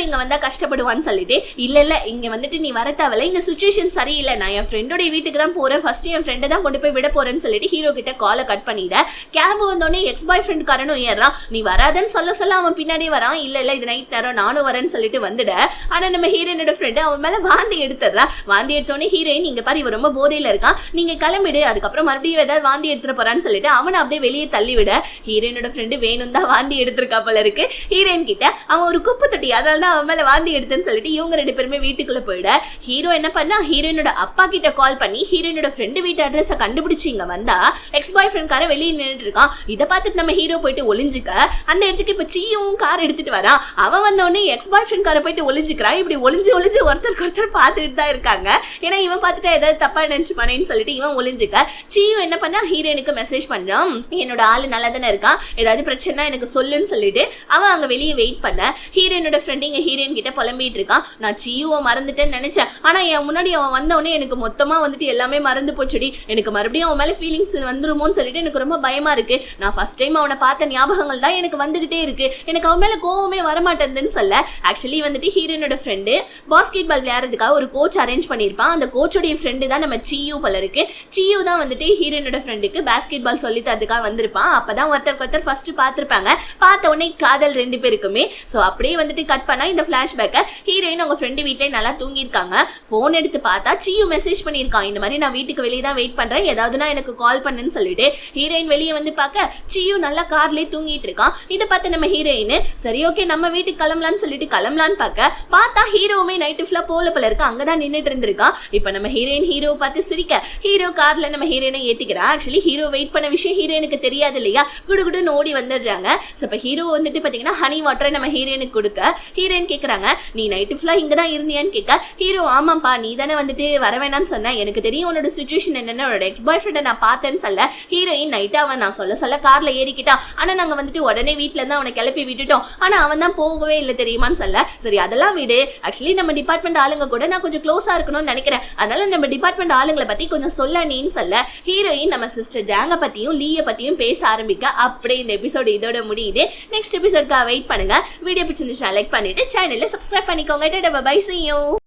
இங்க வந்தா கஷ்டப்படுவான்னு சொல்லிட்டு, இல்ல இங்க வந்துட்டு நீ வர தேவையில்ல, இங்க சிச்சுவேஷன் சரியில்லை, நான் என் ஃப்ரெண்டோட வீட்டுக்கு தான் போறேன், ஃபர்ஸ்ட் என் ஃப்ரெண்டை தான் கொண்டு போய் விட போறேன்னு சொல்லிட்டு ஹீரோ கிட்ட காலை கட் பண்ணிட, கேப் வந்தோடனே எக்ஸ் பாய் ஃப்ரெண்ட் காரனும் ஏறான், நீ வராதன்னு சொல்ல அவன் பின்னாடியே வரான், இல்ல இது நைட் நேரம் நானும் வரேன்னு சொல்லிட்டு வந்துட, ஆனா நம்ம ஹீரோயினோட ஃப்ரெண்டு அவன் மேல வாந்தி எடுத்துறா. வாந்தி எடுத்தோடனே ஹீரோயின் இங்க பாரு இவ ரொம்ப போதையில இருக்கான், நீங்க கிளம்பிடு, அதுக்கப்புறம் மறுபடியும் ஏதாவது வாந்தி எடுத்துட்டு போறான்னு சொல்லிட்டு அவனை அப்படியே வெளியே தள்ளி விட, ஹீரோயினோட ஃப்ரெண்டு வேணும் தான் வாந்தி எடுத்திருக்கா போல இருக்கு. ஹீரோயின் கிட்ட அவன் ஒரு குப்பை தொட்டி, அதனால தான் அவன் மேல வாந்தி எடுத்துன்னு சொல்லிட்டு இவங்க ரெண்டு பேருமே வீட்டுக்குள்ள போயிட, ஹீரோ என்ன பண்ணா ஹீரோயினோட அப்பா கிட்ட கால் பண்ணி ஹீரோயினோட ஃப்ரெண்டு வீட்டு அட்ரஸை கண்டுபிடிச்சு இங்க வந்தா, எக்ஸ் பாய் ஃப்ரெண்ட் கார வெளியே நின்றுட்டு இருக்கான். இதை பார்த்துட்டு நம்ம ஹீரோ போயிட்டு ஒளிஞ்சுக்க, அந்த இடத்துக்கு இப்ப சீயும் கார் எடுத்துட்டு வரான். அவன் வந்த உடனே எக்ஸ் பாய் ஃப்ரெண்ட் கார போயிட்டு ஒளிஞ்சுக்கிறான். இப்படி ஒளிஞ்சு ஒருத்தருக்கு ஒருத்தர் பார்த்துட்டு தான் இருக்காங்க. ஏன்னா இவன் பார்த்துட்டு ஏதாவது தப்பா நினைச்சு பண்ணேன்னு சொல்லிட்டு இவன் ஒளிஞ்சுக்க, சீயும் என்ன பண்ணா ஹீரோயினுக்கு ஹீரோயினுக்கு மெசேஜ் பண்றான், என்னோட ஆளு நல்லா தானே இருக்கான், ஏதாவது பிரச்சனை எனக்கு சொல்லுன்னு சொல்லிட்டு அவன் அங்க வெளியே வெயிட் பண்ண ஹீரோயினோட ஃப்ரெண்ட் இங்க ஹீரோயின் கிட்ட புலம்பிட்டு இருக்கான். நான் சியுவை மறந்துட்டேன்னு நினைச்சேன், ஆனா என் முன்னாடி அவன் வந்தவொடனே எனக்கு மொத்தமா வந்துட்டு எல்லாமே மறந்து போச்சுடி, எனக்கு மறுபடியும் அவன் மேல ஃபீலிங்ஸ் வந்துருமோன்னு சொல்லிட்டு எனக்கு ரொம்ப பயமா இருக்கு. நான் ஃபர்ஸ்ட் டைம் அவனை பார்த்த ஞாபகங்கள் தான் எனக்கு வந்துகிட்டே இருக்கு, எனக்கு அவன் மேல கோவமே வரமாட்டேன்னு சொல்ல ஆக்சுவலி வந்துட்டு ஹீரோயினோட ஃப்ரெண்டு பாஸ்கெட் பால் விளையாடுறதுக்காக ஒரு கோச் அரேஞ்ச் பண்ணியிருப்பான். அந்த கோச்சோடைய ஃப்ரெண்டு தான் நம்ம சியு போல இருக்கு. சியு தான் வந்துட்டு ஹீரோயினோட ஃப்ரெண்டுக்கு பாஸ்கெட் பால் சொல்லி தரதுக்காக வந்திருப்பான். அப்பதான் ஒருத்தர் ஃபர்ஸ்ட் பார்த்திருப்பாங்க. பார்த்த உடனே காதல் ரெண்டு பேருக்குமே. ஸோ அப்படியே வந்துட்டு கட் பண்ணா இந்த ஃபிளாஷ்பேக்கை ஹீரோயின் அவங்க ஃப்ரெண்டு வீட்டிலே நல்லா தூங்கியிருக்காங்க. ஃபோன் எடுத்து பார்த்தா சியு மெசேஜ் பண்ணியிருக்கான், இந்த மாதிரி நான் வீட்டுக்கு வெளியே தான் வெயிட் பண்றேன், ஏதாவதுனா எனக்கு கால் பண்ணுன்னு சொல்லிட்டு. ஹீரோயின் வெளியே வந்து பார்க்க சியு நல்லா கார்லயே தூங்கிட்டு இருக்கான். இதை பார்த்து நம்ம ஹீரோயின் சரி ஓகே நம்ம வீட்டுக்கு கிளம்பலான்னு சொல்லிட்டு கிளம்பலான்னு பார்த்தா ஹீரோவுமே நைட்டு ஃபுல்லா போல இருக்கு, அங்கதான் நின்றுட்டு இருந்திருக்கான். இப்ப நம்ம ஹீரோயின் ஹீரோ பார்த்து சிரிக்க ஹீரோ கார்ல நம்ம ஹீரோயினை ஏத்திக்கிறா. ஆக்சுவலி ஹீரோ வெயிட் பண்ண விஷயம் ஹீரோயினுக்கு தெரியாது இல்லையா, குடுகுடுன்னு ஓடி வந்துடுறாங்க. இப்ப ஹீரோ வந்துட்டு பாத்தீங்கன்னா ஹனி வாட்டரை நம்ம ஹீரோயினுக்கு கொடுக்க ஹீரோயின் கேக்குறாங்க, நீ நைட்டு ஃபுல்லா இங்கதான் இருந்தியான்னு கேட்க ஹீரோ ஆமாப்பா நீ தானே வந்துட்டு வர வேணான்னு சொன்ன, எனக்கு தெரியும் உன்னோட சிச்சுவேஷன் என்னன்னு, உன்னோட எக்ஸ் பாய் ஃப்ரெண்டை நான் பார்த்தேன்னு சொல்ல ஹீரோயின் நைட்டா அவன் நான் சொல்ல கார்ல ஏறிக்கிட்டான், ஆனா நாங்க வந்துட்டு உடனே வீட்டுல இருந்து அவனை கிளப்பி விட்டுட்டோம், ஆனா அவன் தான் போகவே இல்லை தெரியுமான்னு சொல்ல. சரி அதெல்லாம் விடு, ஆக்சுவலி நம்ம டிபார்ட்மெண்ட் ஆளுங்க கூட நான் கொஞ்சம் க்ளோஸா இருக்கணும்னு நினைக்கிறேன், அதனால நம்ம டிபார்ட்மெண்ட் ஆளுங்களை பத்தி கொஞ்சம் சொல்ல நீன்னு சொல்ல ஹீரோயின் நம்ம சிஸ்டர் ஜாங்க பத்தியும் லீய பத்தியும் பேச ஆரம்பிக்க. அப்படியே இந்த எபிசோடு இதோட முடியுது. நெக்ஸ்ட் எபிசோட்காக வெயிட் பண்ணுங்க. வீடியோ பிடிச்சிருந்துச்சா லைக் பண்ணிட்டு சேனலை சப்ஸ்கிரைப் பண்ணிக்கோங்க. Bye see you.